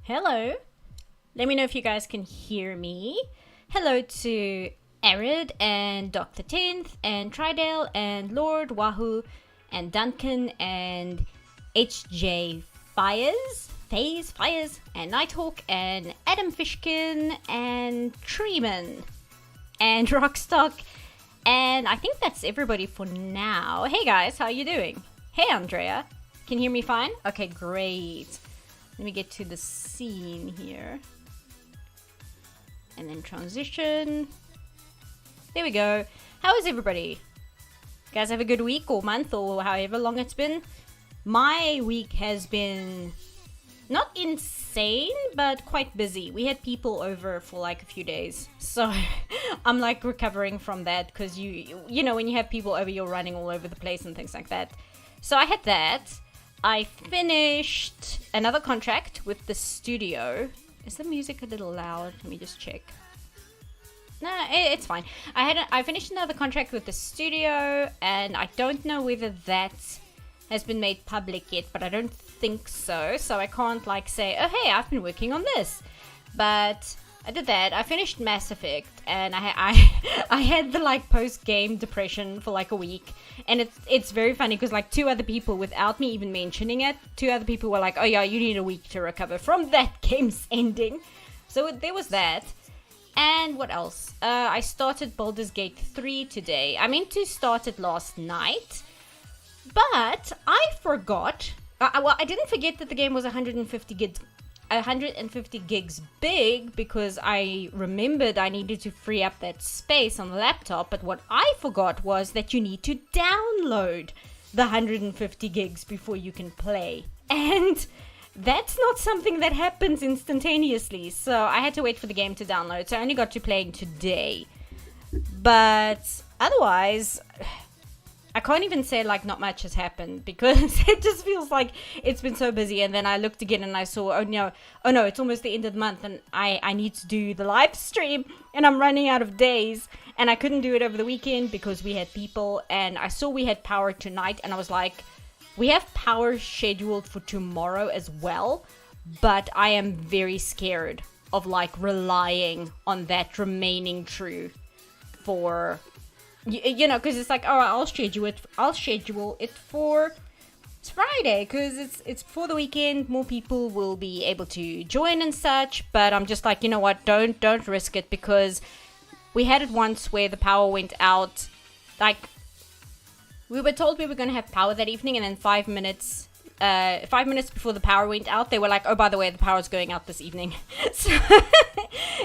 Hello. Let me know if you guys can hear me. Hello to Arid and Dr. Tenth and Tridale and Lord Wahoo and Duncan and HJ Fires and Nighthawk and Adam Fishkin and Treeman and Rockstock, and I think that's everybody for now. Hey guys, how you doing? Hey Andrea, can you hear me fine? Okay, great. Let me get to the scene here. And then transition. There we go. How is everybody? You guys have a good week or month or however long it's been? My week has been not insane, but quite busy. We had people over for like a few days. So I'm like recovering from that because you know, when you have people over, you're running all over the place and things like that. So I had that. I finished another contract with the studio. Is the music a little loud? Let me just check. No, it's fine. I finished another contract with the studio, and I don't know whether that has been made public yet, but I don't think so. So I can't like say, oh hey, I've been working on this. But I did that. I finished Mass Effect, and I had the like post-game depression for like a week, and it's very funny because like two other people, without me even mentioning it, two other people were like, oh yeah, you need a week to recover from that game's ending. So there was that. And what else? I started Baldur's Gate 3 today. I meant to start it last night, but I forgot. Well, I didn't forget that the game was 150 gigs big because I remembered I needed to free up that space on the laptop. But what I forgot was that you need to download the 150 gigs before you can play. And that's not something that happens instantaneously. So I had to wait for the game to download. So I only got to playing today. But otherwise, I can't even say like not much has happened because it just feels like it's been so busy. And then I looked again and I saw, oh no, it's almost the end of the month and I need to do the live stream and I'm running out of days. And I couldn't do it over the weekend because we had people, and I saw we had power tonight and I was like, we have power scheduled for tomorrow as well, but I am very scared of like relying on that remaining true for, you know, because it's like, oh, I'll schedule it for Friday because it's for the weekend. More people will be able to join and such, but I'm just like, you know what, don't risk it, because we had it once where the power went out. Like, we were told we were going to have power that evening, and then 5 minutes before the power went out, they were like, oh, by the way, the power's going out this evening. So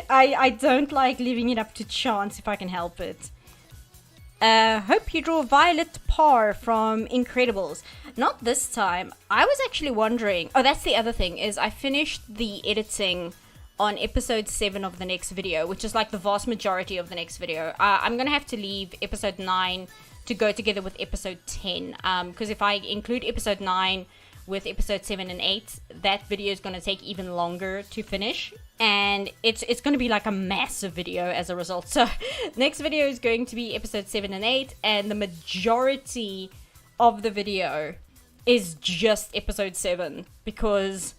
I don't like leaving it up to chance if I can help it. Hope you draw Violet Parr from Incredibles. Not this time. I was actually wondering, oh, that's the other thing, is I finished the editing on episode 7 of the next video, which is like the vast majority of the next video. I'm going to have to leave episode 9 to go together with episode 10, because if I include episode 9 with episode 7 and 8, that video is going to take even longer to finish, and it's going to be like a massive video as a result. So next video is going to be episode 7 and 8, and the majority of the video is just episode 7, because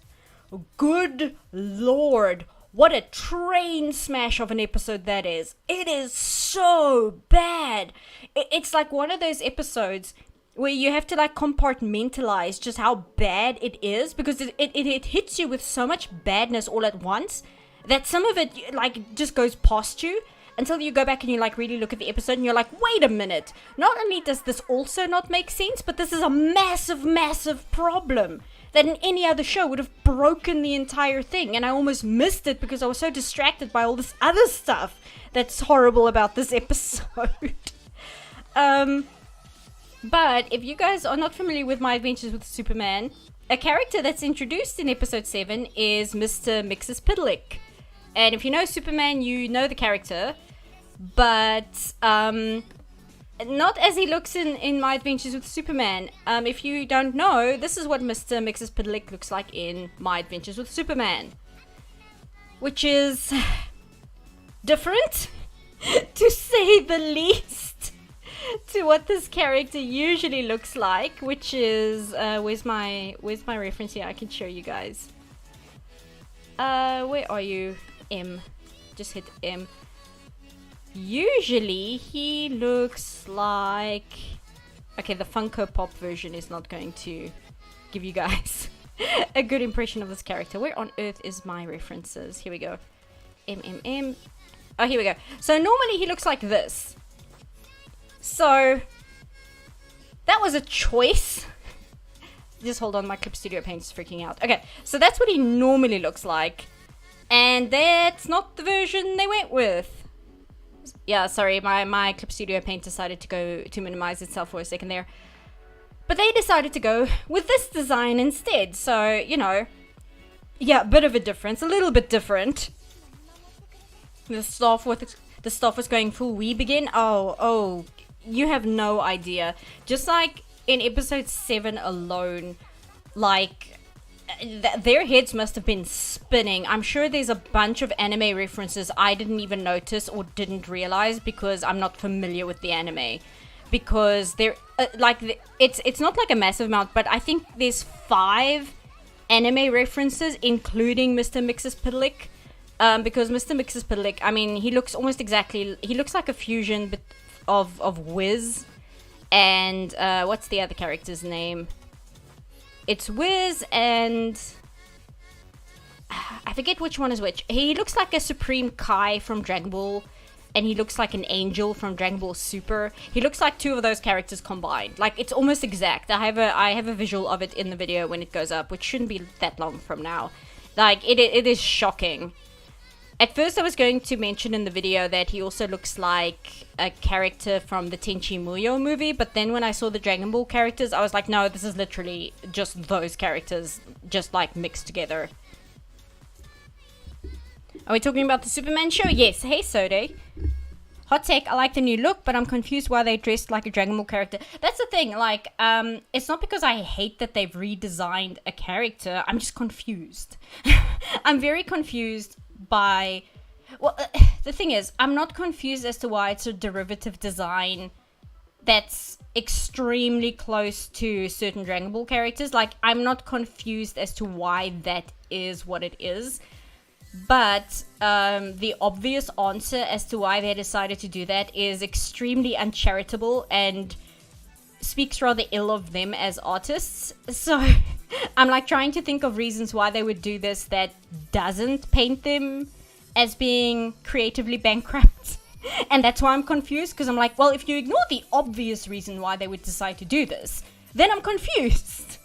good lord, what a train smash of an episode that is. It is so bad. It's like one of those episodes where you have to like compartmentalize just how bad it is, because it hits you with so much badness all at once that some of it like just goes past you until you go back and you like really look at the episode and you're like, wait a minute. Not only does this also not make sense, but this is a massive problem that in any other show would have broken the entire thing, and I almost missed it because I was so distracted by all this other stuff that's horrible about this episode. But if you guys are not familiar with My Adventures with Superman, a character that's introduced in episode 7 is Mr. Mxyzptlk. And if you know Superman, you know the character, but not as he looks in My Adventures with Superman. If you don't know, this is what Mr. Mxyzptlk looks like in My Adventures with Superman, which is different, to say the least, to what this character usually looks like, which is where's my reference here? I can show you guys. Where are you? M. Just hit M. Usually he looks like... Okay, the Funko Pop version is not going to give you guys a good impression of this character. Where on earth is my references? Here we go. M. Oh, here we go. So normally he looks like this. So that was a choice. Just hold on, my Clip Studio Paint is freaking out. Okay, so that's what he normally looks like. And that's not the version they went with. Yeah, sorry, my Clip Studio Paint decided to minimize itself for a second there. But they decided to go with this design instead. So, you know, yeah, a bit of a difference, a little bit different. The staff was going full weeb again. Oh, you have no idea. Just like in episode 7 alone, like their heads must have been spinning. I'm sure there's a bunch of anime references I didn't even notice or didn't realize because I'm not familiar with the anime. Because they're it's not like a massive amount, but I think there's 5 anime references, including Mr. Mxyzptlk. Because Mr. Mxyzptlk, I mean, he looks almost exactly, he looks like a fusion of Wiz and, what's the other character's name? It's Wiz and, I forget which one is which. He looks like a Supreme Kai from Dragon Ball, and he looks like an Angel from Dragon Ball Super. He looks like 2 of those characters combined. Like, it's almost exact. I have a visual of it in the video when it goes up, which shouldn't be that long from now. Like, it is shocking. At first I was going to mention in the video that he also looks like a character from the Tenchi Muyo movie, but then when I saw the Dragon Ball characters, I was like, no, this is literally just those characters, just like mixed together. Are we talking about the Superman show? Yes. Hey, Sode. Hot take, I like the new look, but I'm confused why they dressed like a Dragon Ball character. That's the thing, like, it's not because I hate that they've redesigned a character, I'm just confused. I'm very confused by... Well, the thing is, I'm not confused as to why it's a derivative design that's extremely close to certain Dragon Ball characters. Like, I'm not confused as to why that is what it is. But the obvious answer as to why they decided to do that is extremely uncharitable and speaks rather ill of them as artists. So I'm like trying to think of reasons why they would do this that doesn't paint them as being creatively bankrupt. And that's why I'm confused, because I'm like, well, if you ignore the obvious reason why they would decide to do this, then I'm confused.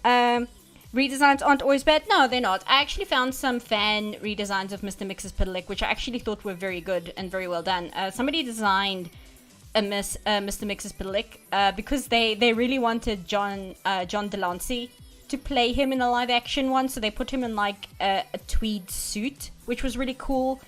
Redesigns aren't always bad. No, they're not. I actually found some fan redesigns of Mr. Mxyzptlk, which I actually thought were very good and very well done. Somebody designed Mr. Mxyzptlk because they really wanted John Delancey to play him in a live action one, so they put him in like a tweed suit, which was really cool.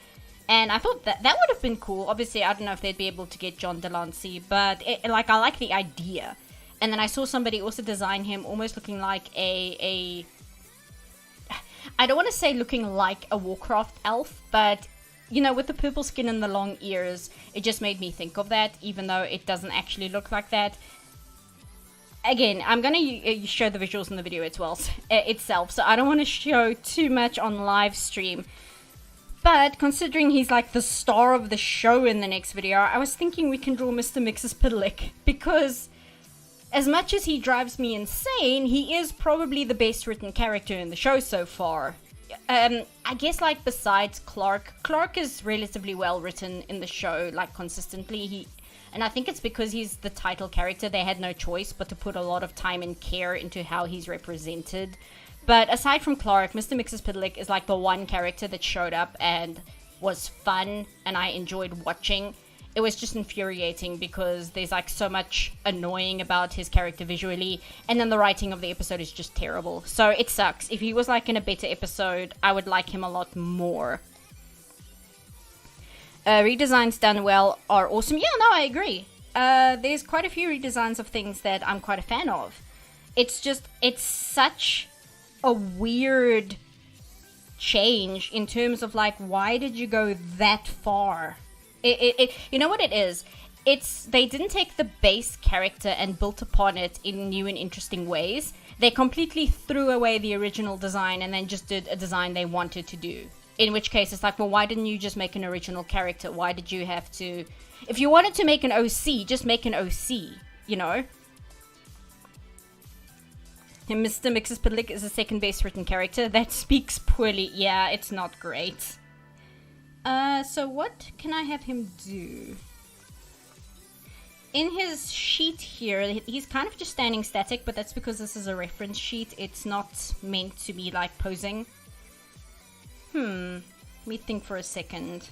And I thought that would have been cool. Obviously, I don't know if they'd be able to get John Delancey, but I like the idea. And then I saw somebody also design him almost looking like I don't want to say looking like a Warcraft elf, but, you know, with the purple skin and the long ears, it just made me think of that, even though it doesn't actually look like that. Again, I'm going to show the visuals in the video itself, so I don't want to show too much on live stream. But considering he's like the star of the show in the next video, I was thinking we can draw Mr. Mxyzptlk, because as much as he drives me insane, he is probably the best written character in the show so far. I guess, like, besides Clark is relatively well written in the show, like, consistently. And I think it's because he's the title character, they had no choice but to put a lot of time and care into how he's represented. But aside from Clark, Mr. Mxyzptlk is like the one character that showed up and was fun and I enjoyed watching. It was just infuriating because there's like so much annoying about his character visually, and then the writing of the episode is just terrible. So it sucks. If he was like in a better episode, I would like him a lot more. Redesigns done well are awesome. Yeah, no, I agree. There's quite a few redesigns of things that I'm quite a fan of. It's such a weird change in terms of like, why did you go that far? You know what it is? they didn't take the base character and built upon it in new and interesting ways. They completely threw away the original design and then just did a design they wanted to do. In which case, it's like, well, why didn't you just make an original character? Why did you have to... If you wanted to make an OC, just make an OC, you know? And Mr. Mxyzptlk is the second best written character. That speaks poorly. Yeah, it's not great. So what can I have him do? In his sheet here, he's kind of just standing static, but that's because this is a reference sheet. It's not meant to be like posing. Let me think for a second.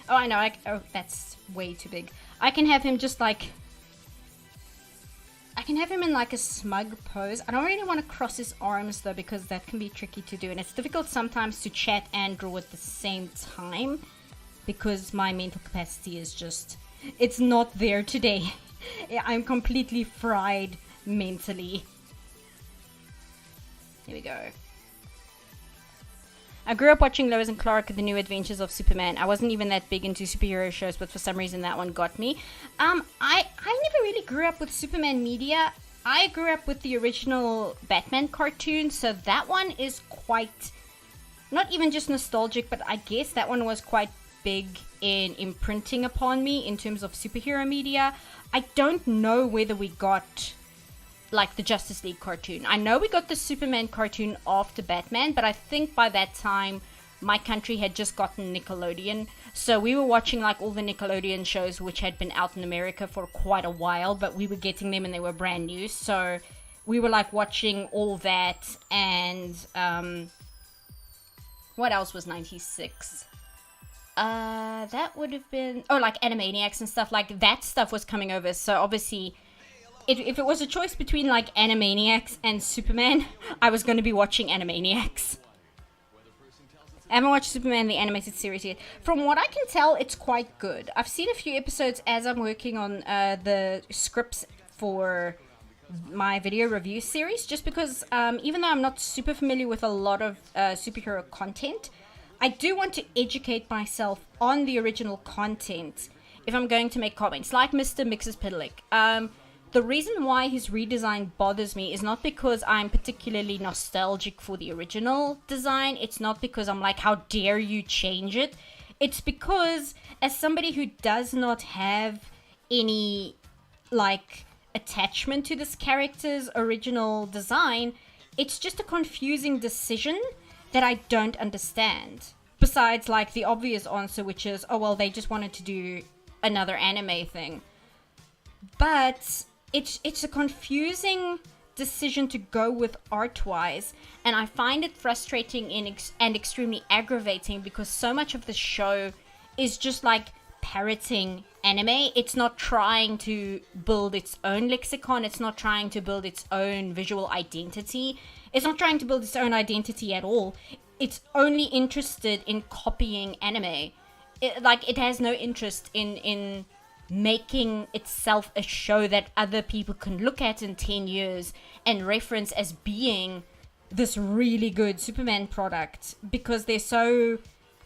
Oh, I know. Oh, that's way too big. I can have him just like... I can have him in like a smug pose. I don't really want to cross his arms though, because that can be tricky to do. And it's difficult sometimes to chat and draw at the same time, because my mental capacity is just... It's not there today. I'm completely fried mentally. Here we go. I grew up watching Lois and Clark, The New Adventures of Superman. I wasn't even that big into superhero shows, but for some reason that one got me. I never really grew up with Superman media. I grew up with the original Batman cartoon, so that one is quite, not even just nostalgic, but I guess that one was quite big in imprinting upon me in terms of superhero media. I don't know whether we got like the Justice League cartoon. I know we got the Superman cartoon after Batman, but I think by that time my country had just gotten Nickelodeon, so we were watching like all the Nickelodeon shows which had been out in America for quite a while, but we were getting them and they were brand new, so we were like watching all that. And what else was 96? That would have been, oh, like Animaniacs and stuff, like that stuff was coming over. So obviously if it was a choice between like Animaniacs and Superman, I was going to be watching Animaniacs. I haven't watched Superman the animated series yet. From what I can tell, it's quite good. I've seen a few episodes as I'm working on the scripts for my video review series, just because even though I'm not super familiar with a lot of superhero content, I do want to educate myself on the original content if I'm going to make comments, like Mr. Mxyzptlk. The reason why his redesign bothers me is not because I'm particularly nostalgic for the original design. It's not because I'm like, how dare you change it? It's because as somebody who does not have any like attachment to this character's original design, it's just a confusing decision that I don't understand. Besides like the obvious answer, which is, oh well, they just wanted to do another anime thing. But it's a confusing decision to go with art-wise, and I find it frustrating and extremely aggravating, because so much of the show is just like parroting anime. It's not trying to build its own lexicon. It's not trying to build its own visual identity. It's not trying to build its own identity at all. It's only interested in copying anime. It has no interest in making itself a show that other people can look at in 10 years and reference as being this really good Superman product, because they're so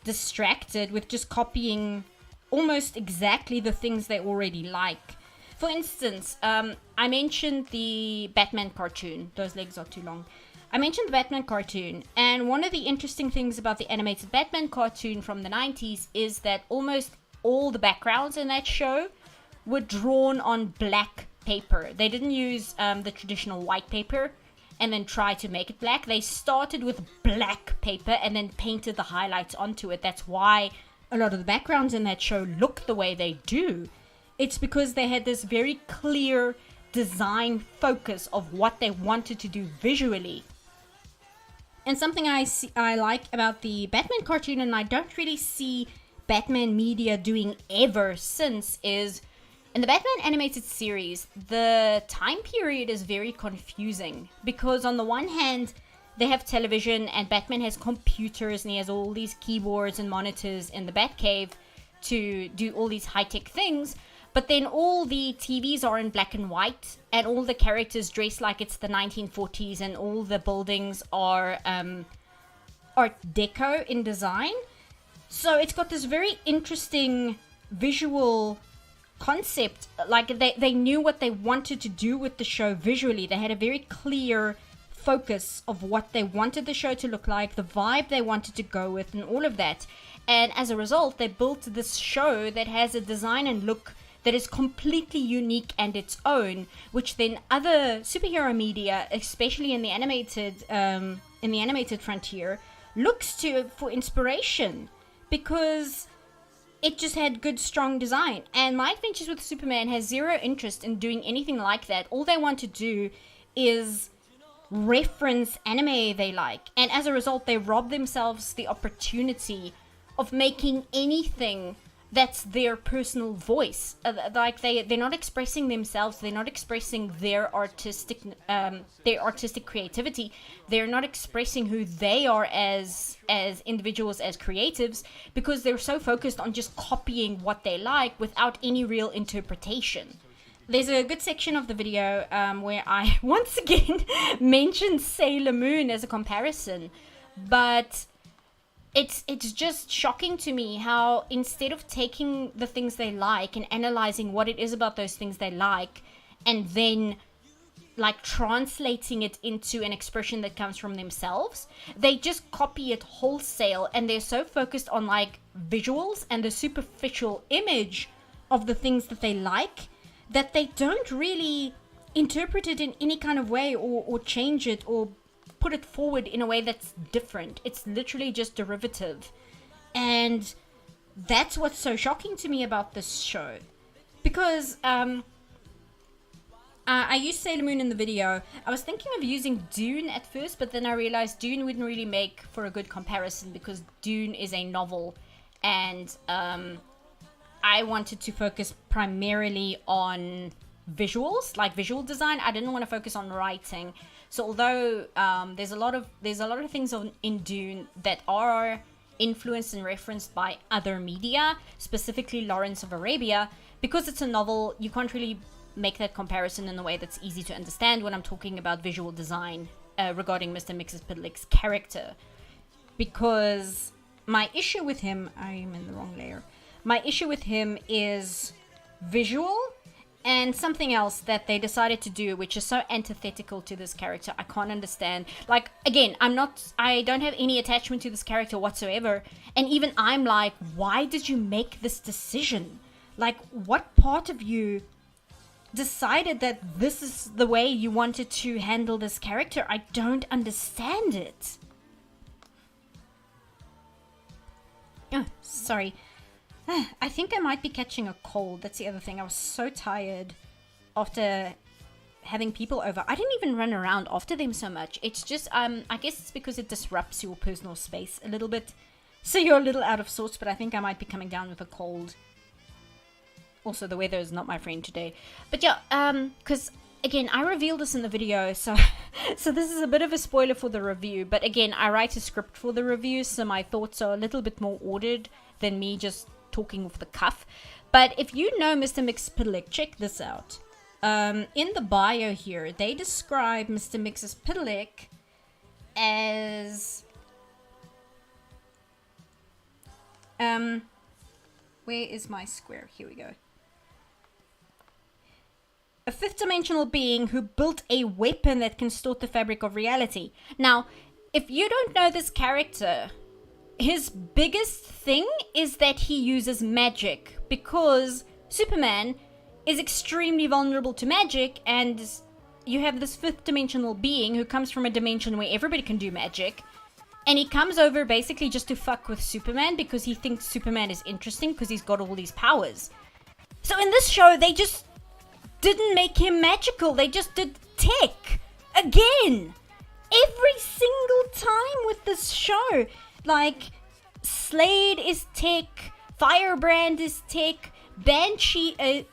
distracted with just copying almost exactly the things they already like. For instance, I mentioned the Batman cartoon. Those legs are too long. I mentioned the Batman cartoon, and one of the interesting things about the animated Batman cartoon from the 90s is that almost all the backgrounds in that show were drawn on black paper. They didn't use the traditional white paper and then try to make it black. They started with black paper and then painted the highlights onto it. That's why a lot of the backgrounds in that show look the way they do. It's because they had this very clear design focus of what they wanted to do visually. And something I like about the Batman cartoon, and I don't really see Batman media doing ever since, is in the Batman animated series, the time period is very confusing, because on the one hand, they have television and Batman has computers and he has all these keyboards and monitors in the Batcave to do all these high-tech things. but then all the TVs are in black and white, and all the characters dress like it's the 1940s, and all the buildings are Art Deco in design. So it's got this very interesting visual concept. Like they knew what they wanted to do with the show visually. They had a very clear focus of what they wanted the show to look like, the vibe they wanted to go with, and all of that. And as a result, they built this show that has a design and look that is completely unique and its own, which then other superhero media, especially in the animated frontier, looks to for inspiration, because it just had good, strong design. And My Adventures with Superman has zero interest in doing anything like that. All they want to do is reference anime they like, and as a result, they rob themselves the opportunity of making anything that's their personal voice. Like they're not expressing themselves, they're not expressing their artistic creativity, they're not expressing who they are as individuals, as creatives, because they're so focused on just copying what they like without any real interpretation. There's a good section of the video where I once again mentioned Sailor Moon as a comparison, but it's just shocking to me how instead of taking the things they like and analyzing what it is about those things they like, and then like translating it into an expression that comes from themselves, they just copy it wholesale, and they're so focused on like visuals and the superficial image of the things that they like that they don't really interpret it in any kind of way, or change it, or put it forward in a way that's different. It's literally just derivative. And that's what's so shocking to me about this show. Because I used Sailor Moon in the video. I was thinking of using Dune at first, but then I realized Dune wouldn't really make for a good comparison, because Dune is a novel, and I wanted to focus primarily on visuals, like visual design. I didn't want to focus on writing. So although there's a lot of things in Dune that are influenced and referenced by other media, specifically Lawrence of Arabia, because it's a novel, you can't really make that comparison in a way that's easy to understand when I'm talking about visual design regarding Mr. Mxyzptlk's character. Because my issue with him, I am in the wrong layer. My issue with him is visual, and something else that they decided to do, which is so antithetical to this character, I can't understand. Like, again, I don't have any attachment to this character whatsoever. And even I'm like, why did you make this decision? Like, what part of you decided that this is the way you wanted to handle this character? I don't understand it. Oh, sorry. I think I might be catching a cold. That's the other thing. I was so tired after having people over. I didn't even run around after them so much. It's just, I guess it's because it disrupts your personal space a little bit. So you're a little out of sorts, but I think I might be coming down with a cold. Also, the weather is not my friend today. But yeah, because, again, I revealed this in the video, so this is a bit of a spoiler for the review. But again, I write a script for the review, so my thoughts are a little bit more ordered than me just talking off the cuff. But if you know Mr. Mxyzptlk, check this out. In the bio here, they describe Mr. Mxyzptlk as where is my square? Here we go. A fifth-dimensional being who built a weapon that can distort the fabric of reality. Now, if you don't know this character, his biggest thing is that he uses magic, because Superman is extremely vulnerable to magic, and you have this fifth-dimensional being who comes from a dimension where everybody can do magic, and he comes over basically just to fuck with Superman because he thinks Superman is interesting because he's got all these powers. So in this show, they just didn't make him magical. They just did tech. Again. Every single time with this show. Like, Slade is tech. Firebrand is tech. Banshee,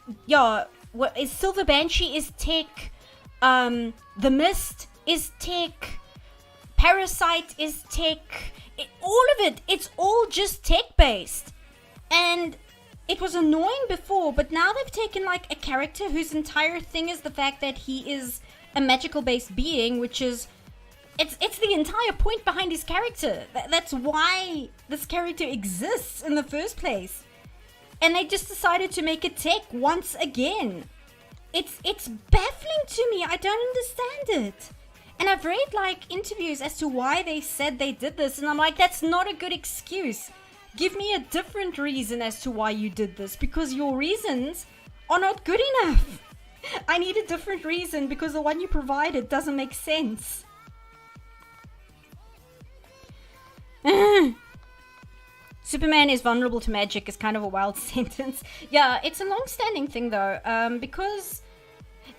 Silver Banshee is tech. The Mist is tech. Parasite is tech. All of it. It's all just tech-based. And it was annoying before, but now they've taken like a character whose entire thing is the fact that he is a magical based being, which is it's the entire point behind his character. That's why this character exists in the first place. And they just decided to make it tech once again. It's baffling to me. I don't understand it. And I've read like interviews as to why they said they did this, and I'm like, that's not a good excuse. Give me a different reason as to why you did this, because your reasons are not good enough. I need a different reason because the one you provided doesn't make sense. Superman is vulnerable to magic is kind of a wild sentence. Yeah, it's a long-standing thing though, because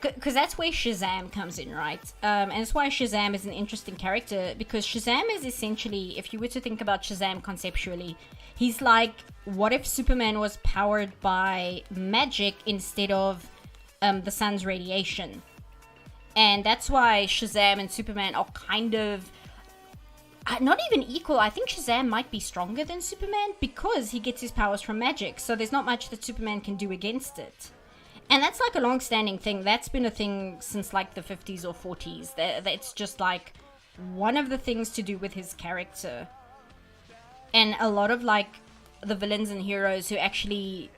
that's where Shazam comes in, right? And it's why Shazam is an interesting character, because Shazam is essentially, if you were to think about Shazam conceptually, he's like, what if Superman was powered by magic instead of the sun's radiation? And that's why Shazam and Superman are kind of not even equal. I think Shazam might be stronger than Superman because he gets his powers from magic, so there's not much that Superman can do against it. And that's like a long-standing thing. That's been a thing since like the 50s or 40s. It's just like one of the things to do with his character. And a lot of like the villains and heroes who actually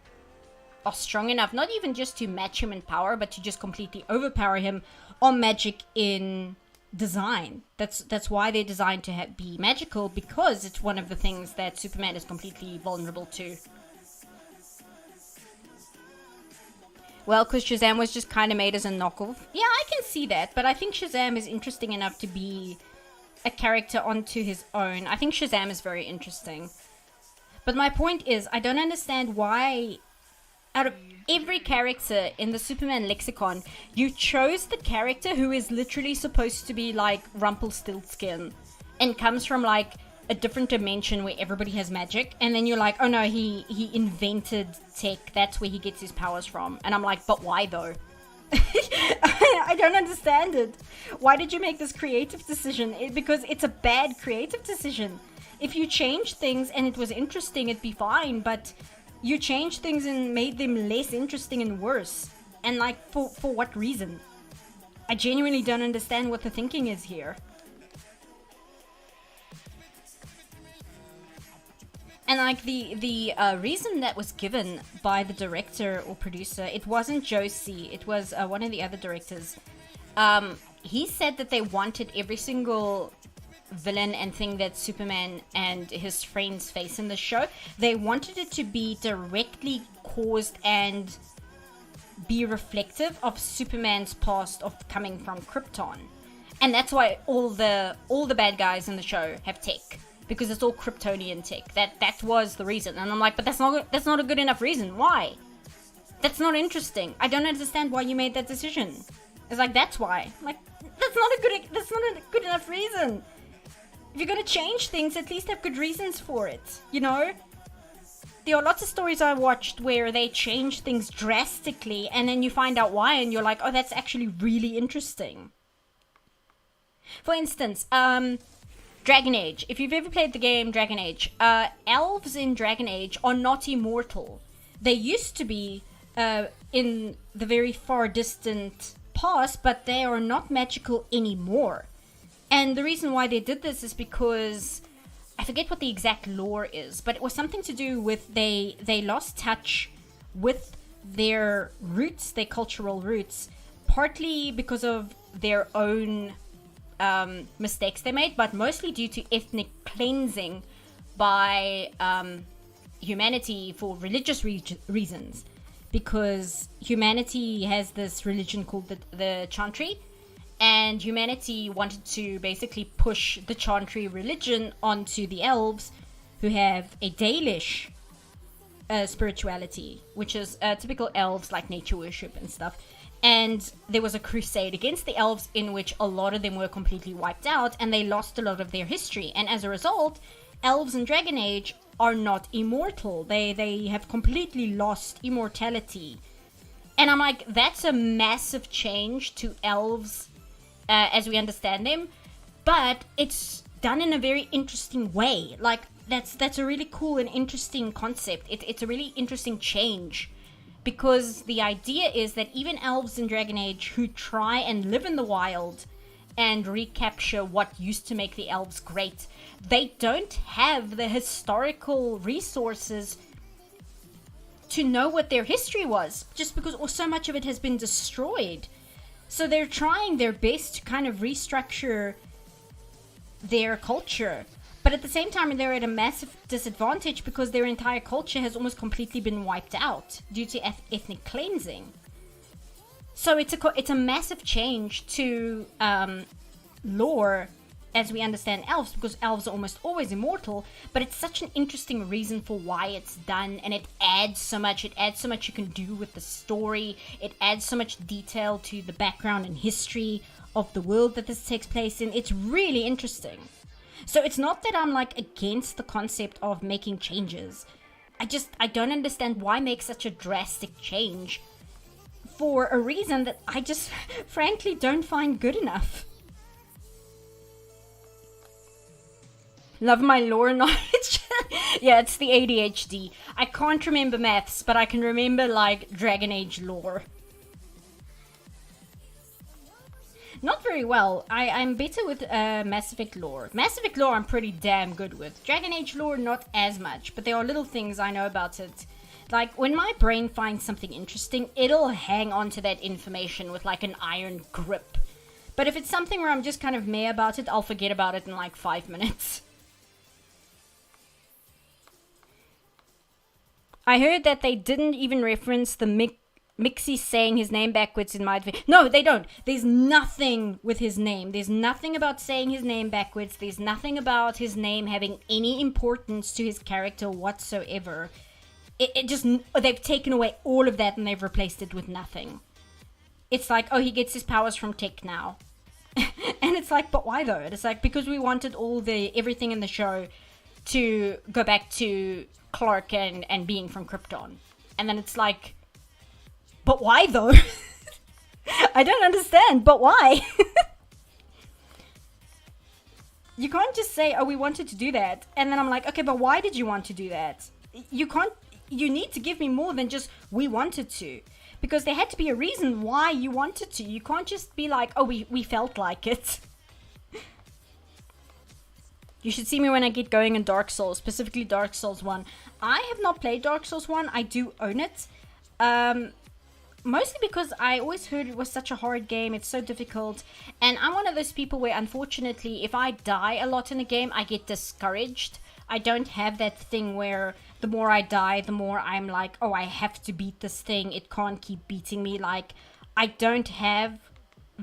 are strong enough, not even just to match him in power, but to just completely overpower him, are magic in design. That's why they're designed to be magical, because it's one of the things that Superman is completely vulnerable to. Well, because Shazam was just kind of made as a knockoff. Yeah, I can see that, but I think Shazam is interesting enough to be a character onto his own. I think Shazam is very interesting. But my point is, I don't understand why, out of every character in the Superman lexicon, you chose the character who is literally supposed to be like Rumpelstiltskin and comes from like a different dimension where everybody has magic, and then you're like, oh no, he invented tech, that's where he gets his powers from. And I'm like, but why though? I don't understand it. Why did you make this creative decision? Because it's a bad creative decision. If you change things and it was interesting, it'd be fine, but you changed things and made them less interesting and worse. And like, for what reason? I genuinely don't understand what the thinking is here. And like the reason that was given by the director or producer, it wasn't Josie, it was one of the other directors. He said that they wanted every single villain and thing that Superman and his friends face in the show, they wanted it to be directly caused and be reflective of Superman's past of coming from Krypton. And that's why all the bad guys in the show have tech, because it's all Kryptonian tech. That was the reason. And I'm like, but that's not a good enough reason. Why? That's not interesting. I don't understand why you made that decision. It's like, that's why. I'm like, that's not a good enough reason. If you're gonna change things, at least have good reasons for it, you know? There are lots of stories I watched where they change things drastically, and then you find out why, and you're like, oh, that's actually really interesting. For instance, Dragon Age. If you've ever played the game Dragon Age, elves in Dragon Age are not immortal. They used to be in the very far distant past, but they are not magical anymore. And the reason why they did this is because I forget what the exact lore is, but it was something to do with they lost touch with their roots, their cultural roots, partly because of their own mistakes they made, but mostly due to ethnic cleansing by humanity for religious reasons. Because humanity has this religion called the Chantry, and humanity wanted to basically push the Chantry religion onto the elves, who have a Dalish spirituality, which is typical elves, like nature worship and stuff. And there was a crusade against the elves in which a lot of them were completely wiped out, and they lost a lot of their history. And as a result, elves in Dragon Age are not immortal. They have completely lost immortality. And I'm like, that's a massive change to elves as we understand them. But it's done in a very interesting way. Like, that's a really cool and interesting concept. It's a really interesting change, because the idea is that even elves in Dragon Age who try and live in the wild and recapture what used to make the elves great, they don't have the historical resources to know what their history was, just because so much of it has been destroyed. So they're trying their best to kind of restructure their culture, but at the same time they're at a massive disadvantage because their entire culture has almost completely been wiped out due to ethnic cleansing. So it's a massive change to lore as we understand elves, because elves are almost always immortal, but it's such an interesting reason for why it's done, and it adds so much you can do with the story. It adds so much detail to the background and history of the world that this takes place in. It's really interesting. So it's not that I'm like against the concept of making changes. I don't understand why make such a drastic change for a reason that I just frankly don't find good enough. Love my lore knowledge. Yeah, it's the ADHD. I can't remember maths, but I can remember like Dragon Age lore. Not very well. I'm better with Mass Effect lore. Mass Effect lore I'm pretty damn good with. Dragon Age lore not as much, but there are little things I know about it. Like, when my brain finds something interesting, it'll hang on to that information with like an iron grip. But if it's something where I'm just kind of meh about it, I'll forget about it in like 5 minutes. I heard that they didn't even reference the Mxyzptlk saying his name backwards in my video. No, they don't. There's nothing with his name. There's nothing about saying his name backwards. There's nothing about his name having any importance to his character whatsoever. It just, they've taken away all of that and they've replaced it with nothing. It's like, oh, he gets his powers from tech now. And it's like, but why though? It's like, because we wanted everything in the show to go back to Clark and being from Krypton. And then it's like, but why though? I don't understand, but why? You can't just say, oh, we wanted to do that. And then I'm like, okay, but why did you want to do that? You need to give me more than just, we wanted to. Because there had to be a reason why you wanted to. You can't just be like, oh, we felt like it. You should see me when I get going in Dark Souls, specifically Dark Souls 1. I have not played Dark Souls 1. I do own it. Mostly because I always heard it was such a hard game. It's so difficult. And I'm one of those people where, unfortunately, if I die a lot in a game, I get discouraged. I don't have that thing where the more I die, the more I'm like, oh, I have to beat this thing. It can't keep beating me. Like, I don't have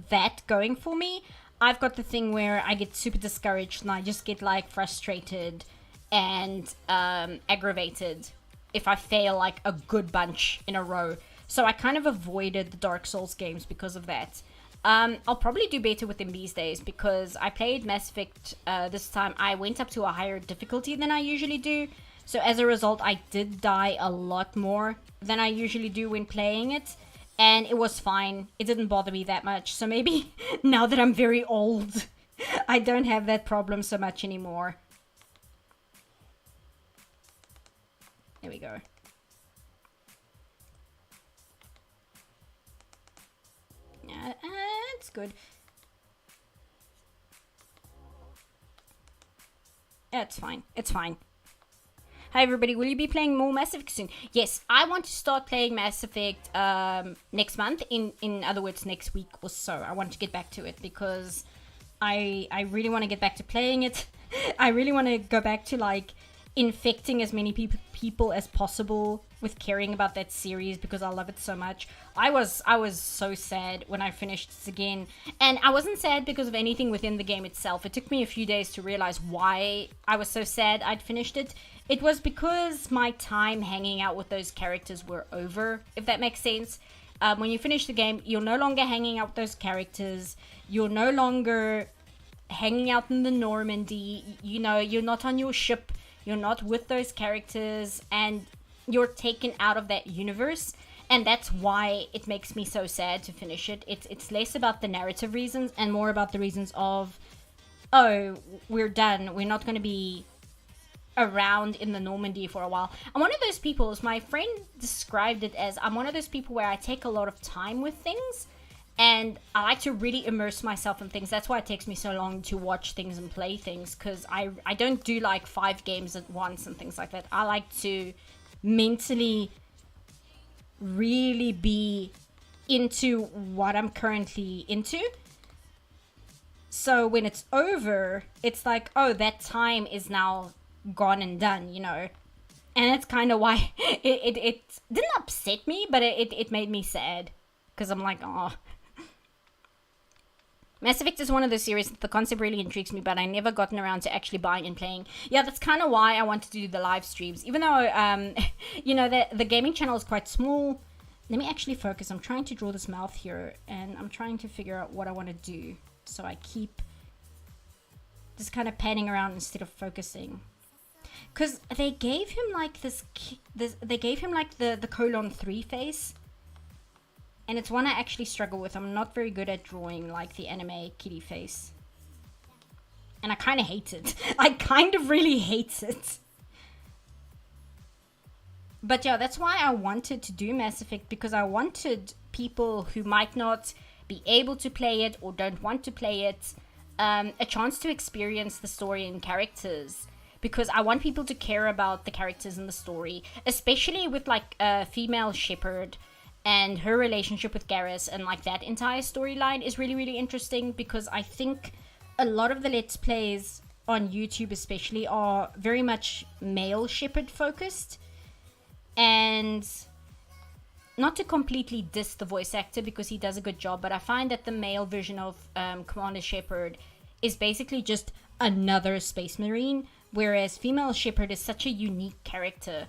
that going for me. I've got the thing where I get super discouraged and I just get like frustrated and aggravated if I fail like a good bunch in a row. So I kind of avoided the Dark Souls games because of that. I'll probably do better with them these days because I played Mass Effect this time. I went up to a higher difficulty than I usually do. So as a result, I did die a lot more than I usually do when playing it. And it was fine. It didn't bother me that much. So maybe now that I'm very old, I don't have that problem so much anymore. There we go. Yeah, it's good. Yeah, it's fine. It's fine. Hi everybody, will you be playing more Mass Effect soon? Yes, I want to start playing Mass Effect next month, in other words next week or so. I want to get back to it because I really want to get back to playing it. I really want to go back to like infecting as many people as possible with caring about that series because I love it so much. I was so sad when I finished this again, and I wasn't sad because of anything within the game itself. It took me a few days to realize why I was so sad I'd finished it. It was because my time hanging out with those characters were over, if that makes sense. When you finish the game, you're no longer hanging out with those characters. You're no longer hanging out in the Normandy. You know, you're not on your ship. You're not with those characters. And you're taken out of that universe. And that's why it makes me so sad to finish it. It's less about the narrative reasons and more about the reasons of, oh, we're done, we're not going to be around in the Normandy for a while. I'm one of those people, as my friend described it as, I'm one of those people where I take a lot of time with things, and I like to really immerse myself in things. That's why it takes me so long to watch things and play things, because I don't do like 5 games at once and things like that. I like to mentally really be into what I'm currently into. So when it's over, it's like, oh, that time is now gone and done, you know. And that's kind of why it didn't upset me, but it made me sad, because I'm like, oh. Mass Effect is one of those series that the concept really intrigues me, but I never gotten around to actually buying and playing. Yeah, that's kind of why I wanted to do the live streams, even though you know, the gaming channel is quite small. Let me actually focus. I'm trying to draw this mouth here, and I'm trying to figure out what I want to do, so I keep just kind of panning around instead of focusing. Because they gave him like they gave him like the colon 3 face. And it's one I actually struggle with. I'm not very good at drawing like the anime kitty face. And I kind of hate it. I kind of really hate it. But yeah, that's why I wanted to do Mass Effect, because I wanted people who might not be able to play it or don't want to play it a chance to experience the story and characters. Because I want people to care about the characters in the story, especially with like a female Shepard and her relationship with Garrus, and like that entire storyline is really, really interesting, because I think a lot of the Let's Plays on YouTube especially are very much male Shepard focused. And not to completely diss the voice actor, because he does a good job, but I find that the male version of Commander Shepard is basically just another Space Marine, whereas female Shepard is such a unique character.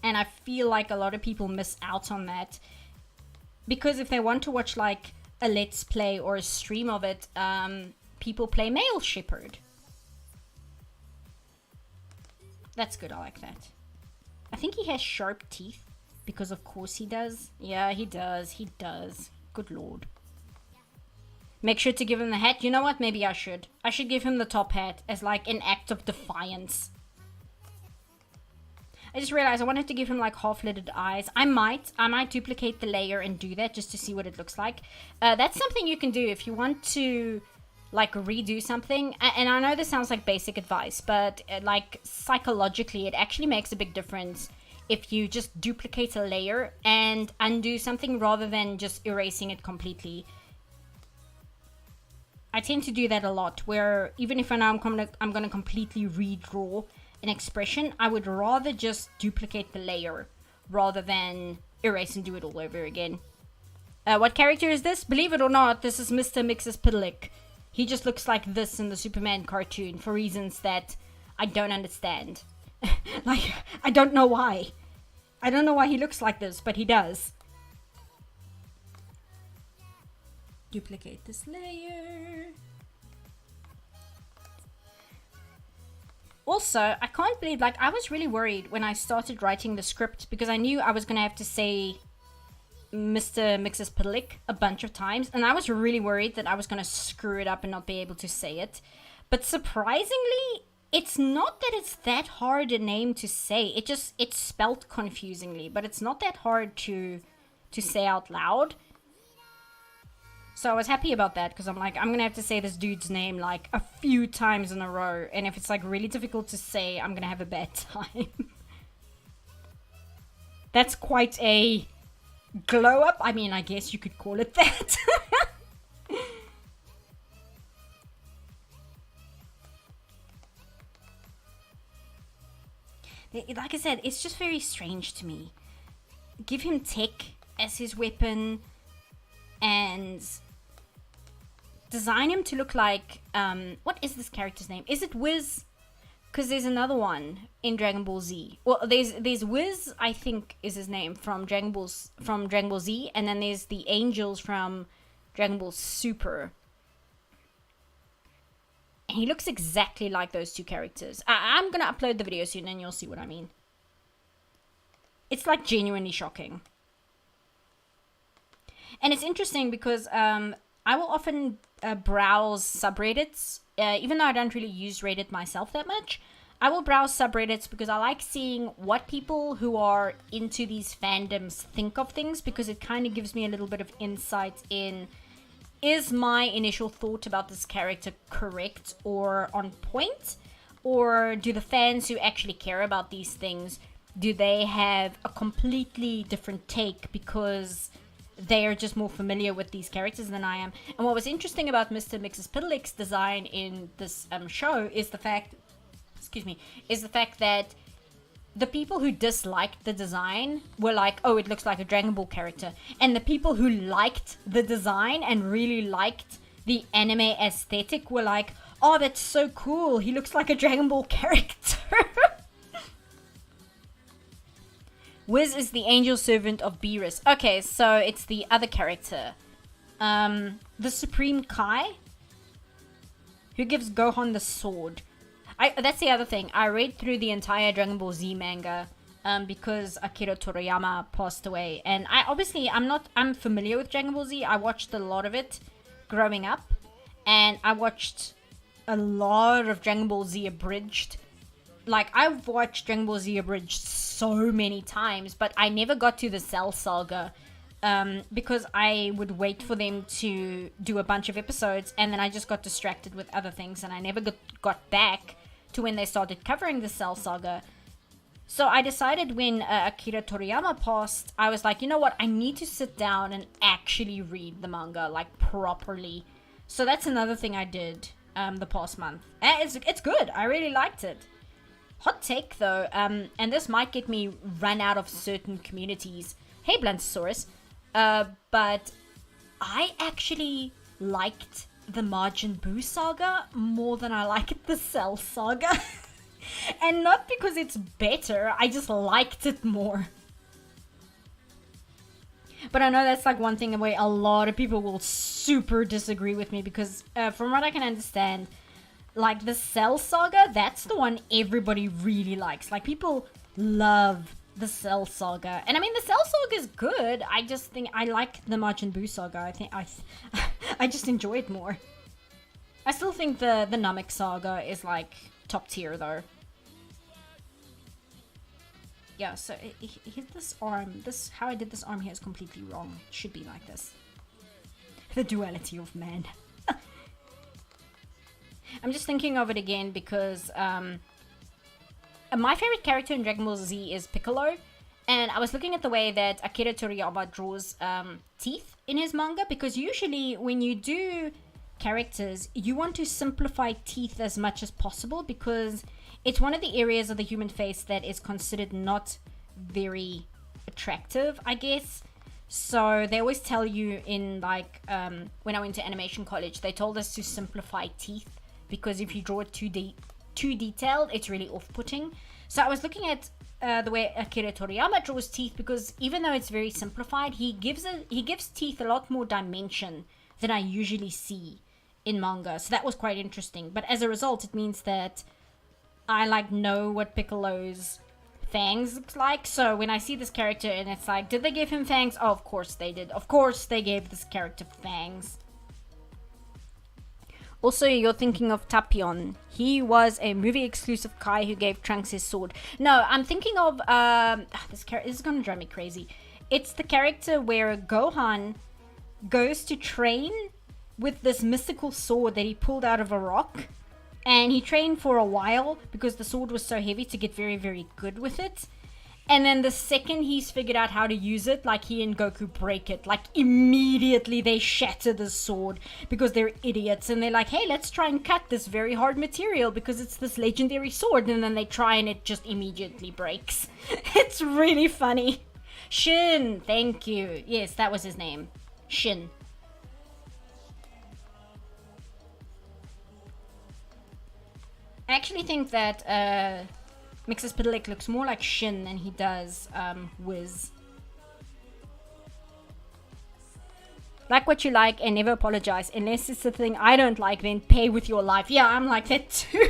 And I feel like a lot of people miss out on that, because if they want to watch like a Let's Play or a stream of it, people play male Shepard. That's good, I like that. I think he has sharp teeth, because of course he does. Yeah, he does. Good lord. Make sure to give him the hat. You know what? Maybe I should. I should give him the top hat as like an act of defiance. I just realized I wanted to give him like half-lidded eyes. I might duplicate the layer and do that just to see what it looks like. That's something you can do if you want to like redo something. And I know this sounds like basic advice, but like psychologically it actually makes a big difference if you just duplicate a layer and undo something rather than just erasing it completely. I tend to do that a lot, where even if I know I'm gonna completely redraw an expression, I would rather just duplicate the layer rather than erase and do it all over again. What character is this? Believe it or not, this is Mr. Mxyzptlk. He just looks like this in the Superman cartoon for reasons that I don't understand. Like, I don't know why. I don't know why he looks like this, but he does. Duplicate this layer. Also, I can't believe, like, I was really worried when I started writing the script, because I knew I was going to have to say Mr. Mxyzptlk a bunch of times, and I was really worried that I was going to screw it up and not be able to say it. But surprisingly, it's not that it's that hard a name to say. It's spelt confusingly, but it's not that hard to say out loud. So I was happy about that, because I'm like, I'm going to have to say this dude's name like a few times in a row. And if it's like really difficult to say, I'm going to have a bad time. That's quite a glow up. I mean, I guess you could call it that. Like I said, it's just very strange to me. Give him tech as his weapon and design him to look like, what is this character's name? Is it Wiz? Because there's another one in Dragon Ball Z. Well, there's Wiz, I think is his name, from Dragon Ball Z, and then there's the Angels from Dragon Ball Super. And he looks exactly like those two characters. I'm gonna upload the video soon and you'll see what I mean. It's like genuinely shocking. And it's interesting because I will often browse subreddits, even though I don't really use Reddit myself that much. I will browse subreddits because I like seeing what people who are into these fandoms think of things, because it kind of gives me a little bit of insight in, is my initial thought about this character correct or on point? Or do the fans who actually care about these things, do they have a completely different take because they are just more familiar with these characters than I am? And what was interesting about Mr. Mxyzptlk's design in this show is the fact that the people who disliked the design were like, oh, it looks like a Dragon Ball character. And the people who liked the design and really liked the anime aesthetic were like, oh, that's so cool. He looks like a Dragon Ball character. Wiz is the angel servant of Beerus. Okay, so it's the other character. The Supreme Kai, who gives Gohan the sword. That's the other thing. I read through the entire Dragon Ball Z manga because Akira Toriyama passed away. And I'm familiar with Dragon Ball Z. I watched a lot of it growing up. And I watched a lot of Dragon Ball Z abridged. Like, I've watched Dragon Ball Z abridged so many times, but I never got to the Cell Saga because I would wait for them to do a bunch of episodes, and then I just got distracted with other things, and I never got back to when they started covering the Cell Saga. So I decided when Akira Toriyama passed, I was like, you know what, I need to sit down and actually read the manga, like, properly. So that's another thing I did the past month. And it's good. I really liked it. Hot take, though, and this might get me run out of certain communities. Hey, Blantosaurus. But I actually liked the Majin Buu saga more than I liked the Cell saga. And not because it's better, I just liked it more. But I know that's like one thing where a lot of people will super disagree with me, because from what I can understand, like the Cell saga, that's the one everybody really likes. Like, people love the Cell saga. And I mean, the Cell saga is good. I just think I like the Majin Buu saga. I think I just enjoy it more. I still think the Namek saga is like top tier though. Yeah, so this arm, how I did this arm here is completely wrong. It should be like this. The duality of man. I'm just thinking of it again because my favorite character in Dragon Ball Z is Piccolo. And I was looking at the way that Akira Toriyama draws teeth in his manga, because usually when you do characters, you want to simplify teeth as much as possible, because it's one of the areas of the human face that is considered not very attractive, I guess. So they always tell you in, like, when I went to animation college, they told us to simplify teeth, because if you draw it too detailed, it's really off-putting. So I was looking at the way Akira Toriyama draws teeth, because even though it's very simplified, he gives teeth a lot more dimension than I usually see in manga. So that was quite interesting. But as a result, it means that I like know what Piccolo's fangs looks like. So when I see this character and it's like, did they give him fangs? Oh, of course they did. Of course they gave this character fangs. Also, you're thinking of Tapion. He was a movie-exclusive Kai who gave Trunks his sword. No, I'm thinking of... this is going to drive me crazy. It's the character where Gohan goes to train with this mystical sword that he pulled out of a rock. And he trained for a while because the sword was so heavy to get very, very good with it. And then the second he's figured out how to use it, like, he and Goku break it. Like, immediately they shatter the sword because they're idiots. And they're like, hey, let's try and cut this very hard material because it's this legendary sword. And then they try and it just immediately breaks. It's really funny. Shin, thank you. Yes, that was his name. Shin. I actually think that Mxyzptlk looks more like Shin than he does Wiz. Like what you like and never apologize. Unless it's the thing I don't like, then pay with your life. Yeah, I'm like that too.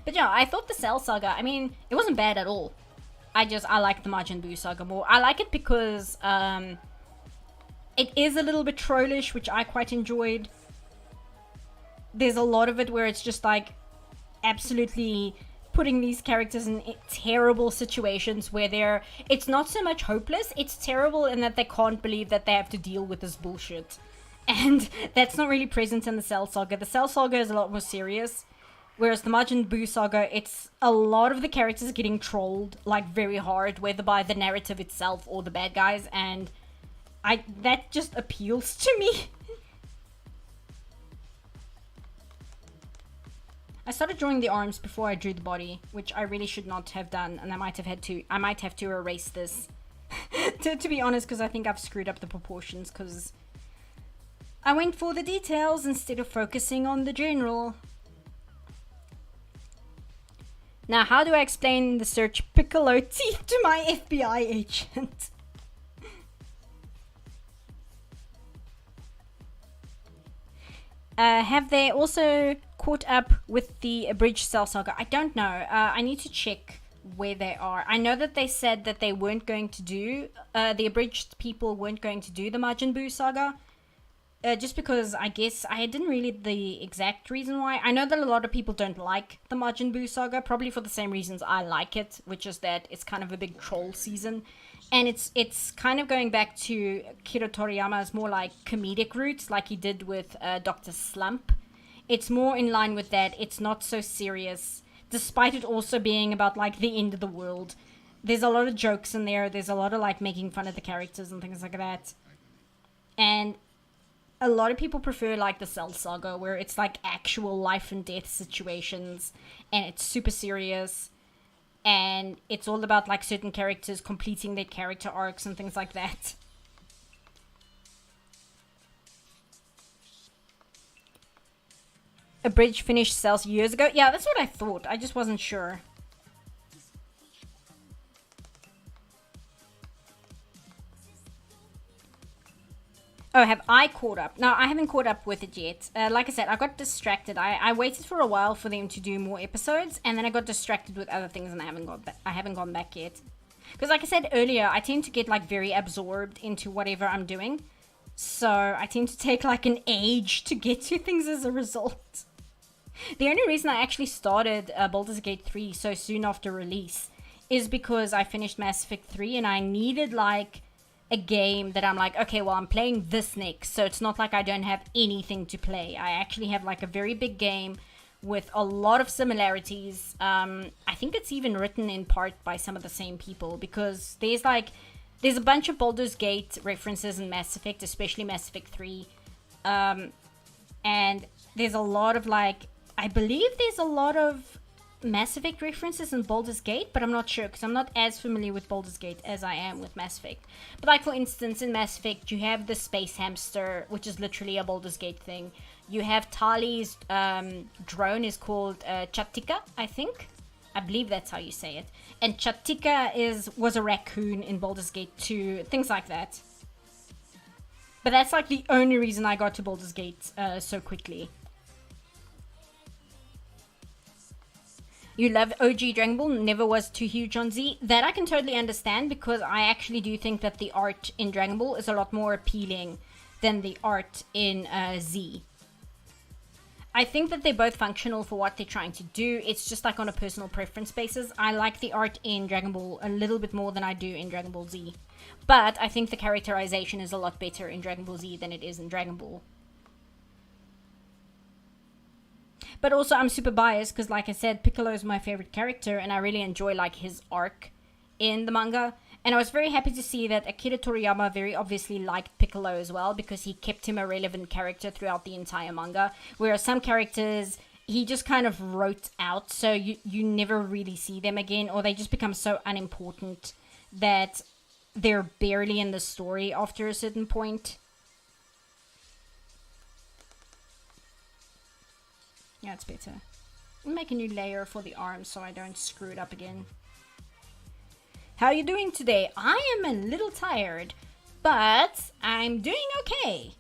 But yeah, I thought the Cell Saga, I mean, it wasn't bad at all. I like the Majin Buu Saga more. I like it because It is a little bit trollish, which I quite enjoyed. There's a lot of it where it's just like absolutely putting these characters in terrible situations where it's not so much hopeless, it's terrible in that they can't believe that they have to deal with this bullshit. And that's not really present in the Cell Saga. The Cell Saga is a lot more serious, whereas the Majin Buu Saga, it's a lot of the characters getting trolled like very hard, whether by the narrative itself or the bad guys, and that just appeals to me. I started drawing the arms before I drew the body, which I really should not have done, and I might have to erase this to be honest, because I think I've screwed up the proportions, because I went for the details instead of focusing on the general. Now, how do I explain the search Piccolo teeth to my FBI agent? Have they also caught up with the abridged Cell Saga? I don't know. I need to check where they are. I know that they said that they weren't going to do, the abridged people weren't going to do the Majin Buu Saga. Just because I guess I didn't read the exact reason why. I know that a lot of people don't like the Majin Buu Saga, probably for the same reasons I like it, which is that it's kind of a big troll season. And it's kind of going back to Kiro Toriyama's more like comedic roots, like he did with Dr. Slump. It's more in line with that. It's not so serious, despite it also being about like the end of the world. There's a lot of jokes in there. There's a lot of like making fun of the characters and things like that. And a lot of people prefer like the Cell Saga, where it's like actual life and death situations, and it's super serious. And it's all about like certain characters completing their character arcs and things like that. A bridge finished Cells years ago? Yeah, that's what I thought. I just wasn't sure. Oh, have I caught up? No, I haven't caught up with it yet. Like I said, I got distracted. I waited for a while for them to do more episodes, and then I got distracted with other things, and I haven't gone back yet. Because like I said earlier, I tend to get like very absorbed into whatever I'm doing. So I tend to take like an age to get to things as a result. The only reason I actually started Baldur's Gate 3 so soon after release is because I finished Mass Effect 3, and I needed like a game that I'm like, okay, well, I'm playing this next, so it's not like I don't have anything to play. I actually have like a very big game with a lot of similarities. I think it's even written in part by some of the same people, because there's a bunch of Baldur's Gate references in Mass Effect, especially Mass Effect 3. And there's a lot of like, I believe there's a lot of Mass Effect references in Baldur's Gate, but I'm not sure because I'm not as familiar with Baldur's Gate as I am with Mass Effect. But like for instance, in Mass Effect, you have the space hamster, which is literally a Baldur's Gate thing. You have Tali's drone is called Chatika, I think. I believe that's how you say it. And Chatika was a raccoon in Baldur's Gate 2, things like that. But that's like the only reason I got to Baldur's Gate so quickly. You love OG Dragon Ball, never was too huge on Z. That I can totally understand, because I actually do think that the art in Dragon Ball is a lot more appealing than the art in Z. I think that they're both functional for what they're trying to do. It's just like on a personal preference basis. I like the art in Dragon Ball a little bit more than I do in Dragon Ball Z. But I think the characterization is a lot better in Dragon Ball Z than it is in Dragon Ball. But also I'm super biased because, like I said, Piccolo is my favorite character, and I really enjoy like his arc in the manga. And I was very happy to see that Akira Toriyama very obviously liked Piccolo as well, because he kept him a relevant character throughout the entire manga. Whereas some characters he just kind of wrote out, so you never really see them again, or they just become so unimportant that they're barely in the story after a certain point. Yeah, it's better. I'll make a new layer for the arms so I don't screw it up again. How are you doing today? I am a little tired, but I'm doing okay.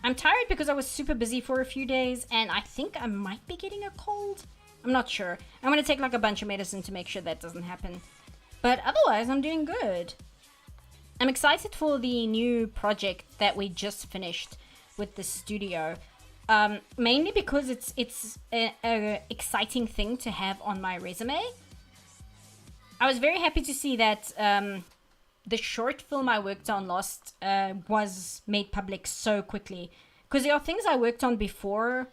I'm tired because I was super busy for a few days, and I think I might be getting a cold. I'm not sure. I'm going to take like a bunch of medicine to make sure that doesn't happen. But otherwise, I'm doing good. I'm excited for the new project that we just finished with the studio. Mainly because it's a exciting thing to have on my resume. I was very happy to see that the short film I worked on last was made public so quickly. Because there are things I worked on before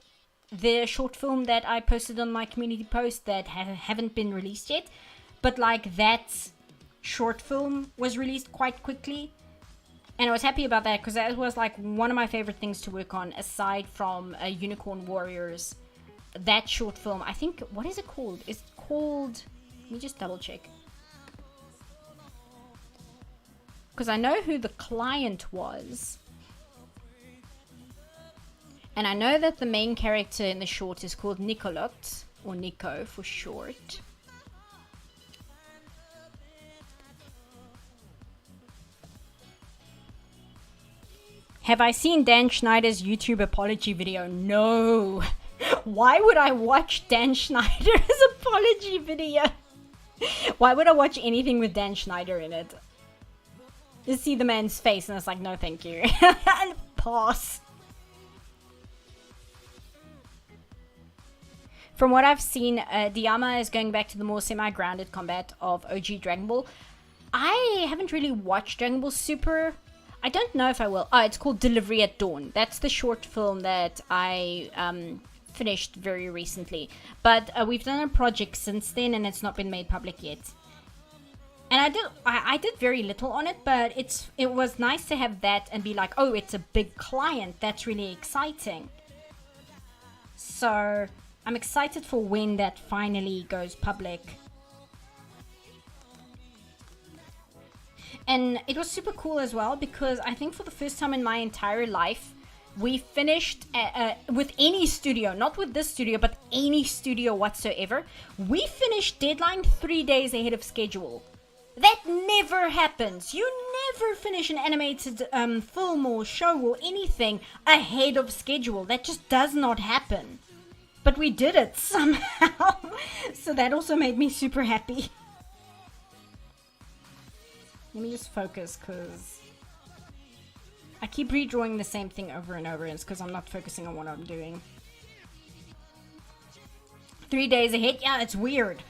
the short film that I posted on my community post that haven't been released yet. But like that short film was released quite quickly. And I was happy about that because that was like one of my favorite things to work on aside from Unicorn Warriors. That short film, I think, what is it called? It's called, let me just double check. Because I know who the client was. And I know that the main character in the short is called Nicolot, or Nico for short. Have I seen Dan Schneider's YouTube apology video? No. Why would I watch Dan Schneider's apology video? Why would I watch anything with Dan Schneider in it? Just see the man's face and it's like, no thank you. Pass. From what I've seen, Diyama is going back to the more semi-grounded combat of OG Dragon Ball. I haven't really watched Dragon Ball Super. I don't know if I will. Oh, it's called Delivery at Dawn. That's the short film that I finished very recently. But we've done a project since then and it's not been made public yet. And I did very little on it, but it was nice to have that and be like, oh, it's a big client. That's really exciting. So I'm excited for when that finally goes public. And it was super cool as well because I think for the first time in my entire life, we finished with any studio, not with this studio, but any studio whatsoever. We finished deadline 3 days ahead of schedule. That never happens. You never finish an animated film or show or anything ahead of schedule. That just does not happen. But we did it somehow. So that also made me super happy. Let me just focus because I keep redrawing the same thing over and over. And it's because I'm not focusing on what I'm doing. 3 days ahead? Yeah, it's weird.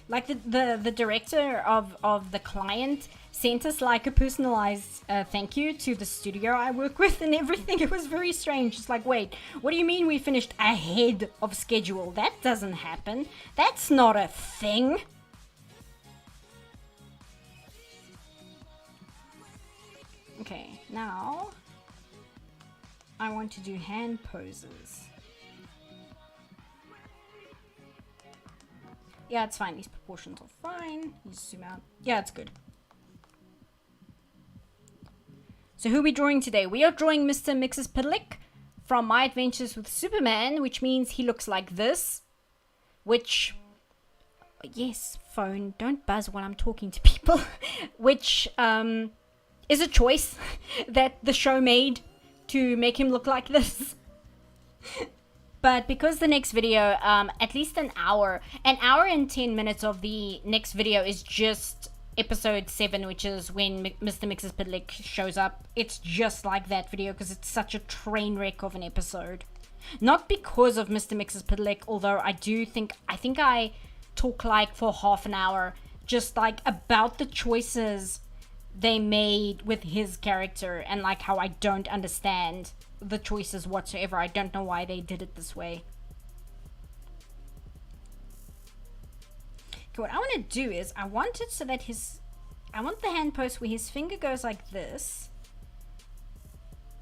Like the director of the client sent us like a personalized thank you to the studio I work with and everything. It was very strange. It's like, wait, what do you mean we finished ahead of schedule? That doesn't happen. That's not a thing. Okay, now I want to do hand poses. Yeah, it's fine. These proportions are fine. You zoom out. Yeah, it's good. So who are we drawing today? We are drawing Mr. Mxyzptlk from My Adventures with Superman, which means he looks like this. Which, yes, phone, don't buzz while I'm talking to people. Which is a choice that the show made to make him look like this. But because the next video, at least an hour and 10 minutes of the next video is just episode 7, which is when Mr. Mxyzptlk shows up. It's just like that video because it's such a train wreck of an episode. Not because of Mr. Mxyzptlk, although I think I talk like for half an hour just like about the choices they made with his character and like how I don't understand the choices whatsoever. I don't know why they did it this way. Okay, what I want to do is I want it so that I want the hand pose where his finger goes like this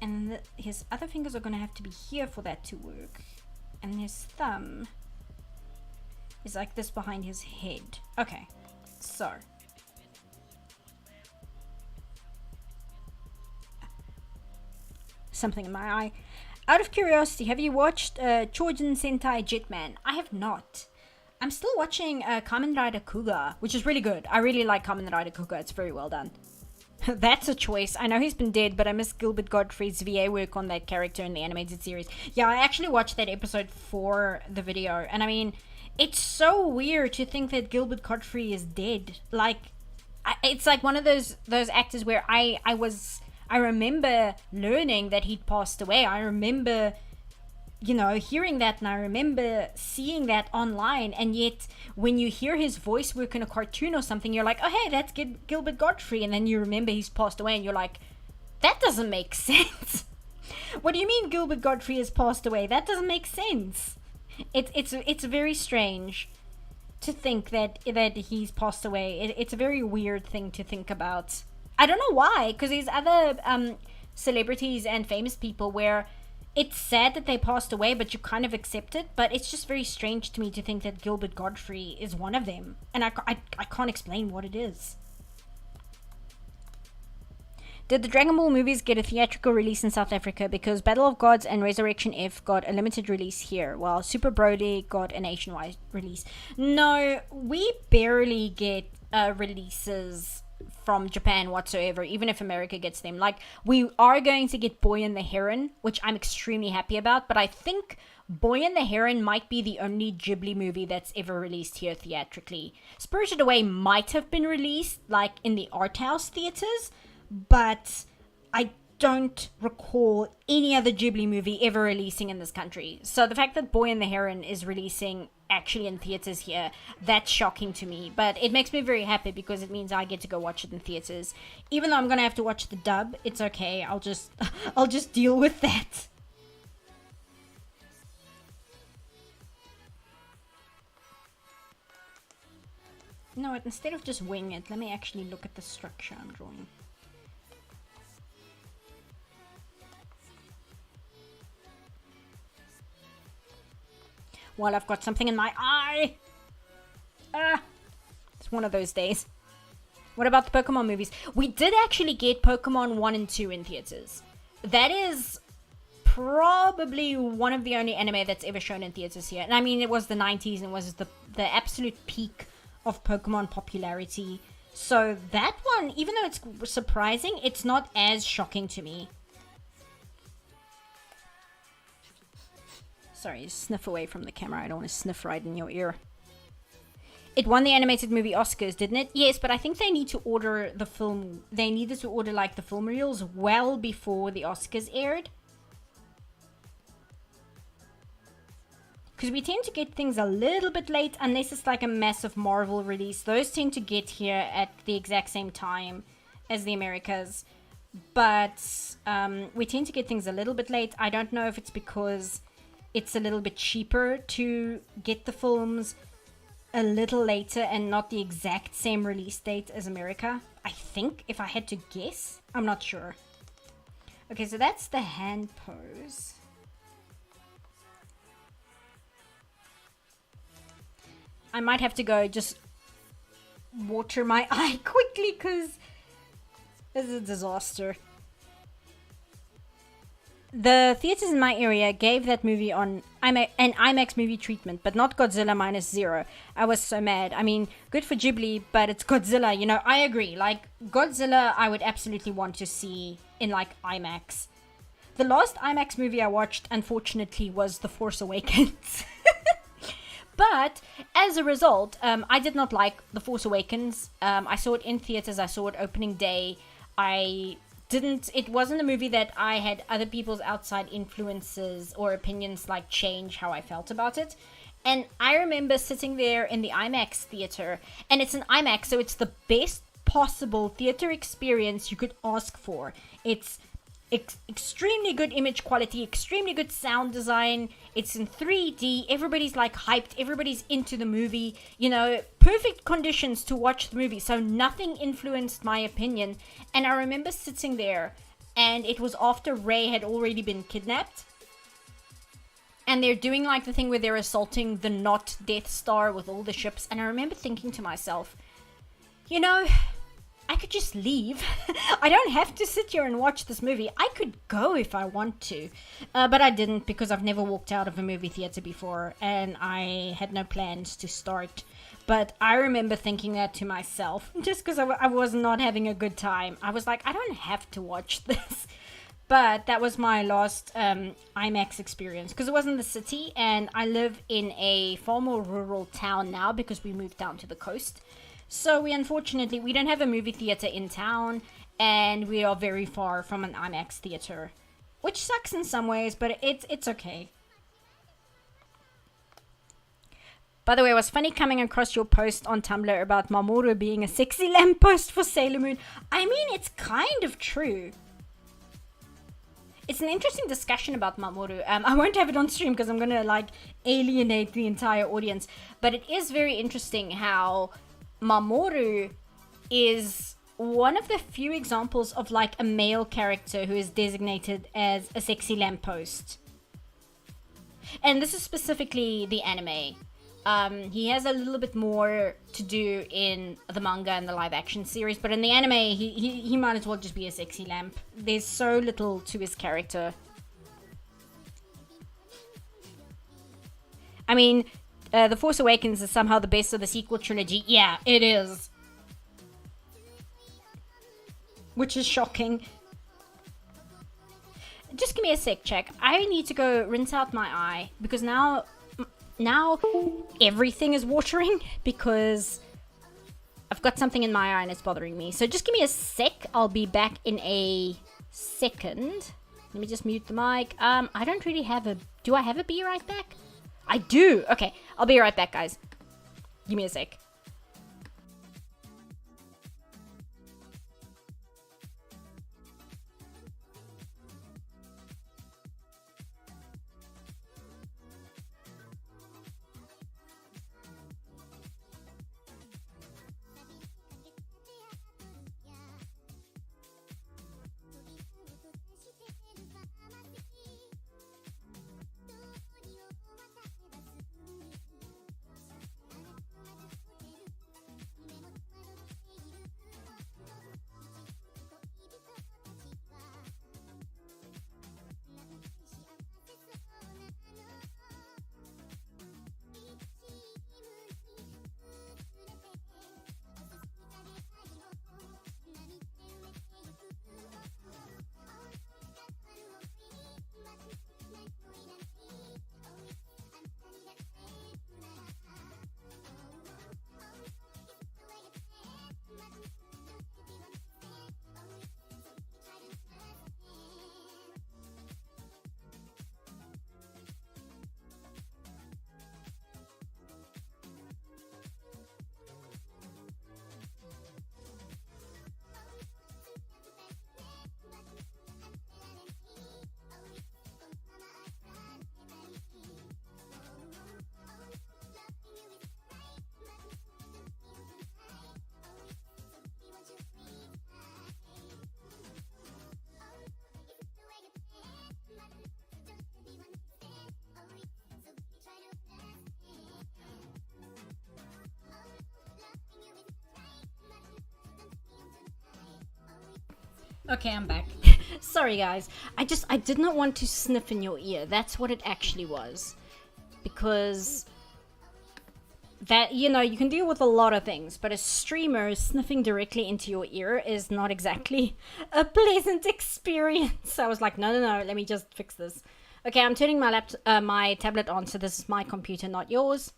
and his other fingers are going to have to be here for that to work, and his thumb is like this behind his head. Okay, so something in my eye. Out of curiosity, have you watched Chojin Sentai Jetman? I have not. I'm still watching Kamen Rider Kuga, which is really good. I really like Kamen Rider Kuga. It's very well done. That's a choice. I know he's been dead, but I miss Gilbert Gottfried's VA work on that character in the animated series. Yeah, I actually watched that episode for the video, and I mean, it's so weird to think that Gilbert Gottfried is dead. Like, it's like one of those actors where I remember learning that he'd passed away. I remember, hearing that, and I remember seeing that online, and yet when you hear his voice work in a cartoon or something, you're like, oh hey, that's Gilbert Gottfried, and then you remember he's passed away, and you're like, that doesn't make sense. What do you mean Gilbert Gottfried has passed away? That doesn't make sense. It's very strange to think that he's passed away. It's a very weird thing to think about. I don't know why, because there's other celebrities and famous people where it's sad that they passed away, but you kind of accept it. But it's just very strange to me to think that Gilbert Gottfried is one of them. And I can't explain what it is. Did the Dragon Ball movies get a theatrical release in South Africa? Because Battle of Gods and Resurrection F got a limited release here, while Super Broly got a nationwide release. No, we barely get releases from Japan whatsoever, even if America gets them. Like, we are going to get Boy and the Heron, which I'm extremely happy about, but I think Boy and the Heron might be the only Ghibli movie that's ever released here theatrically. Spirited Away might have been released, like, in the art house theaters, but I don't recall any other Ghibli movie ever releasing in this country. So the fact that Boy and the Heron is releasing actually in theaters here, that's shocking to me. But it makes me very happy because it means I get to go watch it in theaters. Even though I'm gonna have to watch the dub, it's okay. I'll just deal with that. No, instead of just wing it, let me actually look at the structure I'm drawing. Well, I've got something in my eye. It's one of those days. What about the Pokemon movies? We did actually get Pokemon 1 and 2 in theaters. That is probably one of the only anime that's ever shown in theaters here. And I mean, it was the 90s and it was the absolute peak of Pokemon popularity. So that one, even though it's surprising, it's not as shocking to me. Sorry, sniff away from the camera. I don't want to sniff right in your ear. It won the animated movie Oscars, didn't it? Yes, but I think they need to order the film. They needed to order like the film reels well before the Oscars aired. Because we tend to get things a little bit late unless it's like a massive Marvel release. Those tend to get here at the exact same time as the Americas. But we tend to get things a little bit late. I don't know if it's because it's a little bit cheaper to get the films a little later and not the exact same release date as America. I think, if I had to guess. I'm not sure. Okay, so that's the hand pose. I might have to go just water my eye quickly because this is a disaster. The theaters in my area gave that movie an IMAX movie treatment, but not Godzilla -0. I was so mad. I mean, good for Ghibli, but it's Godzilla, you know. I agree. Like, Godzilla, I would absolutely want to see in, like, IMAX. The last IMAX movie I watched, unfortunately, was The Force Awakens. But, as a result, I did not like The Force Awakens. I saw it in theaters. I saw it opening day. It wasn't a movie that I had other people's outside influences or opinions like change how I felt about it. And I remember sitting there in the IMAX theater, and it's an IMAX, so it's the best possible theater experience you could ask for. It's extremely good image quality, extremely good sound design. It's in 3D. Everybody's like hyped. Everybody's into the movie. You know, perfect conditions to watch the movie. So nothing influenced my opinion. And I remember sitting there, and it was after Rey had already been kidnapped. And they're doing like the thing where they're assaulting the not Death Star with all the ships. And I remember thinking to myself, you know, I could just leave. I don't have to sit here and watch this movie. I could go if I want to. But I didn't because I've never walked out of a movie theater before. And I had no plans to start. But I remember thinking that to myself, just because I was not having a good time. I was like, I don't have to watch this. But that was my last IMAX experience, because it was in the city, and I live in a far more rural town now because we moved down to the coast. So we don't have a movie theater in town, and we are very far from an IMAX theater, which sucks in some ways, but it's okay. By the way, it was funny coming across your post on Tumblr about Mamoru being a sexy lamppost for Sailor Moon. I mean, it's kind of true. It's an interesting discussion about Mamoru. I won't have it on stream because I'm going to alienate the entire audience. But it is very interesting how Mamoru is one of the few examples of a male character who is designated as a sexy lamppost. And this is specifically the anime. He has a little bit more to do in the manga and the live action series, but in the anime, he might as well just be a sexy lamp. There's so little to his character. I mean, The Force Awakens is somehow the best of the sequel trilogy. Yeah, it is. Which is shocking. Just give me a sec, check. I need to go rinse out my eye, because now everything is watering because I've got something in my eye and it's bothering me. So just give me a sec. I'll be back in a second. Let me just mute the mic. I don't really have a... Do I have a be right back? I do. Okay, I'll be right back, guys. Give me a sec. Okay, I'm back. Sorry, guys. I did not want to sniff in your ear. That's what it actually was. Because that, you can deal with a lot of things, but a streamer sniffing directly into your ear is not exactly a pleasant experience. I was like, no, let me just fix this. Okay, I'm turning my tablet on, so this is my computer, not yours.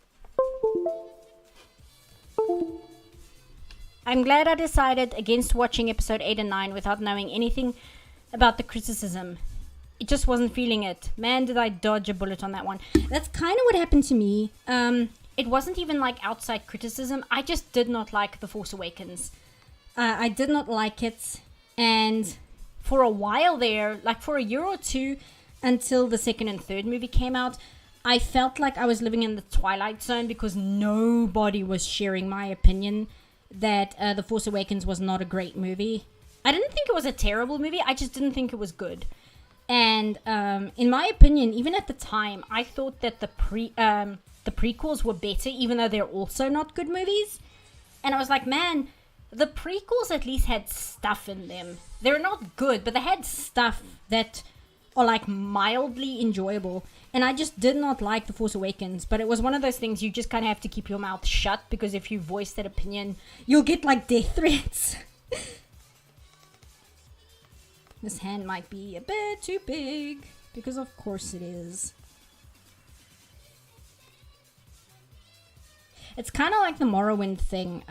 I'm glad I decided against watching episode 8 and 9 without knowing anything about the criticism. It just wasn't feeling it. Man, did I dodge a bullet on that one. That's kind of what happened to me. It wasn't even outside criticism. I just did not like The Force Awakens. I did not like it. And for a while there, for a year or two, until the second and third movie came out, I felt like I was living in the Twilight Zone because nobody was sharing my opinion that The Force Awakens was not a great movie. I didn't think it was a terrible movie. I just didn't think it was good. And in my opinion, even at the time, I thought that the prequels were better, even though they're also not good movies. And I was like, man, the prequels at least had stuff in them. They're not good, but they had stuff that are like mildly enjoyable. And I just did not like The Force Awakens, but it was one of those things you just kind of have to keep your mouth shut, because if you voice that opinion, you'll get like death threats. This hand might be a bit too big, because of course it is. It's kind of like the Morrowind thing.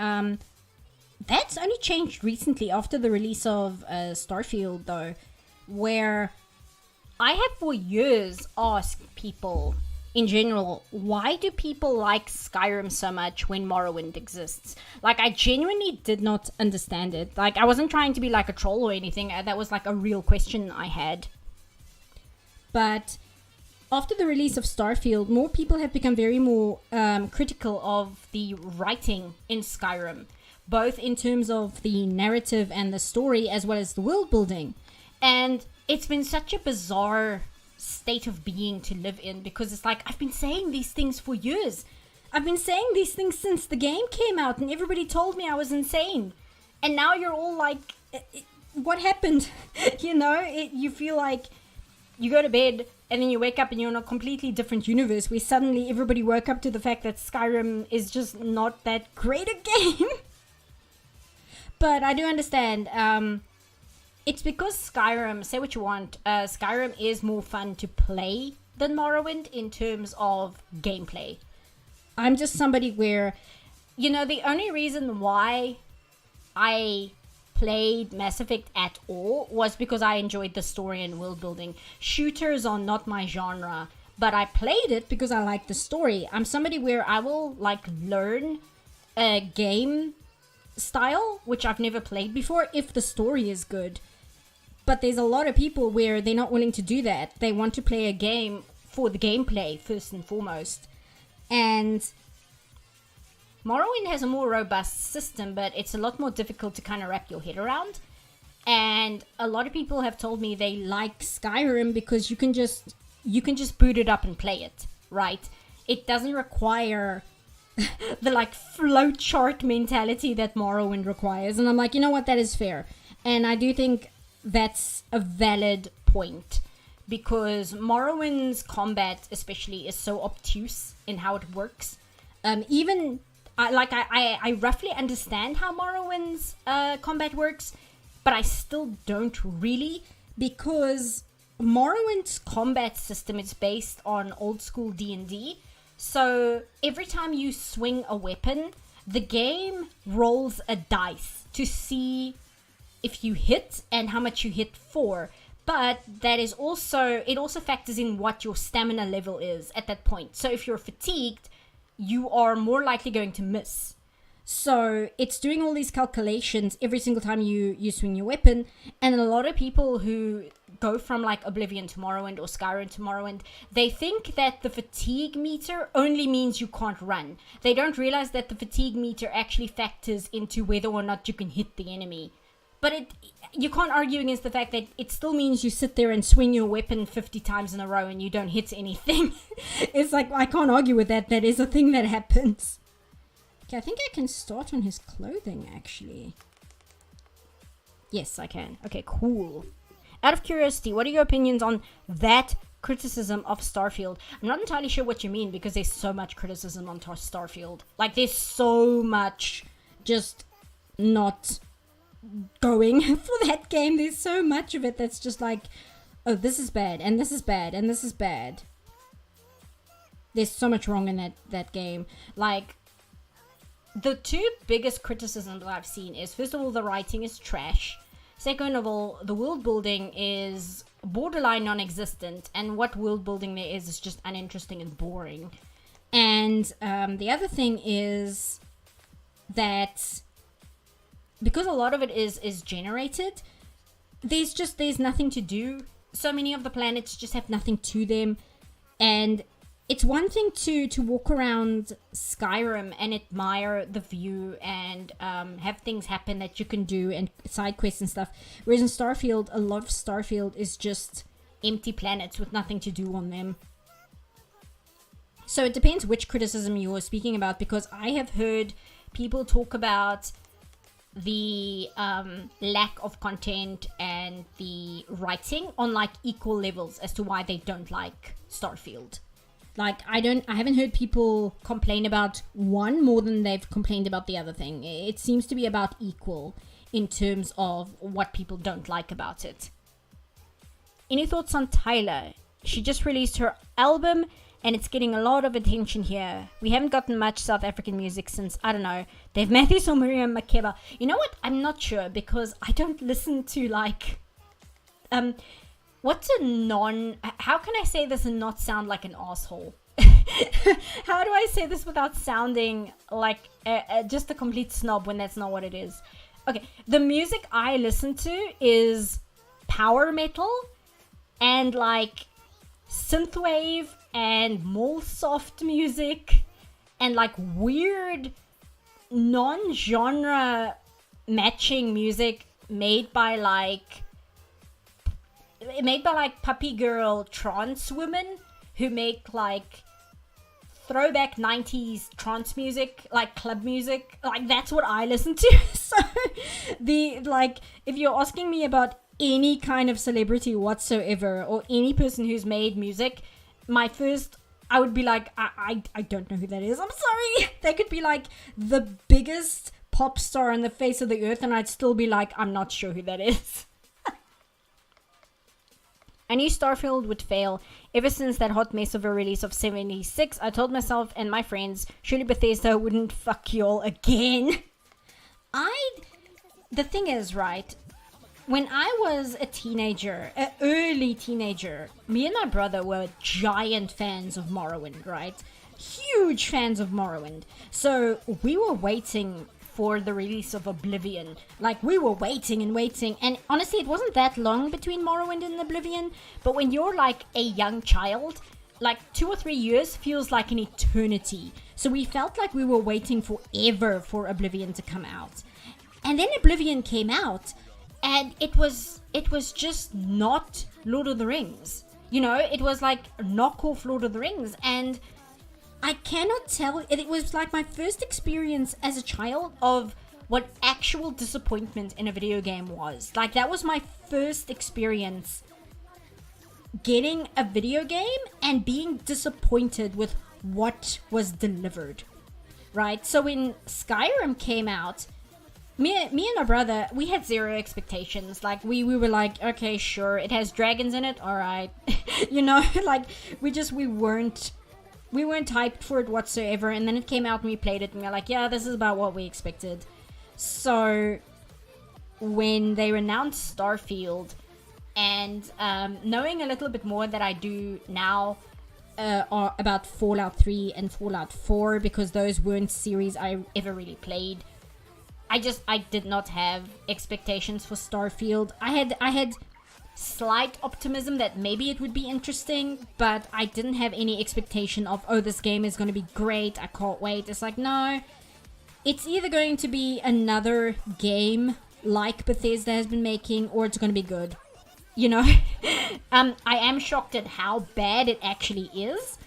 That's only changed recently after the release of Starfield, though, where I have for years asked people in general, why do people like Skyrim so much when Morrowind exists? Like, I genuinely did not understand it. Like, I wasn't trying to be like a troll or anything. That was like a real question I had. But after the release of Starfield, more people have become very more critical of the writing in Skyrim, both in terms of the narrative and the story, as well as the world building. And it's been such a bizarre state of being to live in, because it's like, I've been saying these things for years. I've been saying these things since the game came out, and everybody told me I was insane. And now you're all like, what happened? You know, you feel like you go to bed and then you wake up and you're in a completely different universe, where suddenly everybody woke up to the fact that Skyrim is just not that great a game. But I do understand. It's because Skyrim, say what you want, Skyrim is more fun to play than Morrowind in terms of gameplay. I'm just somebody where, you know, the only reason why I played Mass Effect at all was because I enjoyed the story and world building. Shooters are not my genre, but I played it because I like the story. I'm somebody where I will like learn a game style which I've never played before if the story is good. But there's a lot of people where they're not willing to do that. They want to play a game for the gameplay first and foremost. And Morrowind has a more robust system, but it's a lot more difficult to kind of wrap your head around. And a lot of people have told me they like Skyrim because you can just boot it up and play it, right? It doesn't require the like flowchart mentality that Morrowind requires. And I'm like, you know what, that is fair. And I do think that's a valid point, because Morrowind's combat especially is so obtuse in how it works. I roughly understand how Morrowind's combat works, but I still don't really, because Morrowind's combat system is based on old school D&D. So every time you swing a weapon, the game rolls a dice to see if you hit and how much you hit for. But that is also, it also factors in what your stamina level is at that point. So if you're fatigued, you are more likely going to miss. So it's doing all these calculations every single time you swing your weapon. And a lot of people who go from like Oblivion to Morrowind or Skyrim to Morrowind, they think that the fatigue meter only means you can't run. They don't realize that the fatigue meter actually factors into whether or not you can hit the enemy. But you can't argue against the fact that it still means you sit there and swing your weapon 50 times in a row and you don't hit anything. It's like, I can't argue with that. That is a thing that happens. Okay, I think I can start on his clothing, actually. Yes, I can. Okay, cool. Out of curiosity, what are your opinions on that criticism of Starfield? I'm not entirely sure what you mean, because there's so much criticism on Starfield. Like, there's so much just not going for that game. There's so much of it that's just like, oh, this is bad, and this is bad, and this is bad. There's so much wrong in that game. Like, the two biggest criticisms that I've seen is, first of all, the writing is trash. Second of all, the world building is borderline non-existent, and what world building there is just uninteresting and boring. And the other thing is that because a lot of it is generated, there's nothing to do. So many of the planets just have nothing to them. And it's one thing to walk around Skyrim and admire the view and have things happen that you can do and side quests and stuff. Whereas in Starfield, a lot of Starfield is just empty planets with nothing to do on them. So it depends which criticism you are speaking about, because I have heard people talk about the lack of content and the writing on like equal levels as to why they don't like Starfield. Like I haven't heard people complain about one more than they've complained about the other thing. It seems to be about equal in terms of what people don't like about it. Any thoughts on Tyler? She just released her album and it's getting a lot of attention here. We haven't gotten much South African music since, I don't know, Dave Matthews or Miriam Makeba. You know what? I'm not sure because I don't listen to like... How can I say this and not sound like an asshole? How do I say this without sounding like just a complete snob when that's not what it is? Okay, the music I listen to is power metal and like synthwave and more soft music and like weird non-genre matching music made by like puppy girl trance women who make like throwback 90s trance music, like club music. Like that's what I listen to. So if you're asking me about any kind of celebrity whatsoever or any person who's made music, I would be like, I don't know who that is. I'm sorry. They could be like the biggest pop star on the face of the earth and I'd still be like, I'm not sure who that is. I knew Starfield would fail. Ever since that hot mess of a release of 76, I told myself and my friends, surely Bethesda wouldn't fuck y'all again. The thing is, right, when I was a teenager, an early teenager, me and my brother were giant fans of Morrowind, right? Huge fans of Morrowind. So we were waiting for the release of Oblivion. Like, we were waiting and waiting. And honestly, it wasn't that long between Morrowind and Oblivion. But when you're like a young child, like 2 or 3 years feels like an eternity. So we felt like we were waiting forever for Oblivion to come out. And then Oblivion came out. And it was just not Lord of the Rings. You know, it was like knockoff Lord of the Rings. And I cannot tell, it was like my first experience as a child of what actual disappointment in a video game was. Like, that was my first experience getting a video game and being disappointed with what was delivered, right? So when Skyrim came out, me and my brother, we had zero expectations. Like, we were like, okay, sure, it has dragons in it, all right. You know, like, we weren't hyped for it whatsoever. And then it came out and we played it and we were like, yeah, this is about what we expected. So when they announced Starfield and knowing a little bit more that I do now about Fallout 3 and Fallout 4, because those weren't series I ever really played, I did not have expectations for Starfield. I had slight optimism that maybe it would be interesting, but I didn't have any expectation of, oh, this game is going to be great, I can't wait. It's like, no, it's either going to be another game like Bethesda has been making, or it's going to be good. You know, I am shocked at how bad it actually is,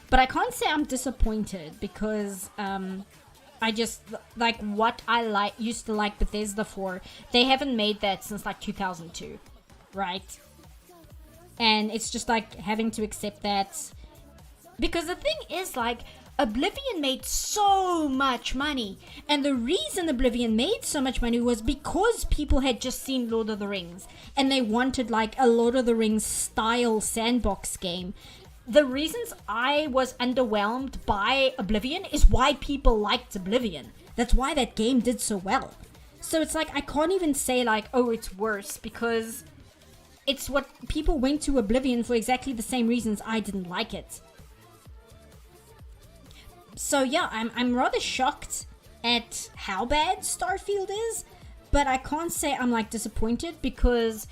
but I can't say I'm disappointed because I just, like, what I used to like Bethesda for, they haven't made that since like 2002, right? And it's just like having to accept that, because the thing is, like, Oblivion made so much money, and the reason Oblivion made so much money was because people had just seen Lord of the Rings and they wanted like a Lord of the Rings style sandbox game. The reasons I was underwhelmed by Oblivion is why people liked Oblivion. That's why that game did so well. So it's like, I can't even say like, oh, it's worse, because it's what people went to Oblivion for exactly the same reasons I didn't like it. So yeah, I'm rather shocked at how bad Starfield is, but I can't say I'm like disappointed, because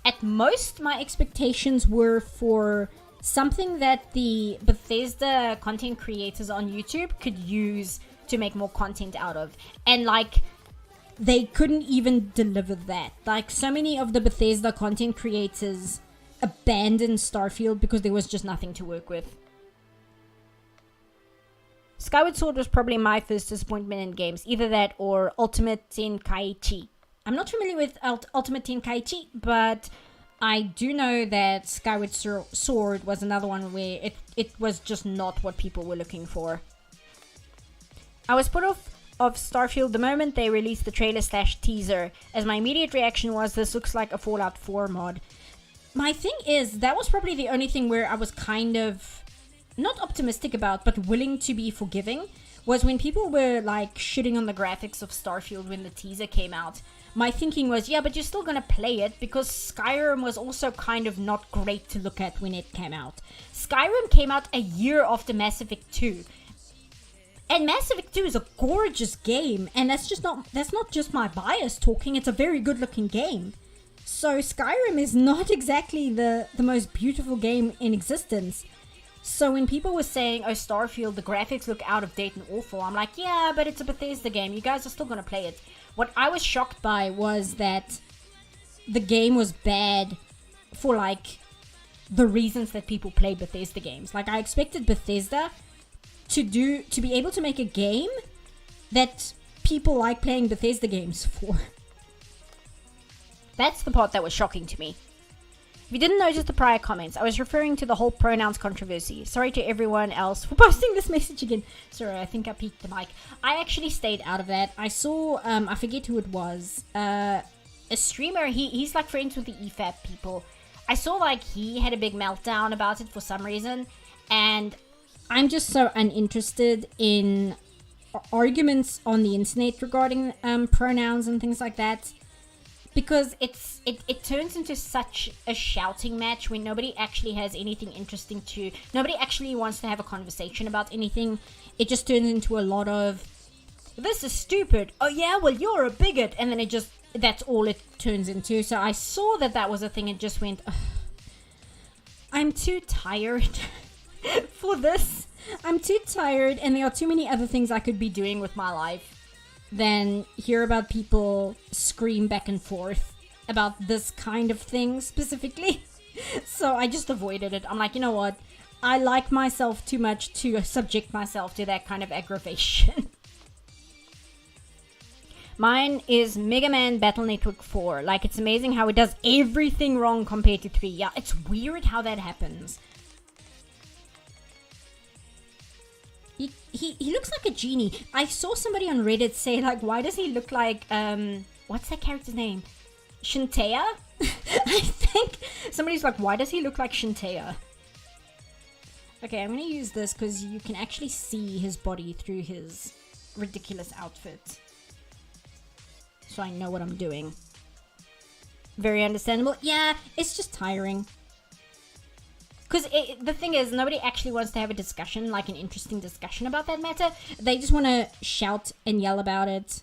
at most my expectations were for something that the Bethesda content creators on YouTube could use to make more content out of. And like, they couldn't even deliver that. Like, so many of the Bethesda content creators abandoned Starfield because there was just nothing to work with. Skyward Sword was probably my first disappointment in games. Either that or Ultimate Tenkaichi. I'm not familiar with Ultimate Tenkaichi, but I do know that Skyward Sword was another one where it was just not what people were looking for. I was put off of Starfield the moment they released the trailer/teaser, as my immediate reaction was, this looks like a Fallout 4 mod. My thing is, that was probably the only thing where I was kind of not optimistic about, but willing to be forgiving, was when people were like shitting on the graphics of Starfield when the teaser came out. My thinking was, yeah, but you're still gonna play it, because Skyrim was also kind of not great to look at when it came out. Skyrim came out a year after Mass Effect 2. And Mass Effect 2 is a gorgeous game, and that's not just my bias talking, it's a very good looking game. So Skyrim is not exactly the most beautiful game in existence. So when people were saying, oh, Starfield, the graphics look out of date and awful, I'm like, yeah, but it's a Bethesda game, you guys are still gonna play it. What I was shocked by was that the game was bad for like the reasons that people play Bethesda games. Like, I expected Bethesda to be able to make a game that people like playing Bethesda games for. That's the part that was shocking to me. If you didn't notice the prior comments, I was referring to the whole pronouns controversy. Sorry to everyone else for posting this message again. Sorry, I think I peeked the mic. I actually stayed out of that. I saw, I forget who it was, a streamer, he's like friends with the EFAP people. I saw like he had a big meltdown about it for some reason, and I'm just so uninterested in arguments on the internet regarding pronouns and things like that, because it turns into such a shouting match when nobody actually has anything interesting to, nobody actually wants to have a conversation about anything. It just turns into a lot of, this is stupid, oh yeah, well you're a bigot, and then that's all it turns into. So I saw that was a thing and just went, ugh, I'm too tired for this. I'm too tired, and there are too many other things I could be doing with my life than hear about people scream back and forth about this kind of thing specifically. So I just avoided it. I'm like, you know what? I like myself too much to subject myself to that kind of aggravation. Mine is Mega Man Battle Network 4. Like, it's amazing how it does everything wrong compared to 3. Yeah, it's weird how that happens. He looks like a genie. I saw somebody on Reddit say, like, why does he look like, what's that character's name? Shintea? I think somebody's like, why does he look like Shintea? Okay, I'm gonna use this because you can actually see his body through his ridiculous outfit. So I know what I'm doing. Very understandable. Yeah, it's just tiring. Because the thing is, nobody actually wants to have a discussion, like an interesting discussion about that matter. They just want to shout and yell about it.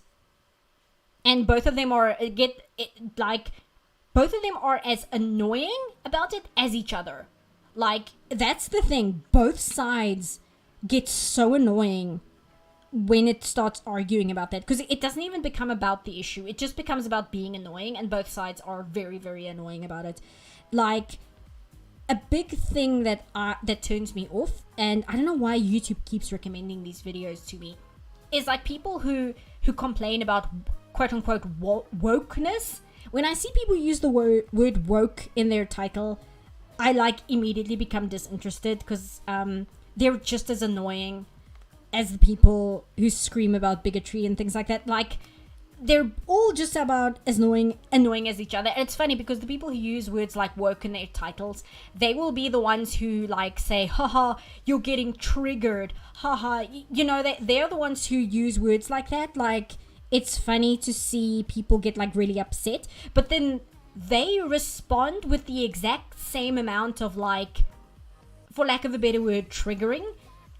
And both of them are both of them are as annoying about it as each other. Like, that's the thing. Both sides get so annoying when it starts arguing about that. Because it doesn't even become about the issue. It just becomes about being annoying. And both sides are very, very annoying about it. Like, a big thing that turns me off, and I don't know why YouTube keeps recommending these videos to me, is like people who complain about quote-unquote wokeness. When I see people use the word woke in their title, I like immediately become disinterested, because they're just as annoying as the people who scream about bigotry and things like that. Like, they're all just about as annoying as each other. And it's funny because the people who use words like woke in their titles, they will be the ones who like say, haha, you're getting triggered, haha. You know, they're the ones who use words like that. Like, it's funny to see people get like really upset, but then they respond with the exact same amount of, like, for lack of a better word, triggering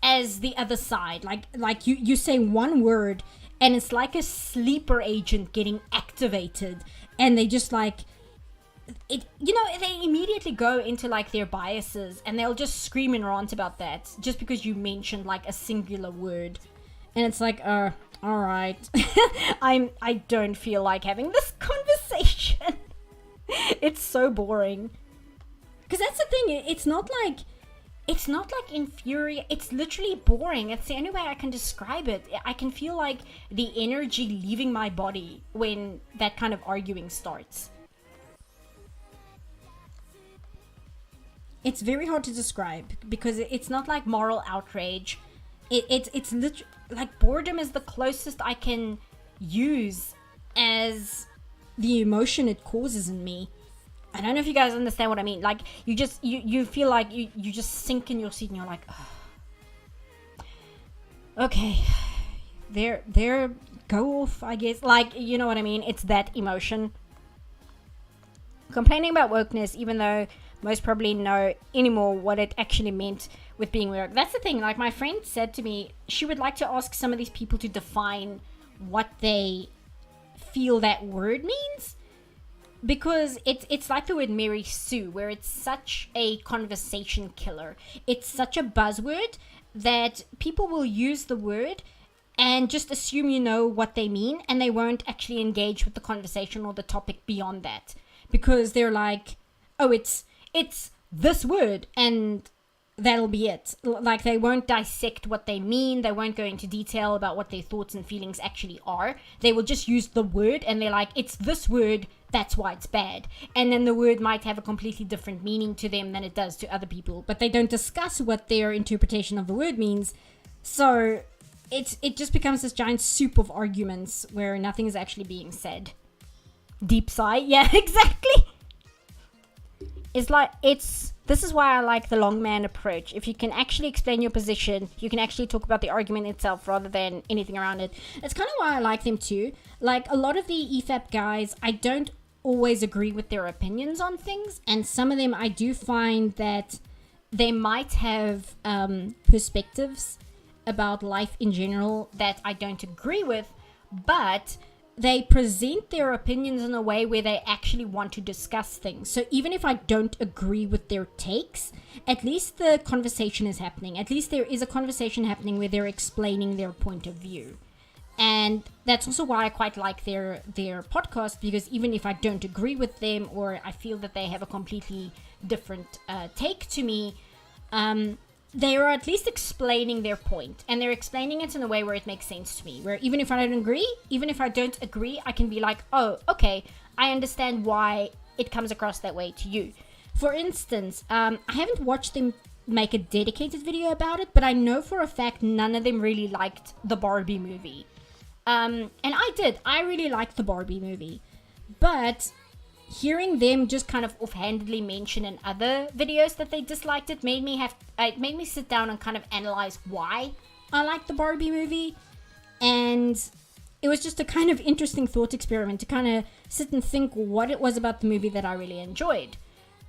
as the other side. Like you say one word and it's like a sleeper agent getting activated, and they just like it, you know, they immediately go into like their biases and they'll just scream and rant about that just because you mentioned like a singular word. And it's like, all right. I don't feel like having this conversation. It's so boring. Because that's the thing, it's not like it's not like infuriating, it's literally boring. It's the only way I can describe it. I can feel like the energy leaving my body when that kind of arguing starts. It's very hard to describe because it's not like moral outrage. It's literally like boredom is the closest I can use as the emotion it causes in me. I don't know if you guys understand what I mean. Like, you feel like you just sink in your seat and you're like, oh, okay, there, go off, I guess. Like, you know what I mean? It's that emotion. Complaining about wokeness, even though most probably know anymore what it actually meant with being woke. That's the thing. Like, my friend said to me, she would like to ask some of these people to define what they feel that word means. Because it's like the word Mary Sue, where it's such a conversation killer. It's such a buzzword that people will use the word and just assume you know what they mean, and they won't actually engage with the conversation or the topic beyond that. Because they're like, oh, it's this word, and that'll be it. Like, they won't dissect what they mean. They won't go into detail about what their thoughts and feelings actually are. They will just use the word, and they're like, it's this word, that's why it's bad. And then the word might have a completely different meaning to them than it does to other people. But they don't discuss what their interpretation of the word means. So it just becomes this giant soup of arguments where nothing is actually being said. Deep sigh. Yeah, exactly. It's like, this is why I like the long man approach. If you can actually explain your position, you can actually talk about the argument itself rather than anything around it. It's kind of why I like them too. Like, a lot of the EFAP guys, I don't always agree with their opinions on things. And some of them I do find that they might have perspectives about life in general that I don't agree with. But they present their opinions in a way where they actually want to discuss things. So even if I don't agree with their takes, at least the conversation is happening. At least there is a conversation happening where they're explaining their point of view. And that's also why I quite like their podcast, because even if I don't agree with them or I feel that they have a completely different take to me, they are at least explaining their point, and they're explaining it in a way where it makes sense to me, where even if I don't agree, I can be like, oh, okay, I understand why it comes across that way to you. For instance, I haven't watched them make a dedicated video about it, but I know for a fact none of them really liked the Barbie movie. And I really liked the Barbie movie, but hearing them just kind of offhandedly mention in other videos that they disliked it made me sit down and kind of analyze why I liked the Barbie movie. And it was just a kind of interesting thought experiment to kind of sit and think what it was about the movie that I really enjoyed.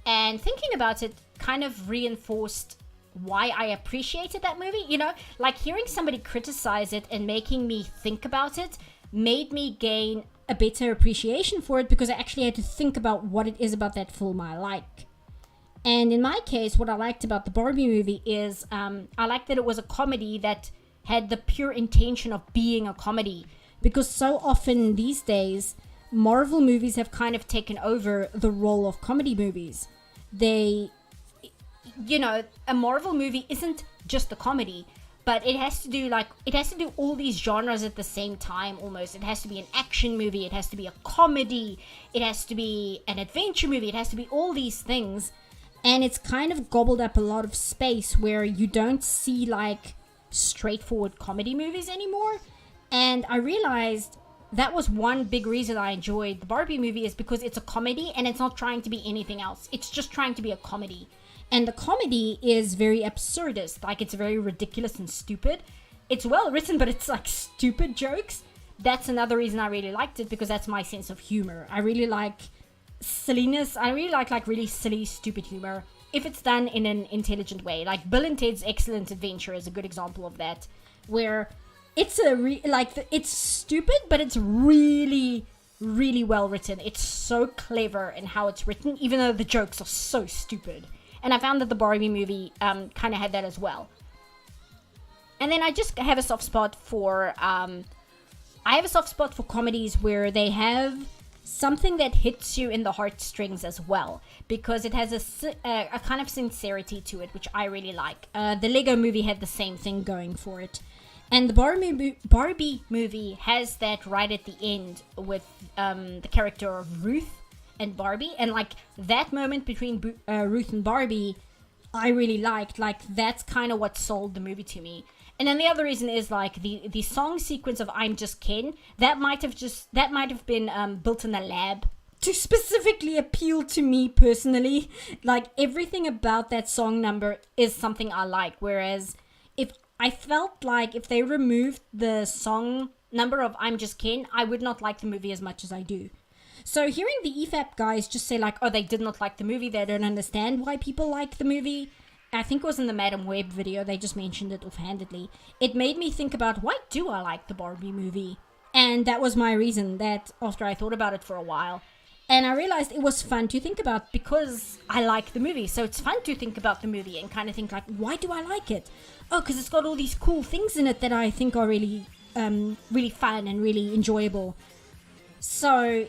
And thinking about it kind of reinforced why I appreciated that movie. You know, like hearing somebody criticize it and making me think about it made me gain a better appreciation for it, because I actually had to think about what it is about that film I like. And in my case, what I liked about the Barbie movie is I liked that it was a comedy that had the pure intention of being a comedy, because so often these days Marvel movies have kind of taken over the role of comedy movies. They, you know, a Marvel movie isn't just a comedy, but it has to do all these genres at the same time almost. It has to be an action movie, it has to be a comedy, it has to be an adventure movie, it has to be all these things. And it's kind of gobbled up a lot of space where you don't see like straightforward comedy movies anymore. And I realized that was one big reason I enjoyed the Barbie movie, is because it's a comedy and it's not trying to be anything else. It's just trying to be a comedy. And the comedy is very absurdist. Like, it's very ridiculous and stupid. It's well written, but it's like stupid jokes. That's another reason I really liked it, because that's my sense of humor. I really like silliness. I really like really silly, stupid humor, if it's done in an intelligent way. Like Bill and Ted's Excellent Adventure is a good example of that, where it's it's stupid, but it's really, really well written. It's so clever in how it's written, even though the jokes are so stupid. And I found that the Barbie movie kind of had that as well. And then I just have a soft spot for comedies where they have something that hits you in the heartstrings as well, because it has a kind of sincerity to it, which I really like. The Lego movie had the same thing going for it. And the Barbie movie has that right at the end with the character of Ruth and Barbie. And like that moment between Ruth and Barbie, I really liked. Like that's kind of what sold the movie to me. And then the other reason is like the song sequence of I'm Just Ken. That might have been built in the lab to specifically appeal to me personally. Like everything about that song number is something I like. Whereas I felt like if they removed the song number of I'm Just Ken, I would not like the movie as much as I do. So hearing the EFAP guys just say like, oh, they did not like the movie, they don't understand why people like the movie. I think it was in the Madam Web video, they just mentioned it offhandedly. It made me think about, why do I like the Barbie movie? And that was my reason, that after I thought about it for a while. And I realized it was fun to think about because I like the movie. So it's fun to think about the movie and kind of think like, why do I like it? Oh, because it's got all these cool things in it that I think are really, really fun and really enjoyable. So,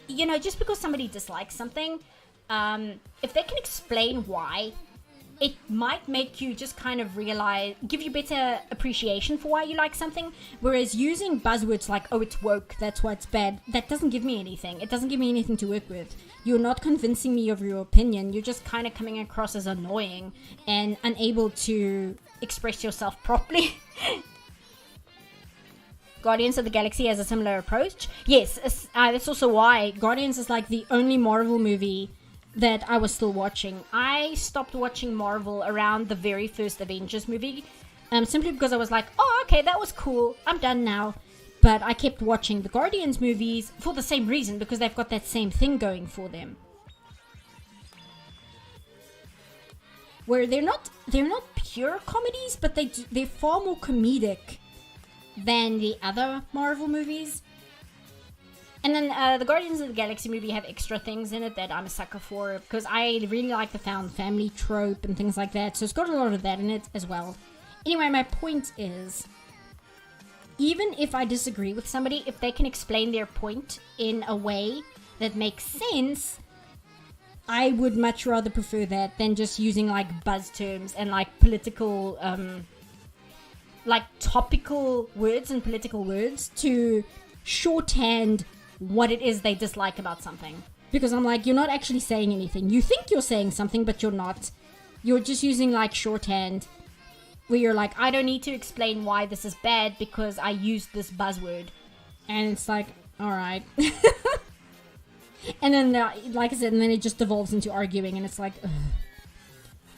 you know, just because somebody dislikes something, if they can explain why, it might make you just kind of realize, give you better appreciation for why you like something. Whereas using buzzwords like, oh, it's woke, that's why it's bad, that doesn't give me anything. It doesn't give me anything to work with. You're not convincing me of your opinion. You're just kind of coming across as annoying and unable to express yourself properly. Guardians of the Galaxy has a similar approach. Yes, that's also why Guardians is like the only Marvel movie that I was still watching. I stopped watching Marvel around the very first Avengers movie, simply because I was like, oh, okay, that was cool, I'm done now. But I kept watching the Guardians movies for the same reason, because they've got that same thing going for them. Where they're not pure comedies, but they're far more comedic than the other Marvel movies. And then the Guardians of the Galaxy movie have extra things in it that I'm a sucker for, because I really like the found family trope and things like that. So it's got a lot of that in it as well. Anyway, my point is, even if I disagree with somebody, if they can explain their point in a way that makes sense, I would much rather prefer that than just using like buzz terms and like political, like topical words and political words to shorthand what it is they dislike about something. Because I'm like, you're not actually saying anything. You think you're saying something, but you're not. You're just using like shorthand where you're like, I don't need to explain why this is bad because I used this buzzword. And it's like, alright. And then, like I said, and then it just devolves into arguing, and it's like, ugh.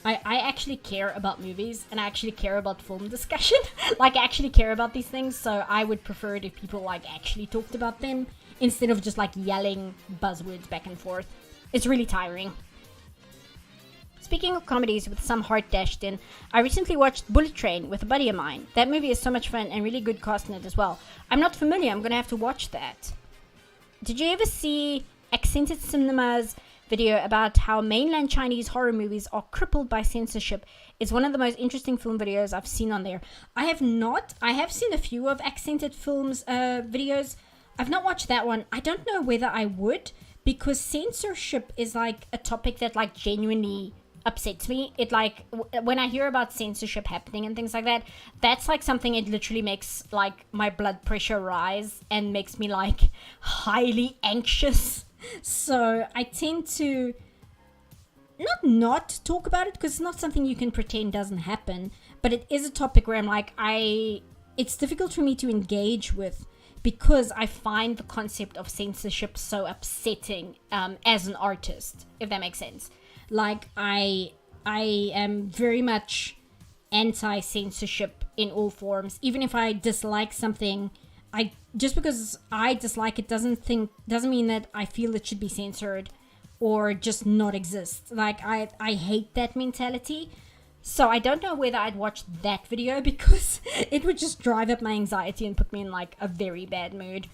I actually care about movies, and I actually care about film discussion. Like, I actually care about these things, so I would prefer it if people, like, actually talked about them, instead of just, like, yelling buzzwords back and forth. It's really tiring. Speaking of comedies with some heart dashed in, I recently watched Bullet Train with a buddy of mine. That movie is so much fun, and really good cast in it as well. I'm not familiar, I'm gonna have to watch that. Did you ever see Accented Cinema's video about how mainland Chinese horror movies are crippled by censorship? It's one of the most interesting film videos I've seen on there. I have not. I have seen a few of Accented Films videos. I've not watched that one. I don't know whether I would, because censorship is like a topic that like genuinely upsets me. It like when I hear about censorship happening and things like that, that's like something, it literally makes like my blood pressure rise and makes me like highly anxious. So I tend to not talk about it, because it's not something you can pretend doesn't happen, but it is a topic where I'm like, it's difficult for me to engage with, because I find the concept of censorship so upsetting as an artist, if that makes sense. Like, I am very much anti-censorship in all forms. Even if I dislike something, just because I dislike it doesn't mean that I feel it should be censored or just not exist. Like, I hate that mentality. So I don't know whether I'd watch that video, because it would just drive up my anxiety and put me in like a very bad mood.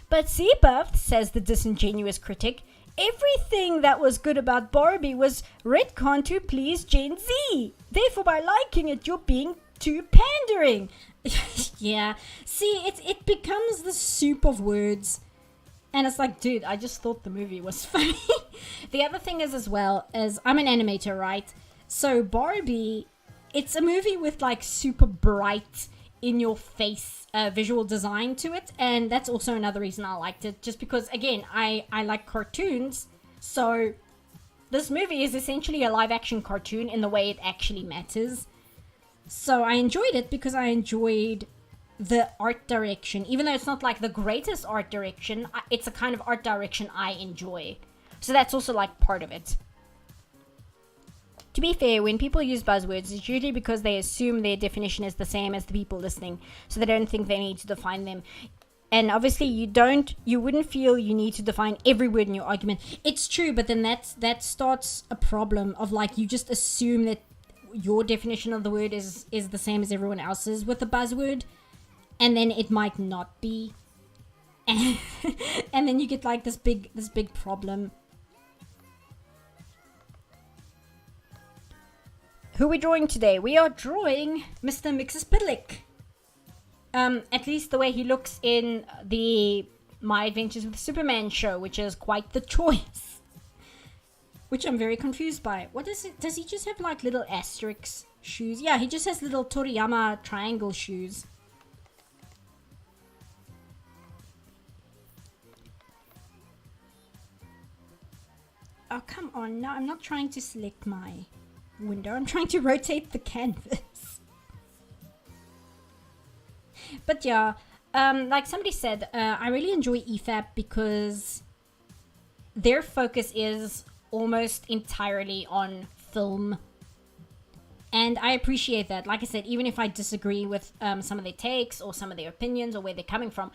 But Mxyzptlk, says the disingenuous critic, everything that was good about Barbie was retconned to please Gen Z. Therefore, by liking it, you're being too pandering. Yeah. See, it becomes the soup of words. And it's like, dude, I just thought the movie was funny. The other thing is, as well, is I'm an animator, right? So Barbie, it's a movie with like super bright, in your face visual design to it. And that's also another reason I liked it. Just because, again, I like cartoons. So this movie is essentially a live action cartoon in the way it actually matters. So I enjoyed it because I enjoyed the art direction. Even though it's not like the greatest art direction, it's a kind of art direction I enjoy. So that's also like part of it. To be fair, when people use buzzwords, it's usually because they assume their definition is the same as the people listening, so they don't think they need to define them. And obviously you wouldn't feel you need to define every word in your argument. It's true, but then that starts a problem of like, you just assume that your definition of the word is the same as everyone else's with the buzzword, and then it might not be. And then you get like this big problem. Who are we drawing today? We are drawing Mr. Mxyzptlk. At least the way he looks in the My Adventures with Superman show, which is quite the choice. Which I'm very confused by. What is it? Does he just have like little asterisk shoes? Yeah, he just has little Toriyama triangle shoes. Oh, come on. No, I'm not trying to select my window. I'm trying to rotate the canvas. But yeah, like somebody said, I really enjoy EFAP because their focus is almost entirely on film. And I appreciate that. Like I said, even if I disagree with some of their takes or some of their opinions or where they're coming from,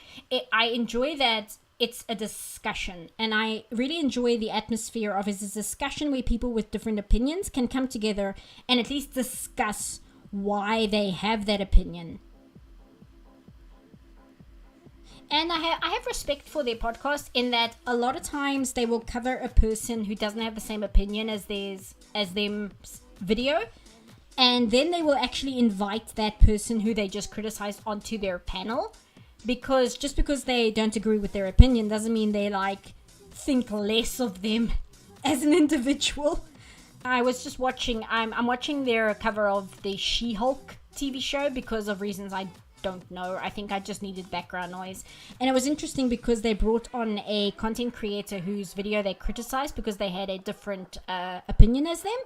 I enjoy that it's a discussion. And I really enjoy the atmosphere of it as a discussion where people with different opinions can come together and at least discuss why they have that opinion. And I have respect for their podcast in that a lot of times they will cover a person who doesn't have the same opinion as them's video. And then they will actually invite that person who they just criticized onto their panel. Because just because they don't agree with their opinion doesn't mean they like think less of them as an individual. I was just watching, I'm watching their cover of the She-Hulk TV show because of reasons I don't know. I think I just needed background noise. And it was interesting because they brought on a content creator whose video they criticized because they had a different opinion as them.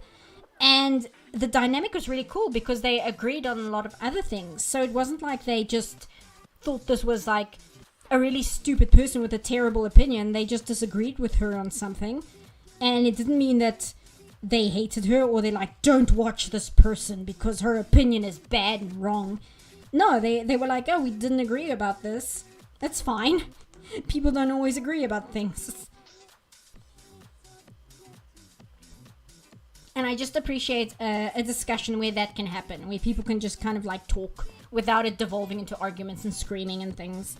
And the dynamic was really cool because they agreed on a lot of other things. So it wasn't like they just thought this was like a really stupid person with a terrible opinion. They just disagreed with her on something. And it didn't mean that they hated her or they like, don't watch this person because her opinion is bad and wrong. No, they were like, oh, we didn't agree about this. That's fine. People don't always agree about things. And I just appreciate a discussion where that can happen, where people can just kind of like talk without it devolving into arguments and screaming and things.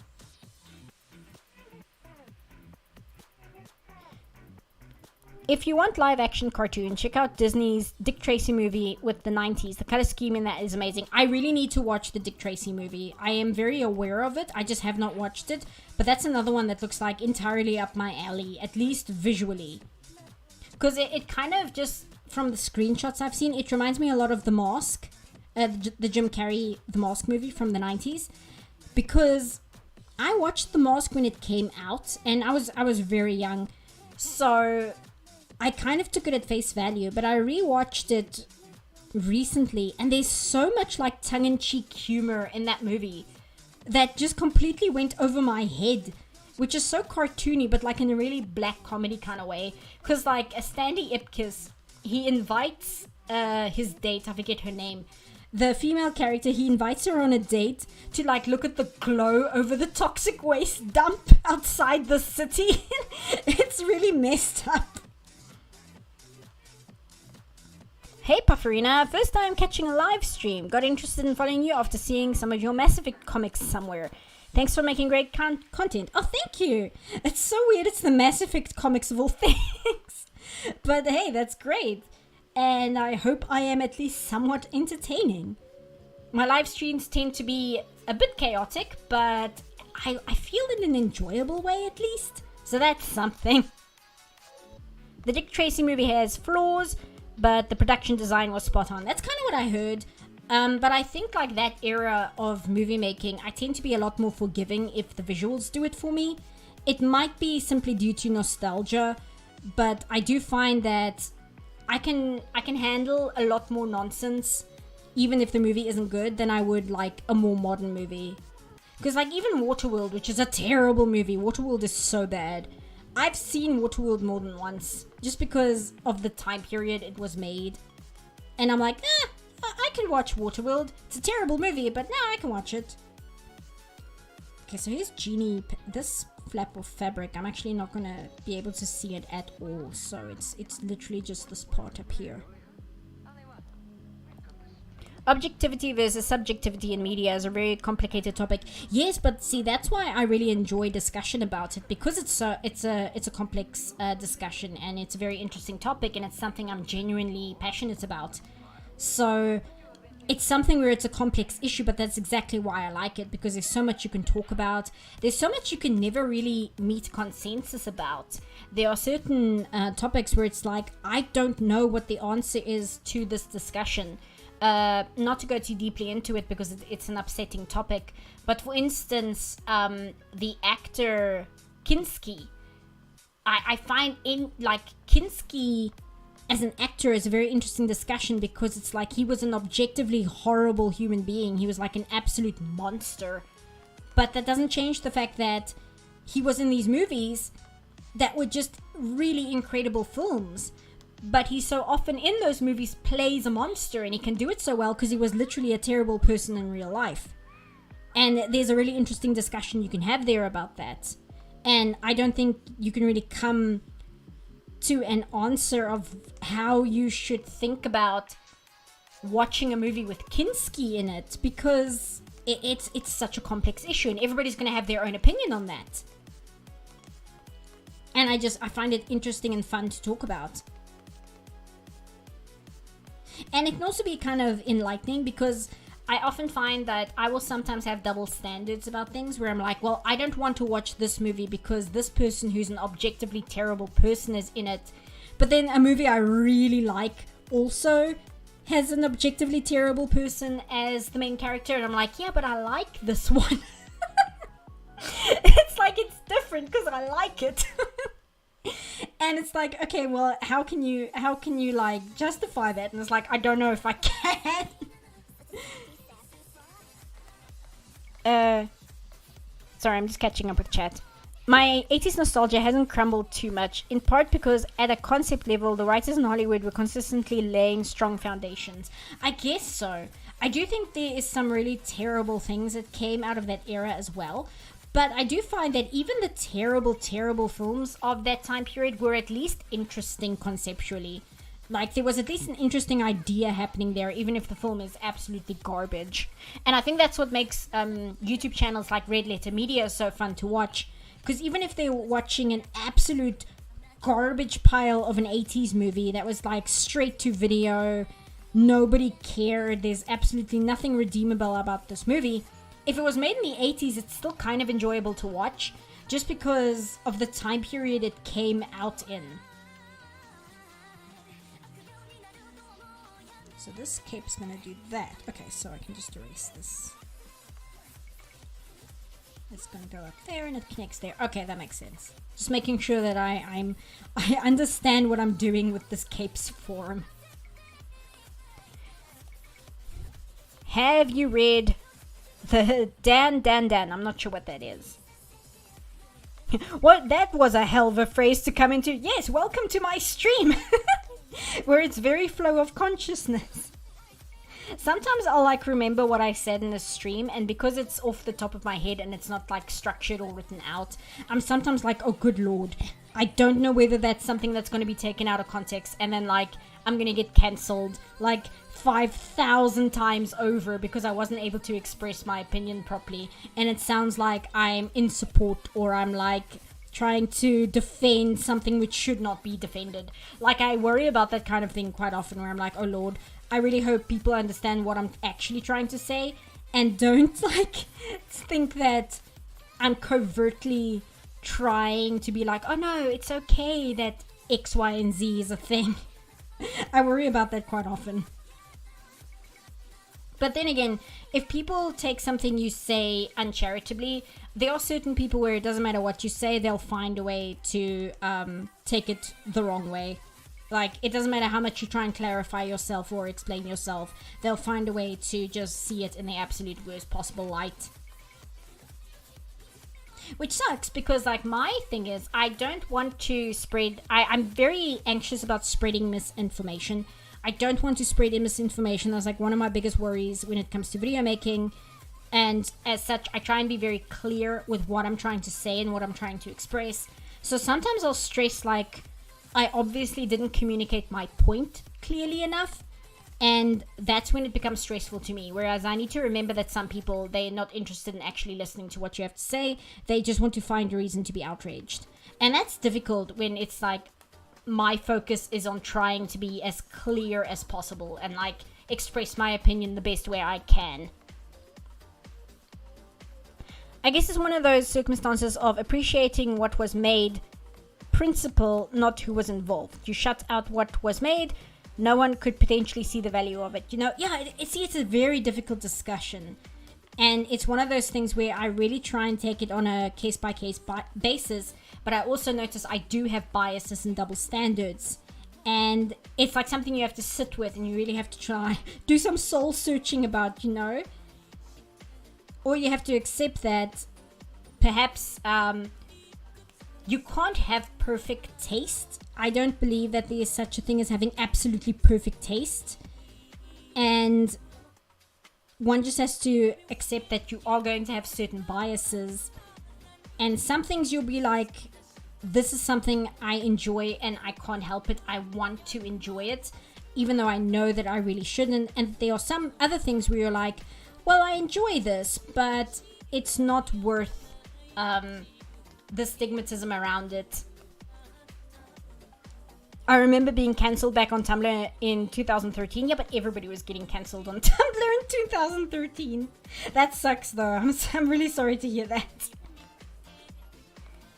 If you want live action cartoon, check out Disney's Dick Tracy movie with the 90s. The color scheme in that is amazing. I really need to watch the Dick Tracy movie. I am very aware of it. I just have not watched it. But that's another one that looks like entirely up my alley, at least visually. Because it kind of just, from the screenshots I've seen, it reminds me a lot of The Mask. The Jim Carrey The Mask movie from the 90s. Because I watched The Mask when it came out. And I was very young. So I kind of took it at face value, but I rewatched it recently, and there's so much like tongue-in-cheek humor in that movie that just completely went over my head, which is so cartoony, but like in a really black comedy kind of way. Because like Stanley Ipkiss, he invites his date, I forget her name, the female character, he invites her on a date to like look at the glow over the toxic waste dump outside the city. It's really messed up. Hey Pufferina, first time catching a live stream. Got interested in following you after seeing some of your Mxyzptlk comics somewhere. Thanks for making great content. Oh, thank you. It's so weird. It's the Mxyzptlk comics of all things. But hey, that's great. And I hope I am at least somewhat entertaining. My live streams tend to be a bit chaotic, but I feel in an enjoyable way at least. So that's something. The Dick Tracy movie has flaws, but the production design was spot on. That's kind of what I heard. But I think like that era of movie making, I tend to be a lot more forgiving if the visuals do it for me. It might be simply due to nostalgia, but I do find that I can handle a lot more nonsense, even if the movie isn't good, than I would like a more modern movie. Because like even Waterworld, which is a terrible movie, Waterworld is so bad. I've seen Waterworld more than once, just because of the time period it was made. And I'm like, I can watch Waterworld. It's a terrible movie, but now I can watch it. Okay, so here's Genie. This flap of fabric, I'm actually not gonna be able to see it at all. So it's literally just this part up here. Objectivity versus subjectivity in media is a very complicated topic. Yes, but see, that's why I really enjoy discussion about it, because it's a complex discussion, and it's a very interesting topic, and it's something I'm genuinely passionate about. So it's something where it's a complex issue, but that's exactly why I like it, because there's so much you can talk about. There's so much you can never really meet consensus about. There are certain topics where it's like, I don't know what the answer is to this discussion. Not to go too deeply into it because it's an upsetting topic, but for instance, the actor Kinski, I find in like Kinski as an actor is a very interesting discussion, because it's like he was an objectively horrible human being. He was like an absolute monster, but that doesn't change the fact that he was in these movies that were just really incredible films. But he so often in those movies plays a monster, and he can do it so well because he was literally a terrible person in real life. And there's a really interesting discussion you can have there about that. And I don't think you can really come to an answer of how you should think about watching a movie with Kinski in it, because it's such a complex issue, and everybody's going to have their own opinion on that. And I find it interesting and fun to talk about. And it can also be kind of enlightening, because I often find that I will sometimes have double standards about things, where I'm like, well, I don't want to watch this movie because this person who's an objectively terrible person is in it. But then a movie I really like also has an objectively terrible person as the main character. And I'm like, yeah, but I like this one. It's like it's different because I like it. And it's like, okay, well, how can you like justify that? And it's like, I don't know if I can. Sorry, I'm just catching up with chat. My 80s nostalgia hasn't crumbled too much, in part because at a concept level, the writers in Hollywood were consistently laying strong foundations. I guess so. I do think there is some really terrible things that came out of that era as well. But I do find that even the terrible, terrible films of that time period were at least interesting conceptually. Like, there was at least an interesting idea happening there, even if the film is absolutely garbage. And I think that's what makes YouTube channels like Red Letter Media so fun to watch. Because even if they're watching an absolute garbage pile of an 80s movie that was like straight to video, nobody cared, there's absolutely nothing redeemable about this movie. If it was made in the 80s, it's still kind of enjoyable to watch, just because of the time period it came out in. So this cape's gonna do that. Okay, so I can just erase this. It's gonna go up there and it connects there. Okay, that makes sense. Just making sure that I understand what I'm doing with this cape's form. Have you read the Dan? I'm not sure what that is. What? That was a hell of a phrase to come into. Yes, welcome to my stream. Where it's very flow of consciousness. Sometimes I'll like remember what I said in a stream, and because it's off the top of my head and it's not like structured or written out, I'm sometimes like, oh good lord, I don't know whether that's something that's going to be taken out of context, and then like I'm going to get cancelled like 5,000 times over because I wasn't able to express my opinion properly, and it sounds like I'm in support, or I'm like trying to defend something which should not be defended. Like, I worry about that kind of thing quite often, where I'm like, oh lord, I really hope people understand what I'm actually trying to say and don't like think that I'm covertly trying to be like, oh no, it's okay that X, Y, and Z is a thing. I worry about that quite often. But then again, if people take something you say uncharitably, there are certain people where it doesn't matter what you say, they'll find a way to take it the wrong way. Like, it doesn't matter how much you try and clarify yourself or explain yourself, they'll find a way to just see it in the absolute worst possible light. Which sucks, because like my thing is, I don't want to spread, I'm very anxious about spreading misinformation. I don't want to spread misinformation. That's like one of my biggest worries when it comes to video making. And as such, I try and be very clear with what I'm trying to say and what I'm trying to express. So sometimes I'll stress like, I obviously didn't communicate my point clearly enough. And that's when it becomes stressful to me. Whereas I need to remember that some people, they're not interested in actually listening to what you have to say. They just want to find a reason to be outraged. And that's difficult when it's like, my focus is on trying to be as clear as possible and like express my opinion the best way I can. I guess it's one of those circumstances of appreciating what was made, principle, not who was involved. You shut out what was made, no one could potentially see the value of it. You know, yeah, it's a very difficult discussion. And it's one of those things where I really try and take it on a case-by-case basis. But I also notice I do have biases and double standards. And it's like something you have to sit with and you really have to try do some soul searching about, you know. Or you have to accept that perhaps you can't have perfect taste. I don't believe that there is such a thing as having absolutely perfect taste. And one just has to accept that you are going to have certain biases. And some things you'll be like, this is something I enjoy and I can't help it. I want to enjoy it, even though I know that I really shouldn't. And there are some other things where you're like, well, I enjoy this, but it's not worth the stigmatism around it. I remember being cancelled back on Tumblr in 2013. Yeah, but everybody was getting cancelled on Tumblr in 2013. That sucks though. I'm really sorry to hear that.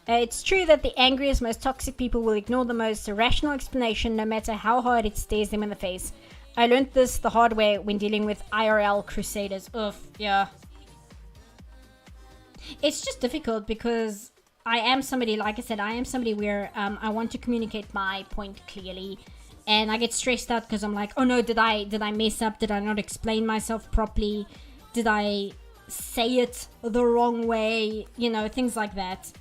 It's true that the angriest, most toxic people will ignore the most irrational explanation no matter how hard it stares them in the face. I learned this the hard way when dealing with IRL crusaders. Ugh, yeah. It's just difficult because I am somebody, like I said, I am somebody where I want to communicate my point clearly. And I get stressed out because I'm like, oh no, did I mess up? Did I not explain myself properly? Did I say it the wrong way? You know, things like that.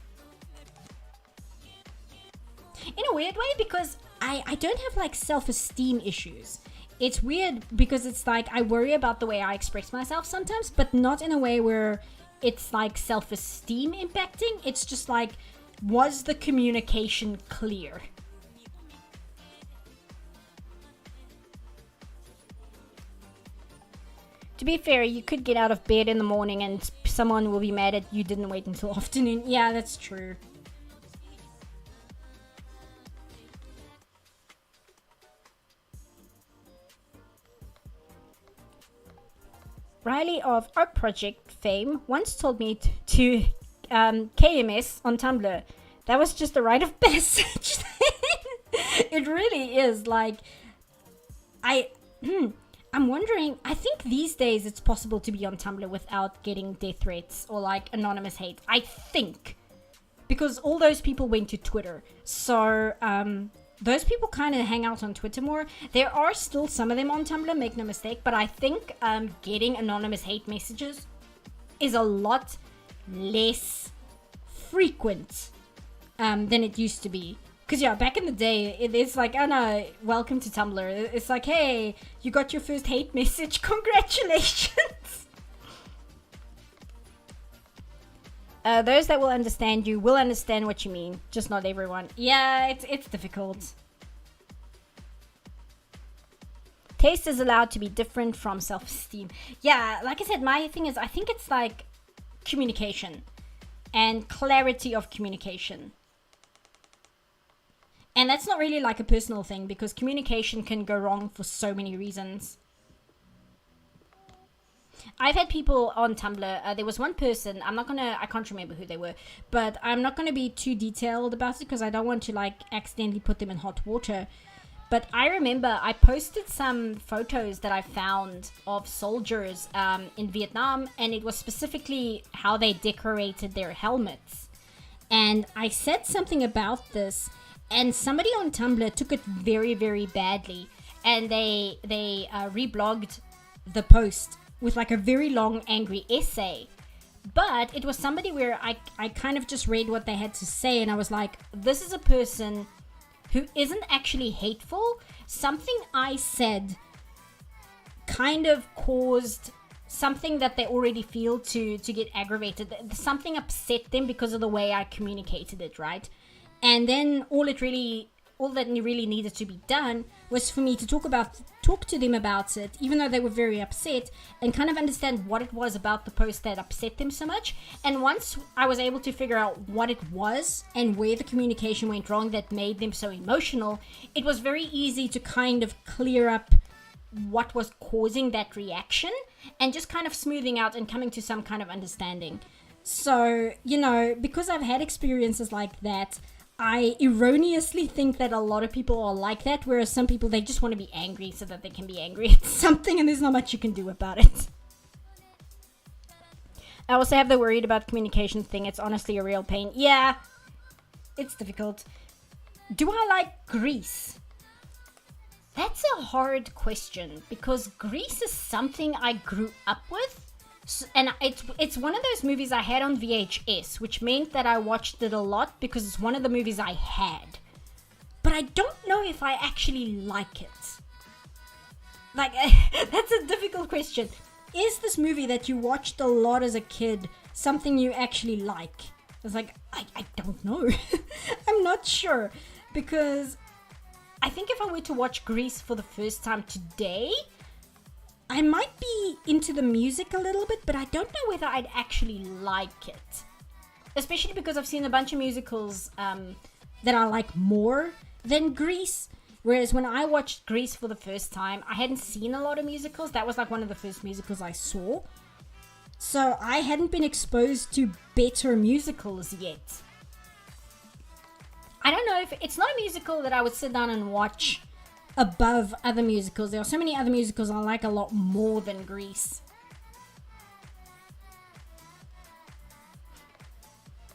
In a weird way, because I don't have like self-esteem issues. It's weird because it's like I worry about the way I express myself sometimes, but not in a way where it's like self-esteem impacting. It's just like, was the communication clear? To be fair, you could get out of bed in the morning and someone will be mad at you didn't wait until afternoon. Yeah, that's true. Riley of Art Project fame once told me to KMS on Tumblr. That was just a rite of passage. It really is. Like, I'm wondering, I think these days it's possible to be on Tumblr without getting death threats or like anonymous hate. I think. Because all those people went to Twitter. So, those people kind of hang out on Twitter more. There are still some of them on Tumblr, make no mistake, but I think getting anonymous hate messages is a lot less frequent than it used to be. Because yeah, back in the day, it's like, oh no, welcome to Tumblr. It's like, hey, you got your first hate message, congratulations. Those that will understand you will understand what you mean, just not everyone. Yeah, it's difficult. Taste is allowed to be different from self-esteem. Yeah, like I said, my thing is, I think it's like communication and clarity of communication. And that's not really like a personal thing, because communication can go wrong for so many reasons. I've had people on Tumblr, there was one person, I can't remember who they were, but I'm not going to be too detailed about it because I don't want to like accidentally put them in hot water. But I remember I posted some photos that I found of soldiers in Vietnam, and it was specifically how they decorated their helmets. And I said something about this, and somebody on Tumblr took it very, very badly, and they reblogged the post with like a very long, angry essay. But it was somebody where I kind of just read what they had to say, and I was like, this is a person who isn't actually hateful. Something I said kind of caused something that they already feel to get aggravated. Something upset them because of the way I communicated it, right? And then all that really needed to be done was for me to talk to them about it, even though they were very upset, and kind of understand what it was about the post that upset them so much. And once I was able to figure out what it was and where the communication went wrong that made them so emotional, it was very easy to kind of clear up what was causing that reaction and just kind of smoothing out and coming to some kind of understanding. So, because I've had experiences like that, I erroneously think that a lot of people are like that, whereas some people, they just want to be angry so that they can be angry at something, and there's not much you can do about it. I also have the worried about communication thing. It's honestly a real pain. Yeah, it's difficult. Do I like Grease? That's a hard question, because Grease is something I grew up with. And it's one of those movies I had on VHS, which meant that I watched it a lot because it's one of the movies I had. But I don't know if I actually like it. Like, that's a difficult question. Is this movie that you watched a lot as a kid something you actually like? It's like, I don't know. I'm not sure. Because I think if I were to watch Grease for the first time today, I might be into the music a little bit, but I don't know whether I'd actually like it. Especially because I've seen a bunch of musicals that I like more than Grease. Whereas when I watched Grease for the first time, I hadn't seen a lot of musicals. That was like one of the first musicals I saw. So I hadn't been exposed to better musicals yet. I don't know if it's not a musical that I would sit down and watch above other musicals. There are so many other musicals I like a lot more than Grease.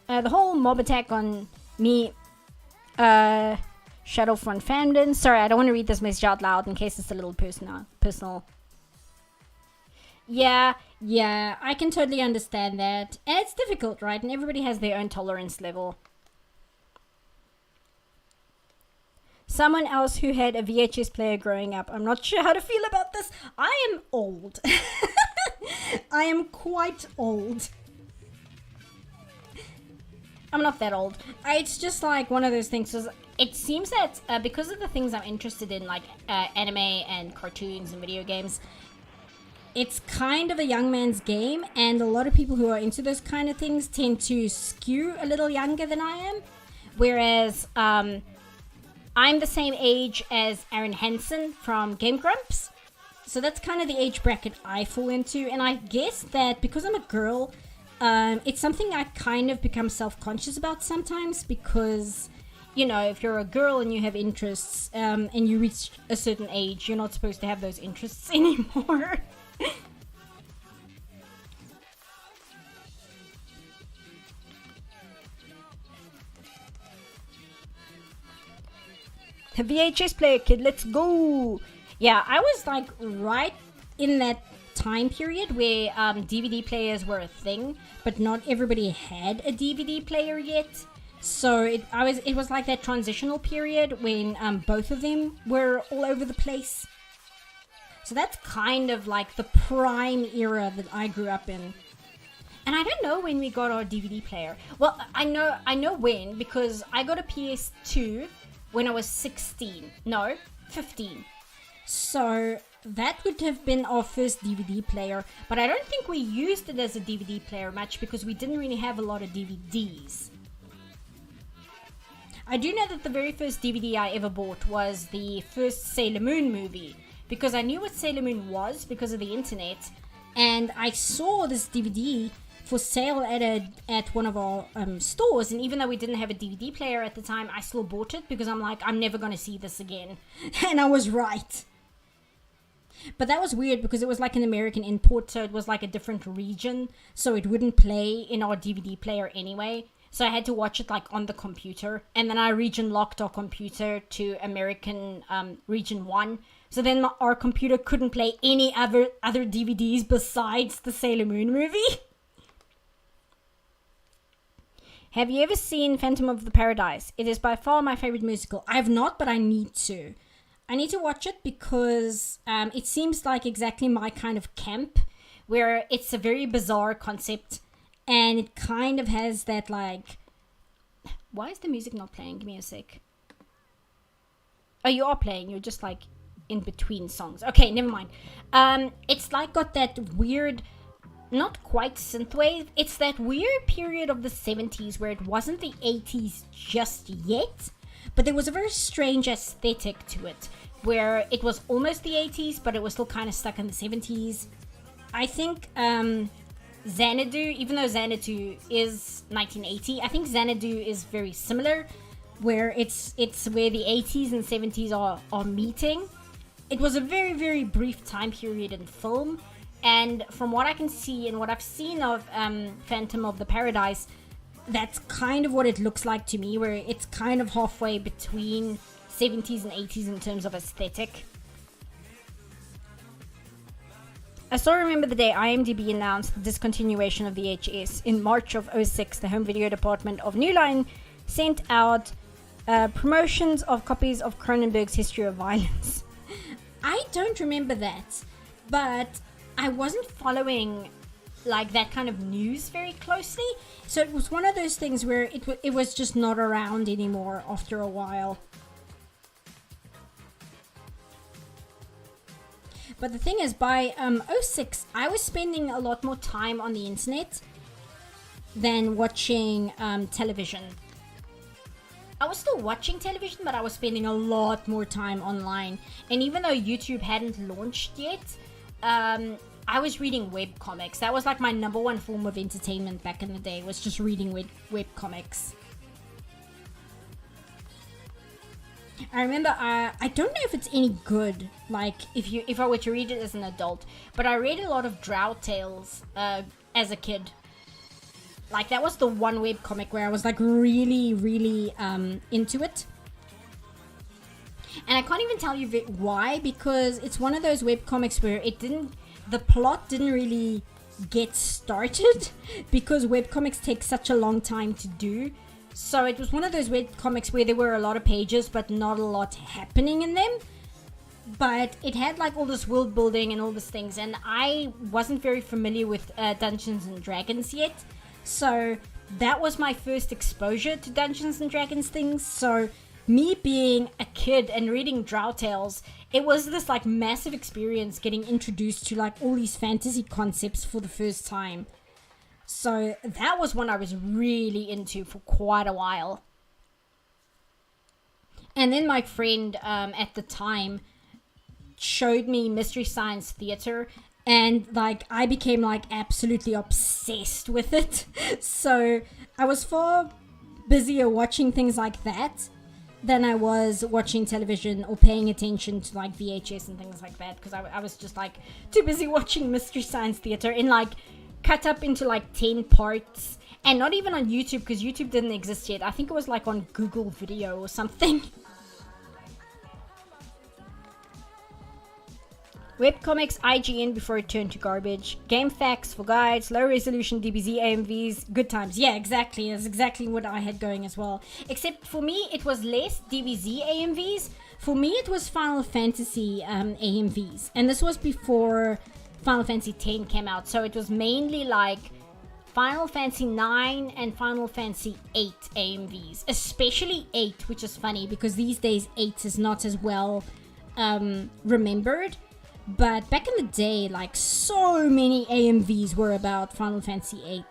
The whole mob attack on me, Shadowfront fandom. Sorry, I don't want to read this message out loud in case it's a little personal. Yeah, I can totally understand that. And it's difficult, right? And everybody has their own tolerance level. Someone else who had a VHS player growing up. I'm not sure how to feel about this. I am old. I am quite old. I'm not that old. It's just like one of those things. It seems that because of the things I'm interested in, like anime and cartoons and video games, it's kind of a young man's game, and a lot of people who are into those kind of things tend to skew a little younger than I am. Whereas I'm the same age as Aaron Hansen from Game Grumps. So that's kind of the age bracket I fall into. And I guess that because I'm a girl, it's something I kind of become self-conscious about sometimes, because, if you're a girl and you have interests and you reach a certain age, you're not supposed to have those interests anymore. The VHS player kid, let's go! Yeah, I was like right in that time period where DVD players were a thing, but not everybody had a DVD player yet. So it was like that transitional period when both of them were all over the place. So that's kind of like the prime era that I grew up in. And I don't know when we got our DVD player. Well, I know when, because I got a PS2 when I was 15. So that would have been our first DVD player, but I don't think we used it as a DVD player much because we didn't really have a lot of DVDs. I do know that the very first DVD I ever bought was the first Sailor Moon movie, because I knew what Sailor Moon was because of the internet, and I saw this DVD for sale at one of our stores, and even though we didn't have a DVD player at the time, I still bought it because I'm like, I'm never going to see this again. And I was right. But that was weird because it was like an American import, so it was like a different region, so it wouldn't play in our DVD player anyway. So I had to watch it like on the computer, and then I region locked our computer to American region 1. So then our computer couldn't play any other DVDs besides the Sailor Moon movie. Have you ever seen Phantom of the Paradise? It is by far my favorite musical. I have not, but I need to. I need to watch it because it seems like exactly my kind of camp, where it's a very bizarre concept, and it kind of has that like... Why is the music not playing? Give me a sec. Oh, you are playing. You're just like in between songs. Okay, never mind. It's like got that weird... Not quite synthwave. It's that weird period of the 70s where it wasn't the 80s just yet, but there was a very strange aesthetic to it, where it was almost the 80s, but it was still kind of stuck in the 70s. I think Xanadu, even though Xanadu is 1980, I think Xanadu is very similar, where it's where the 80s and 70s are meeting. It was a very, very brief time period in film, and from what I can see and what I've seen of Phantom of the Paradise, that's kind of what it looks like to me, where it's kind of halfway between 70s and 80s in terms of aesthetic. I still remember the day IMDb announced the discontinuation of VHS. In March of 06, the home video department of New Line sent out promotions of copies of Cronenberg's History of Violence. I don't remember that, but I wasn't following like that kind of news very closely, so it was one of those things where it was just not around anymore after a while. But the thing is, by 06, I was spending a lot more time on the internet than watching television. I was still watching television, but I was spending a lot more time online. And even though YouTube hadn't launched yet, I was reading webcomics. That was like my number one form of entertainment back in the day, was just reading webcomics. I remember, I don't know if it's any good, like, if I were to read it as an adult, but I read a lot of Drow Tales as a kid. Like, that was the one webcomic where I was, like, really, really into it. And I can't even tell you why, because it's one of those webcomics where the plot didn't really get started, because webcomics take such a long time to do. So it was one of those webcomics where there were a lot of pages, but not a lot happening in them. But it had like all this world building and all these things, and I wasn't very familiar with Dungeons and Dragons yet. So that was my first exposure to Dungeons and Dragons things. So me being a kid and reading Drow Tales, it was this like massive experience getting introduced to like all these fantasy concepts for the first time. So that was one I was really into for quite a while. And then my friend at the time showed me Mystery Science Theater, and like I became like absolutely obsessed with it. So I was far busier watching things like that than I was watching television or paying attention to like VHS and things like that, because I was just like too busy watching Mystery Science Theater in like cut up into like 10 parts, and not even on YouTube, because YouTube didn't exist yet. I think it was like on Google Video or something. Webcomics, IGN before it turned to garbage. Game facts for guides, low resolution DBZ AMVs, good times. Yeah, exactly. That's exactly what I had going as well. Except for me, it was less DBZ AMVs. For me, it was Final Fantasy AMVs. And this was before Final Fantasy X came out. So it was mainly like Final Fantasy 9 and Final Fantasy 8 AMVs. Especially 8, which is funny because these days 8 is not as well remembered. But back in the day, like, so many AMVs were about Final Fantasy VIII.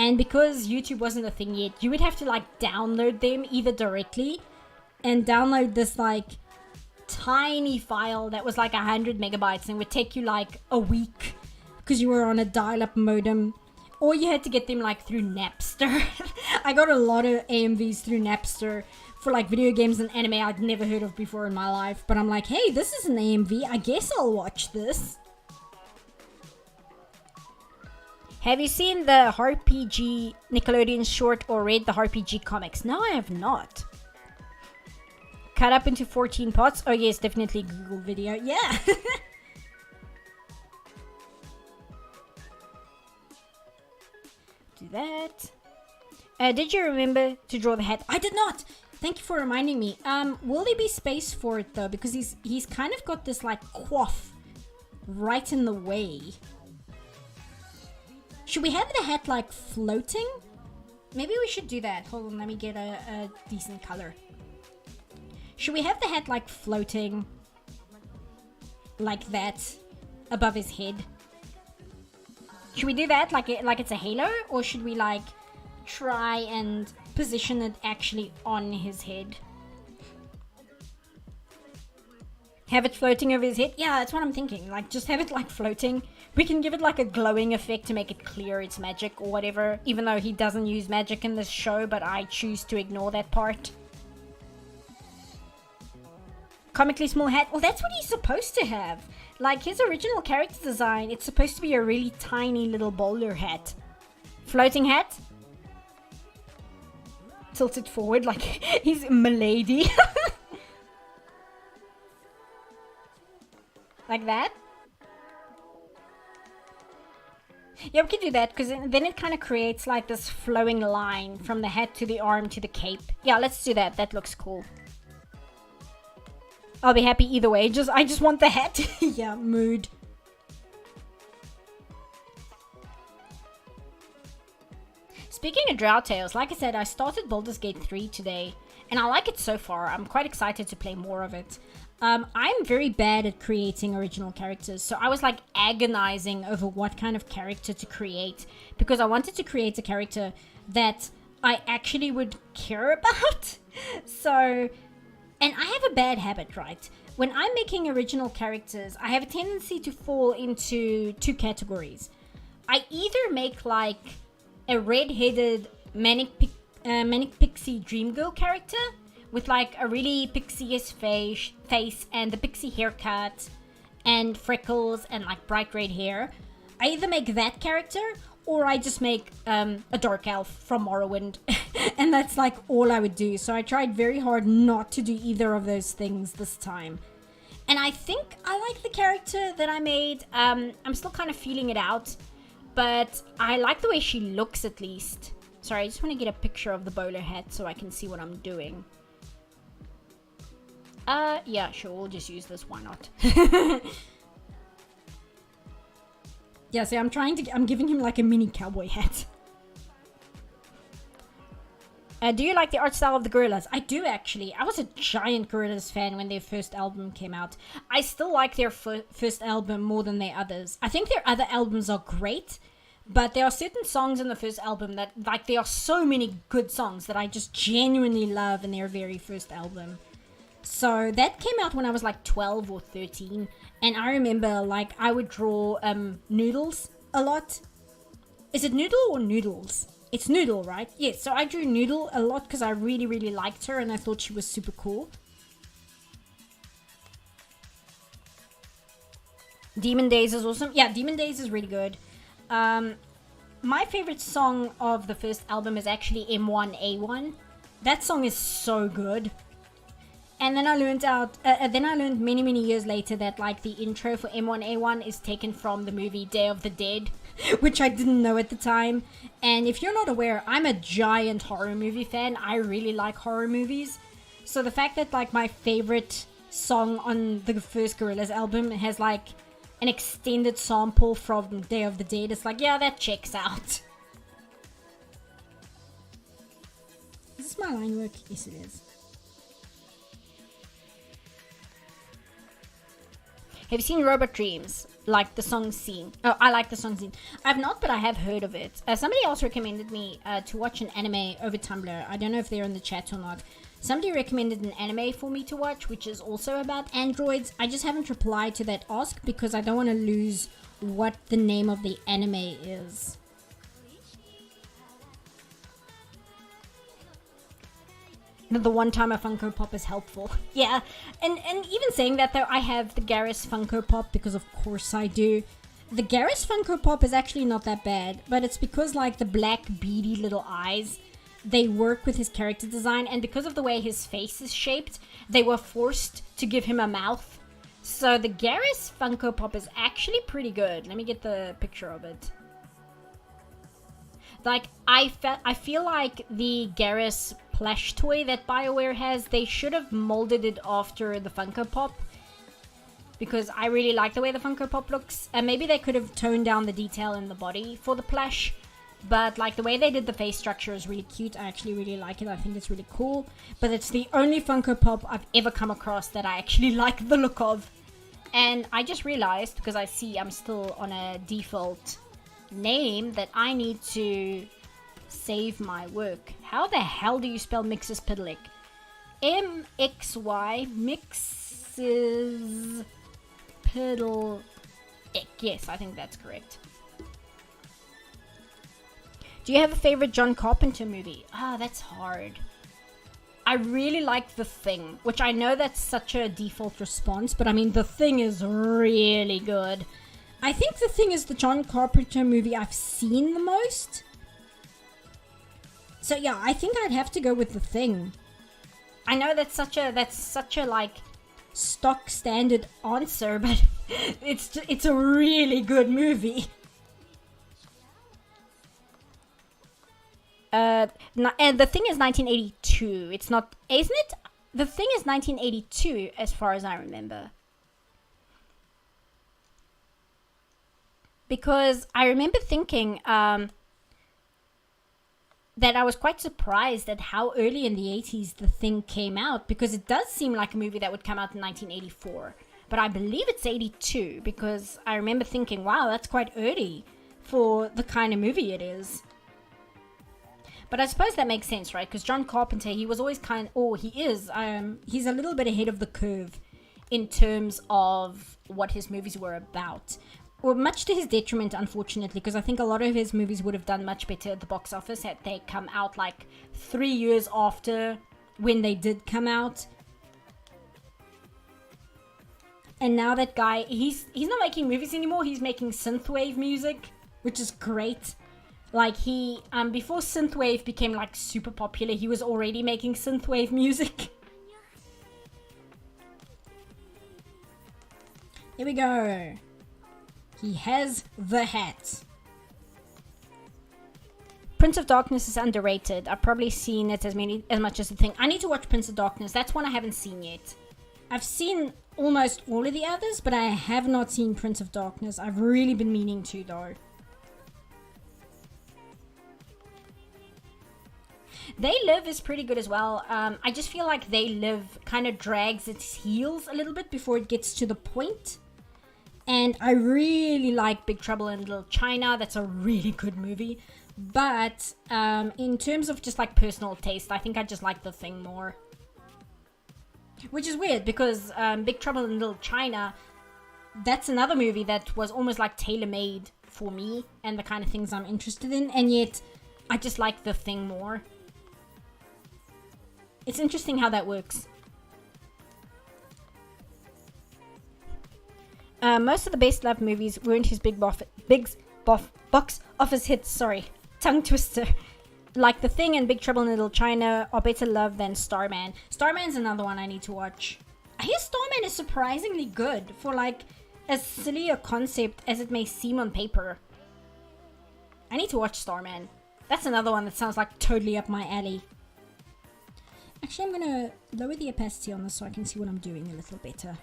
And because YouTube wasn't a thing yet, you would have to like download them either directly and download this like tiny file that was like 100 megabytes and would take you like a week because you were on a dial-up modem, or you had to get them like through Napster. I got a lot of AMVs through Napster for like video games and anime I'd never heard of before in my life, but I'm like, hey, this is an AMV, I guess I'll watch this. Have you seen the RPG Nickelodeon short or read the RPG comics? No, I have not. Cut up into 14 parts. Oh yes, definitely Google video. Yeah. Do that. Did you remember to draw the hat? I did not. Thank you for reminding me. Will there be space for it though? Because he's kind of got this like coif right in the way. Should we have the hat like floating? Maybe we should do that. Hold on, let me get a decent color. Should we have the hat like floating like that above his head? Should we do that like it's a halo, or should we like try and position it actually on his head? Have it floating over his head? Yeah, that's what I'm thinking. Like, just have it like floating. We can give it like a glowing effect to make it clear it's magic or whatever, even though he doesn't use magic in this show, but I choose to ignore that part. Comically small hat. Well, that's what he's supposed to have. Like, his original character design, it's supposed to be a really tiny little bowler hat. Floating hat. Tilted forward like he's Milady. Like that. Yeah, we can do that, because then it kind of creates like this flowing line from the hat to the arm to the cape. Yeah, let's do that. That looks cool. I'll be happy either way. I just want the hat. Yeah, mood. Speaking of Drow Tales, like I said, I started Baldur's Gate 3 today, and I like it so far. I'm quite excited to play more of it. I'm very bad at creating original characters, so I was like agonizing over what kind of character to create, because I wanted to create a character that I actually would care about. So, and I have a bad habit, right? When I'm making original characters, I have a tendency to fall into two categories. I either make like a red-headed manic pixie dream girl character with like a really pixie-esque face and the pixie haircut and freckles and like bright red hair. I either make that character, or I just make a dark elf from Morrowind. And that's like all I would do. So I tried very hard not to do either of those things this time. And I think I like the character that I made. I'm still kind of feeling it out, but I like the way she looks at least. Sorry, I just want to get a picture of the bowler hat so I can see what I'm doing. Yeah, sure, we'll just use this, why not? Yeah, see, I'm giving him like a mini cowboy hat. Do you like the art style of the Gorillaz? I do, actually. I was a giant Gorillaz fan when their first album came out. I still like their first album more than their others. I think their other albums are great, but there are certain songs in the first album that, like, there are so many good songs that I just genuinely love in their very first album. So that came out when I was like 12 or 13, and I remember like I would draw Noodles a lot. Is it Noodle or Noodles? It's Noodle, right? Yes, so I drew Noodle a lot because I really, really liked her and I thought she was super cool. Demon Days is awesome. Yeah, Demon Days is really good. My favorite song of the first album is actually M1A1. That song is so good. And then I learned many, many years later that like the intro for M1A1 is taken from the movie Day of the Dead, which I didn't know at the time. And if you're not aware, I'm a giant horror movie fan. I really like horror movies. So the fact that like my favorite song on the first Gorillaz album has like an extended sample from Day of the Dead, it's like, yeah, that checks out. Is this my line work? Yes, it is. Have you seen Robot Dreams? like the song scene. Oh, I like the song scene. I've not, but I have heard of it. Somebody else recommended me to watch an anime over Tumblr. I don't know if they're in the chat or not. Somebody recommended an anime for me to watch, which is also about androids. I just haven't replied to that ask because I don't want to lose what the name of the anime is. The one time a Funko Pop is helpful. Yeah, and even saying that though, I have the Garrus Funko Pop because of course I do. The Garrus Funko Pop is actually not that bad, but it's because like the black beady little eyes, they work with his character design, and because of the way his face is shaped, they were forced to give him a mouth. So the Garrus Funko Pop is actually pretty good. Let me get the picture of it. Like, I feel like the Garrus plush toy that BioWare has, they should have molded it after the Funko Pop. Because I really like the way the Funko Pop looks. And maybe they could have toned down the detail in the body for the plush. But, like, the way they did the face structure is really cute. I actually really like it. I think it's really cool. But it's the only Funko Pop I've ever come across that I actually like the look of. And I just realized, because I see I'm still on a default name, that I need to save my work. How the hell do you spell Mxyzptlk? M-X-Y, Mxyzptlk. Yes, I think that's correct. Do you have a favorite John Carpenter movie? That's hard. I really like The Thing, which I know that's such a default response, but I mean, The Thing is really good. I think The Thing is the John Carpenter movie I've seen the most. So yeah, I think I'd have to go with The Thing. I know that's such a like stock standard answer, but it's a really good movie. And The Thing is 1982. It's not, isn't it? The Thing is 1982 as far as I remember. Because I remember thinking that I was quite surprised at how early in the 80s The Thing came out, because it does seem like a movie that would come out in 1984. But I believe it's 82, because I remember thinking, wow, that's quite early for the kind of movie it is. But I suppose that makes sense, right? Because John Carpenter, he was always he's a little bit ahead of the curve in terms of what his movies were about. Well, much to his detriment, unfortunately, because I think a lot of his movies would have done much better at the box office had they come out like 3 years after when they did come out. And now that guy, he's not making movies anymore, he's making synthwave music, which is great. Like he, before synthwave became like super popular, he was already making synthwave music. Here we go. He has the hat. Prince of Darkness is underrated. I've probably seen it as much as The Thing. I need to watch Prince of Darkness. That's one I haven't seen yet. I've seen almost all of the others, but I have not seen Prince of Darkness. I've really been meaning to, though. They Live is pretty good as well. I just feel like They Live kind of drags its heels a little bit before it gets to the point. And I really like Big Trouble in Little China. That's a really good movie. But in terms of just like personal taste, I think I just like The Thing more. Which is weird because Big Trouble in Little China, that's another movie that was almost like tailor-made for me and the kind of things I'm interested in. And yet I just like The Thing more. It's interesting how that works. Most of the best loved movies weren't his box office hits. Sorry, tongue twister. Like The Thing and Big Trouble in Little China are better loved than Starman. Starman's another one I need to watch. I hear Starman is surprisingly good for like as silly a concept as it may seem on paper. I need to watch Starman. That's another one that sounds like totally up my alley. Actually, I'm gonna lower the opacity on this so I can see what I'm doing a little better.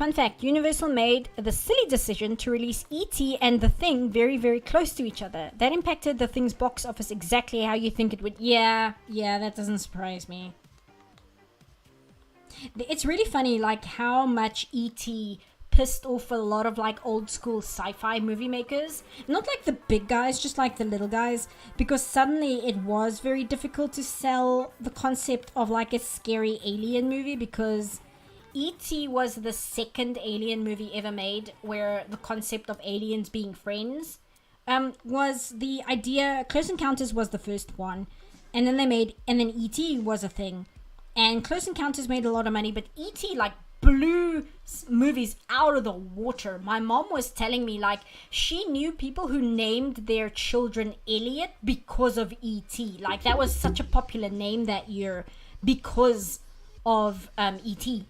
Fun fact, Universal made the silly decision to release E.T. and The Thing very, very close to each other. That impacted The Thing's box office exactly how you think it would. Yeah, that doesn't surprise me. It's really funny, like, how much E.T. pissed off a lot of, like, old school sci-fi movie makers. Not like the big guys, just like the little guys. Because suddenly it was very difficult to sell the concept of, like, a scary alien movie, because E.T. was the second alien movie ever made where the concept of aliens being friends was the idea. Close Encounters was the first one, and then E.T. was a thing, and Close Encounters made a lot of money, but E.T. like blew movies out of the water. My mom was telling me, like, she knew people who named their children Elliot because of E.T. Like, that was such a popular name that year because of E.T.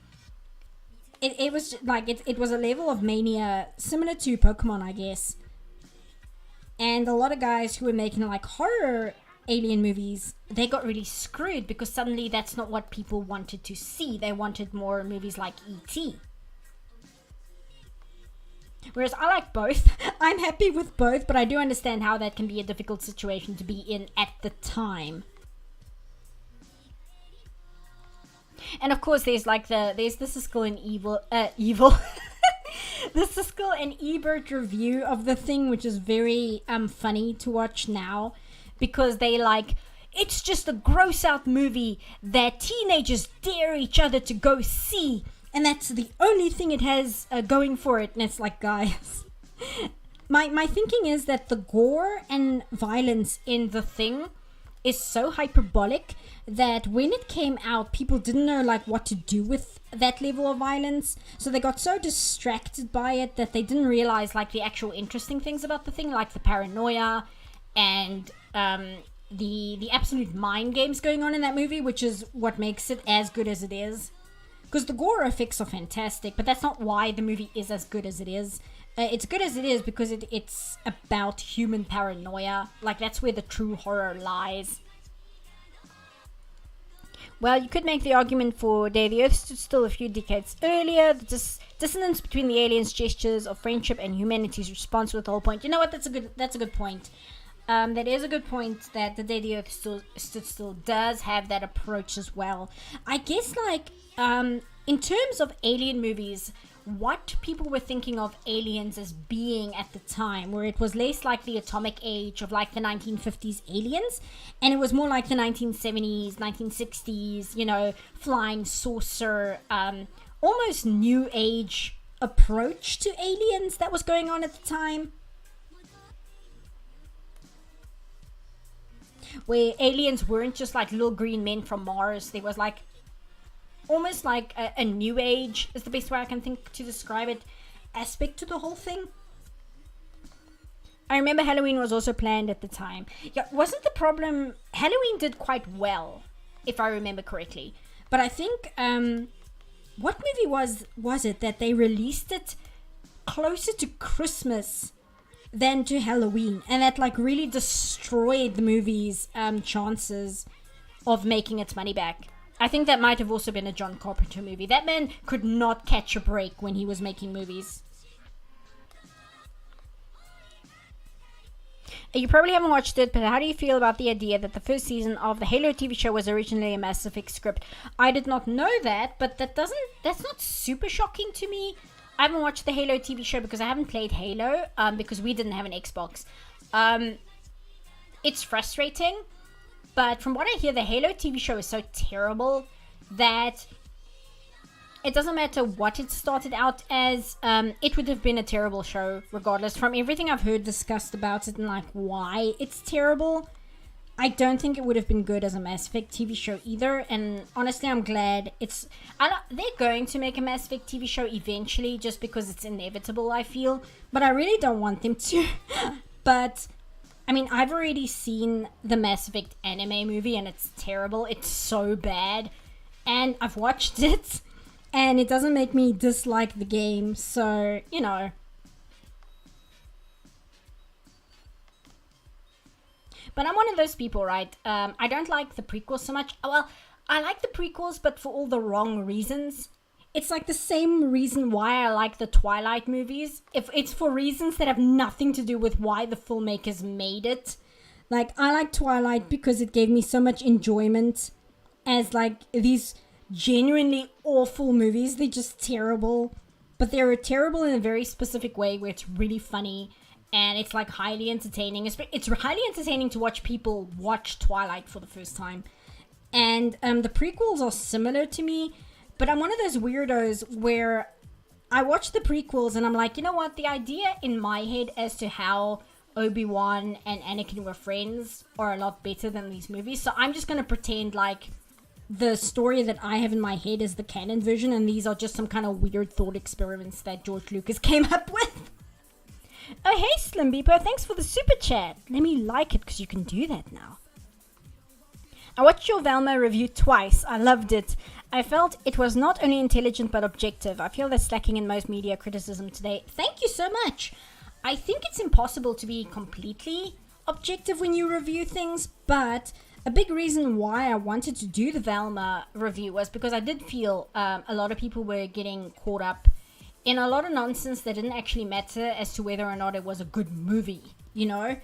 It was like it was a level of mania similar to Pokemon, I guess. And a lot of guys who were making like horror alien movies, they got really screwed because suddenly that's not what people wanted to see. They wanted more movies like E.T. Whereas I like both. I'm happy with both, but I do understand how that can be a difficult situation to be in at the time. And of course, there's the Siskel and evil the Siskel and Ebert review of The Thing, which is very funny to watch now, because they like, it's just a gross out movie that teenagers dare each other to go see, and that's the only thing it has going for it. And it's like, guys, my thinking is that the gore and violence in The Thing is so hyperbolic that when it came out, people didn't know like what to do with that level of violence, so they got so distracted by it that they didn't realize like the actual interesting things about The Thing, like the paranoia and the absolute mind games going on in that movie, which is what makes it as good as it is. Because the gore effects are fantastic, but that's not why the movie is as good as it is. It's good as it is because it's about human paranoia. Like, that's where the true horror lies. Well, you could make the argument for Day the Earth stood still a few decades earlier. The dissonance between the aliens' gestures of friendship and humanity's response was the whole point. You know what? That's a good point. That is a good point, that The Day the Earth stood still does have that approach as well. I guess, like, in terms of alien movies, what people were thinking of aliens as being at the time, where it was less like the atomic age of like the 1950s aliens, and it was more like the 1970s, 1960s, you know, flying saucer, almost new age approach to aliens that was going on at the time, where aliens weren't just like little green men from Mars. There was like almost like a new age, is the best way I can think to describe it, aspect to the whole thing. I remember Halloween was also planned at the time. Yeah, wasn't the problem, Halloween did quite well, if I remember correctly. But I think, what movie was it that they released it closer to Christmas than to Halloween? And that like really destroyed the movie's chances of making its money back. I think that might have also been a John Carpenter movie. That man could not catch a break when he was making movies. You probably haven't watched it, but how do you feel about the idea that the first season of the Halo TV show was originally a Mass Effect script? I did not know that, but that's not super shocking to me. I haven't watched the Halo TV show because I haven't played Halo, because we didn't have an Xbox. It's frustrating. But from what I hear, the Halo TV show is so terrible that it doesn't matter what it started out as, it would have been a terrible show regardless. From everything I've heard discussed about it and like why it's terrible, I don't think it would have been good as a Mass Effect TV show either. And honestly, I'm glad they're going to make a Mass Effect TV show eventually, just because it's inevitable, I feel. But I really don't want them to. But I mean, I've already seen the Mass Effect anime movie and it's terrible. It's so bad. And I've watched it and it doesn't make me dislike the game. So, you know. But I'm one of those people, right? I don't like the prequels so much. Well, I like the prequels, but for all the wrong reasons. it's like the same reason why I like the Twilight movies. If it's for reasons that have nothing to do with why the filmmakers made it. Like, I like Twilight because it gave me so much enjoyment as, like, these genuinely awful movies. They're just terrible. But they're terrible in a very specific way where it's really funny and it's, like, highly entertaining. It's highly entertaining to watch people watch Twilight for the first time. And the prequels are similar to me, but I'm one of those weirdos where I watch the prequels and I'm like, you know what? The idea in my head as to how Obi-Wan and Anakin were friends are a lot better than these movies. So I'm just going to pretend like the story that I have in my head is the canon version, and these are just some kind of weird thought experiments that George Lucas came up with. Oh, hey, Slim Beeper, thanks for the super chat. Let me like it because you can do that now. I watched your Velma review twice. I loved it. I felt it was not only intelligent but objective. I feel that's lacking in most media criticism today. Thank you so much. I think it's impossible to be completely objective when you review things, but a big reason why I wanted to do the Velma review was because I did feel a lot of people were getting caught up in a lot of nonsense that didn't actually matter as to whether or not it was a good movie, you know?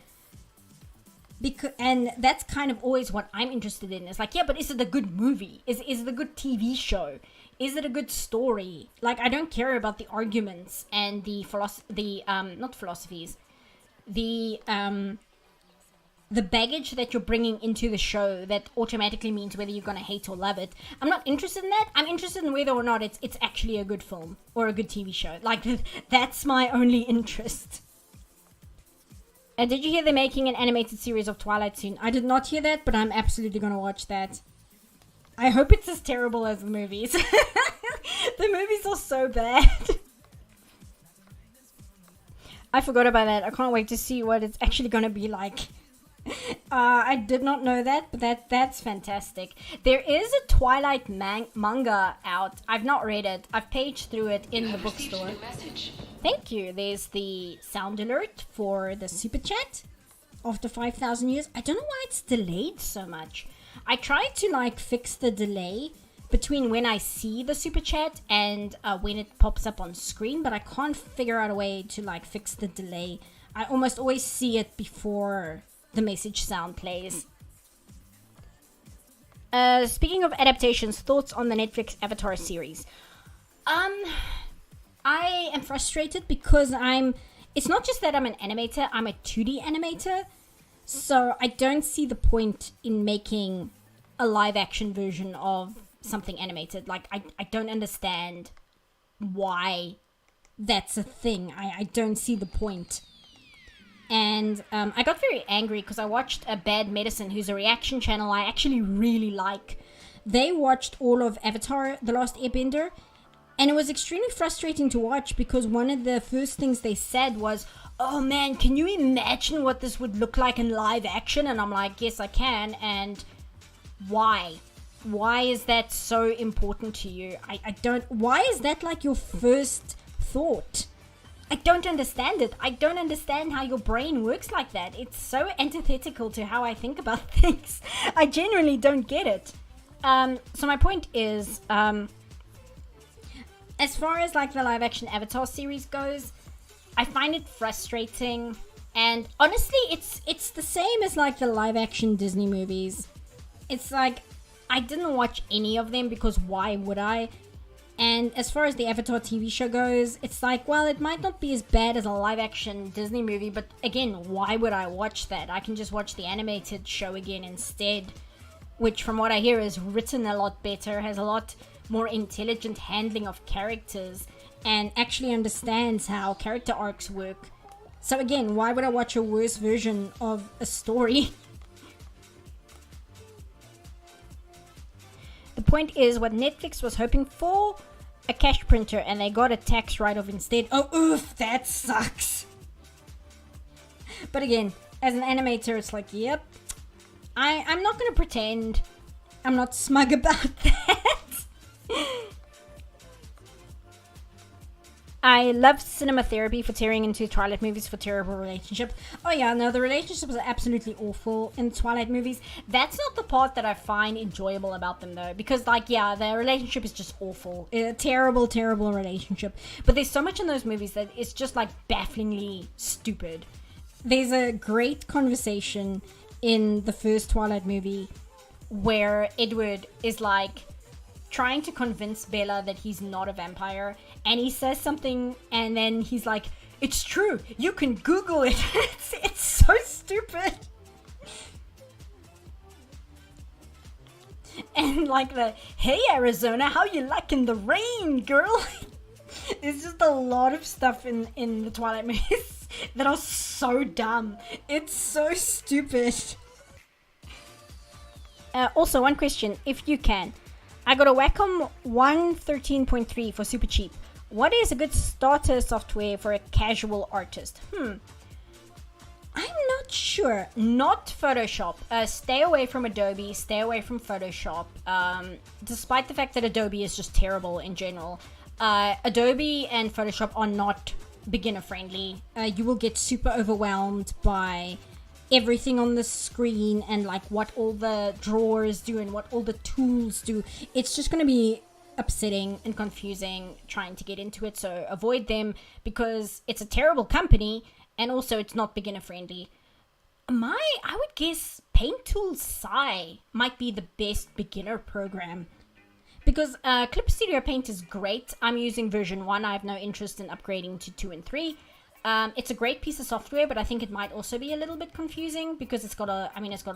And that's kind of always what I'm interested in. It's like, yeah, but is it a good movie? Is it a good TV show? Is it a good story? Like, I don't care about the arguments and the baggage that you're bringing into the show that automatically means whether you're going to hate or love it. I'm not interested in that. I'm interested in whether or not it's actually a good film or a good TV show. Like, that's my only interest. Did you hear they're making an animated series of Twilight soon? I did not hear that, but I'm absolutely going to watch that. I hope it's as terrible as the movies. The movies are so bad. I forgot about that. I can't wait to see what it's actually going to be like. I did not know that, but that's fantastic. There is a Twilight manga out. I've not read it. I've paged through it in the bookstore. Thank you. There's the sound alert for the super chat after 5,000 years. I don't know why it's delayed so much. I tried to fix the delay between when I see the super chat and when it pops up on screen, but I can't figure out a way to fix the delay. I almost always see it before the message sound plays. Speaking of adaptations, thoughts on the Netflix Avatar series? I am frustrated because it's not just that I'm an animator, I'm a 2D animator. So I don't see the point in making a live action version of something animated. I don't understand why that's a thing. I don't see the point. And I got very angry because I watched a Bad Medicine, who's a reaction channel I actually really like. They watched all of Avatar, The Last Airbender, and it was extremely frustrating to watch because one of the first things they said was, oh man, can you imagine what this would look like in live action? And I'm like, yes, I can. And why? Why is that so important to you? Why is that your first thought? I don't understand it. I don't understand how your brain works like that. It's so antithetical to how I think about things. I genuinely don't get it. So my point is, as far as the live action Avatar series goes, I find it frustrating. And honestly, it's the same as the live action Disney movies. It's I didn't watch any of them because why would I? And as far as the Avatar TV show goes, it's well, it might not be as bad as a live-action Disney movie, but again, why would I watch that? I can just watch the animated show again instead, which from what I hear is written a lot better, has a lot more intelligent handling of characters, and actually understands how character arcs work. So again, why would I watch a worse version of a story? The point is what Netflix was hoping for, a cash printer, and they got a tax write-off instead. Oh, oof, that sucks. But again, as an animator, it's yep. I'm not going to pretend I'm not smug about that. I love cinema therapy for tearing into Twilight movies for terrible relationships. Oh yeah, no, the relationships are absolutely awful in Twilight movies. That's not the part that I find enjoyable about them though, because like, yeah, their relationship is just awful. A terrible, terrible relationship. But there's so much in those movies that it's just like bafflingly stupid. There's a great conversation in the first Twilight movie where Edward is like trying to convince Bella that he's not a vampire, and he says something and then he's like, it's true, you can Google it. It's so stupid. And like the, hey Arizona, how you liking the rain, girl? It's just a lot of stuff in the Twilight movies that are so dumb. It's so stupid. Also, one question, if you can. I got a Wacom 113.3 for super cheap. What is a good starter software for a casual artist? I'm not sure. Not Photoshop. Stay away from Adobe. Stay away from Photoshop. Despite the fact that Adobe is just terrible in general. Adobe and Photoshop are not beginner friendly. You will get super overwhelmed by everything on the screen and like what all the drawers do and what all the tools do. It's just going to be upsetting and confusing trying to get into it, so avoid them because it's a terrible company and also it's not beginner friendly. I would guess Paint Tool Sci might be the best beginner program because Clip Studio Paint is great. I'm using version 1. I have no interest in upgrading to 2 and 3. It's a great piece of software, but I think it might also be a little bit confusing because it's got a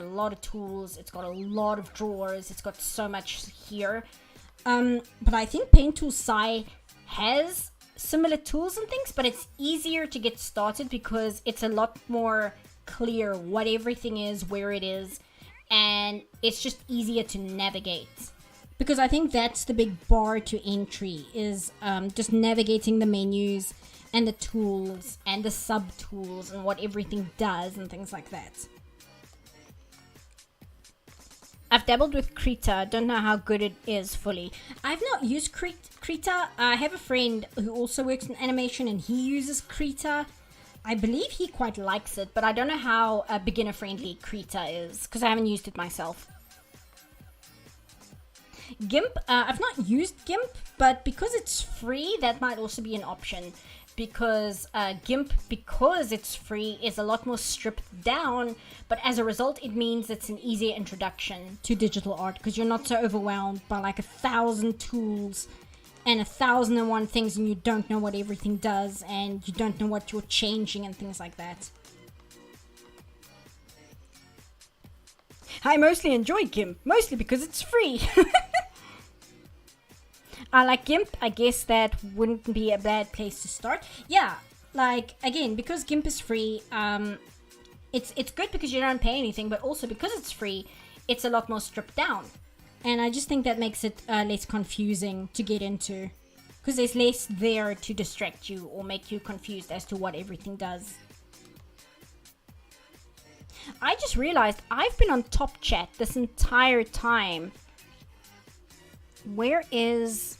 lot of tools, it's got a lot of drawers, it's got so much here. But I think Paint Tool Sci has similar tools and things, but it's easier to get started because it's a lot more clear what everything is, where it is, and it's just easier to navigate. Because I think that's the big bar to entry is just navigating the menus and the tools and the sub-tools and what everything does and things like that. I've dabbled with Krita. Don't know how good it is fully. I've not used Krita. I have a friend who also works in animation and he uses Krita. I believe he quite likes it, but I don't know how beginner-friendly Krita is because I haven't used it myself. GIMP. I've not used GIMP, but because it's free, that might also be an option. Because GIMP, because it's free, is a lot more stripped down, but as a result it means it's an easier introduction to digital art because you're not so overwhelmed by like 1,000 tools and 1,001 things and you don't know what everything does and you don't know what you're changing and things like that. I mostly enjoy GIMP, mostly because it's free. I like GIMP. I guess that wouldn't be a bad place to start. Yeah, like, again, because GIMP is free, it's good because you don't pay anything, but also because it's free, it's a lot more stripped down. And I just think that makes it less confusing to get into. Because there's less there to distract you or make you confused as to what everything does. I just realized I've been on Top Chat this entire time. Where is...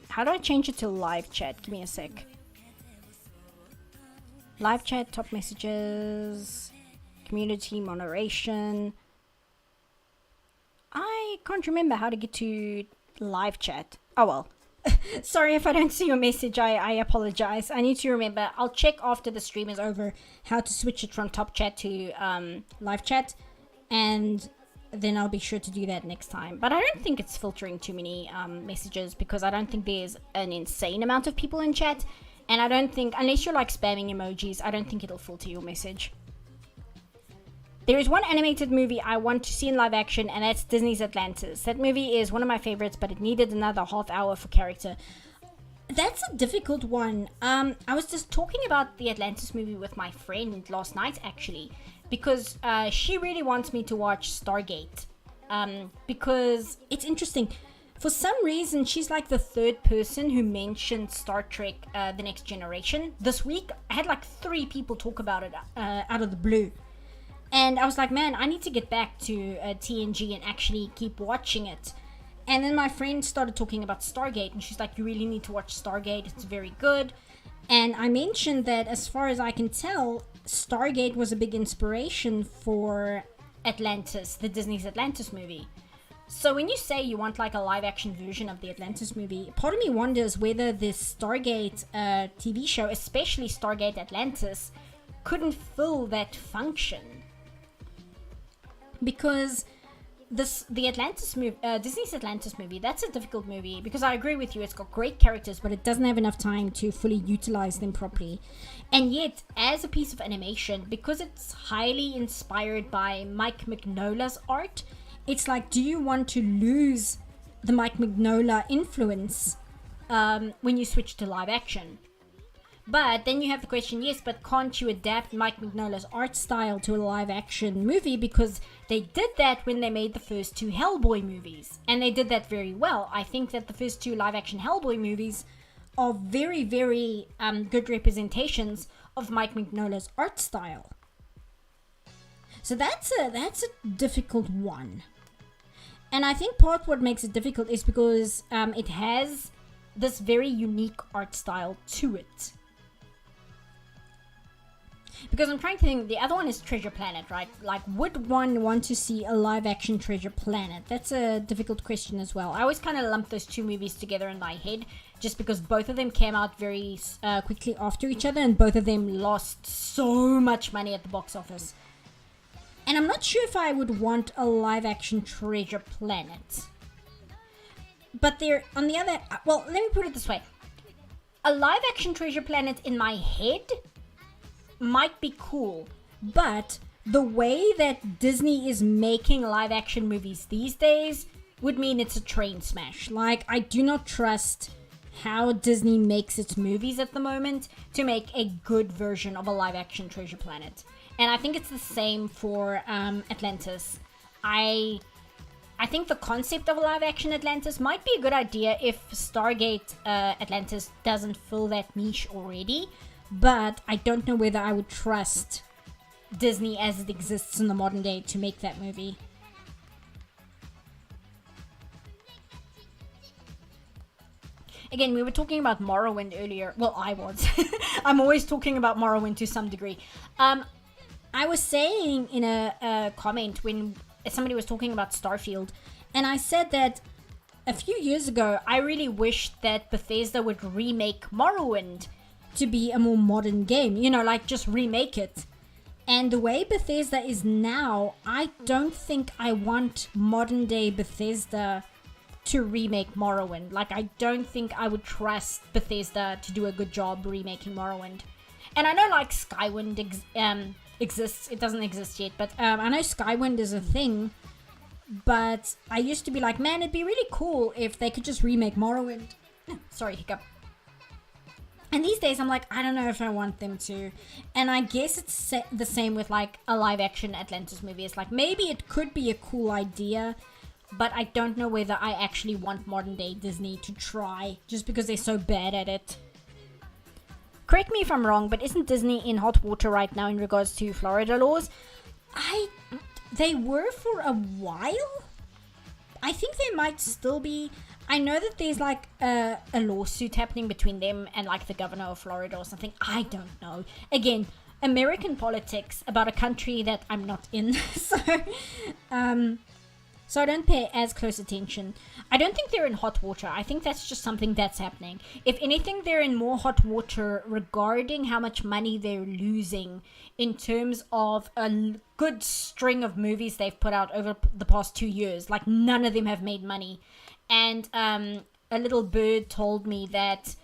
How do I change it to live chat? Give me a sec. Live chat, top messages, community moderation. I can't remember how to get to live chat. Oh well. Sorry if I don't see your message. I apologize. I need to remember. I'll check after the stream is over how to switch it from top chat to live chat. And then I'll be sure to do that next time. But I don't think it's filtering too many messages because I don't think there's an insane amount of people in chat. And I don't think, unless you're like spamming emojis, I don't think it'll filter your message. There is one animated movie I want to see in live action, and that's Disney's Atlantis. That movie is one of my favorites, but it needed another half hour for character. That's a difficult one. I was just talking about the Atlantis movie with my friend last night, actually, because she really wants me to watch Stargate. Because it's interesting. For some reason, she's like the third person who mentioned Star Trek The Next Generation. This week, I had like 3 people talk about it out of the blue. And I was like, man, I need to get back to TNG and actually keep watching it. And then my friend started talking about Stargate, and she's like, you really need to watch Stargate, it's very good. And I mentioned that, as far as I can tell, Stargate was a big inspiration for Atlantis, the Disney's Atlantis movie. So when you say you want like a live action version of the Atlantis movie, part of me wonders whether this Stargate TV show, especially Stargate Atlantis, couldn't fill that function. Because the Atlantis movie, Disney's Atlantis movie, that's a difficult movie, because I agree with you, it's got great characters, but it doesn't have enough time to fully utilize them properly. And yet, as a piece of animation, because it's highly inspired by Mike Mignola's art, it's like, do you want to lose the Mike Mignola influence when you switch to live action? But then you have the question, yes, but can't you adapt Mike Mignola's art style to a live action movie? Because they did that when they made the first two Hellboy movies. And they did that very well. I think that the first two live action Hellboy movies are very, very good representations of Mike Mignola's art style. So that's a difficult one. And I think part what makes it difficult is because it has this very unique art style to it. Because I'm trying to think, the other one is Treasure Planet, right? Like, would one want to see a live-action Treasure Planet? That's a difficult question as well. I always kind of lump those two movies together in my head, just because both of them came out very quickly after each other, and both of them lost so much money at the box office. And I'm not sure if I would want a live-action Treasure Planet. But there, on the other... Well, let me put it this way. A live-action Treasure Planet in my head might be cool, but the way that Disney is making live action movies these days would mean it's a train smash. Like, I do not trust how Disney makes its movies at the moment to make a good version of a live action Treasure Planet. And I think it's the same for Atlantis. I think the concept of a live action Atlantis might be a good idea if Stargate Atlantis doesn't fill that niche already. But I don't know whether I would trust Disney as it exists in the modern day to make that movie. Again, we were talking about Morrowind earlier. Well, I was. I'm always talking about Morrowind to some degree. I was saying in a comment when somebody was talking about Starfield, and I said that a few years ago, I really wished that Bethesda would remake Morrowind to be a more modern game, you know, like just remake it. And the way Bethesda is now, I don't think I want modern day Bethesda to remake Morrowind. Like, I don't think I would trust Bethesda to do a good job remaking Morrowind. And I know like Skywind exists, it doesn't exist yet, but I know Skywind is a thing, but I used to be like, man, it'd be really cool if they could just remake Morrowind. Sorry, hiccup. And these days, I'm like, I don't know if I want them to. And I guess it's the same with, like, a live-action Atlantis movie. It's like, maybe it could be a cool idea, but I don't know whether I actually want modern-day Disney to try, just because they're so bad at it. Correct me if I'm wrong, but isn't Disney in hot water right now in regards to Florida laws? They were for a while? I think they might still be... I know that there's like a lawsuit happening between them and like the governor of Florida or something. I don't know. Again, American politics about a country that I'm not in. So I don't pay as close attention. I don't think they're in hot water. I think that's just something that's happening. If anything, they're in more hot water regarding how much money they're losing in terms of a good string of movies they've put out over the past 2 years. Like, none of them have made money. And a little bird told me that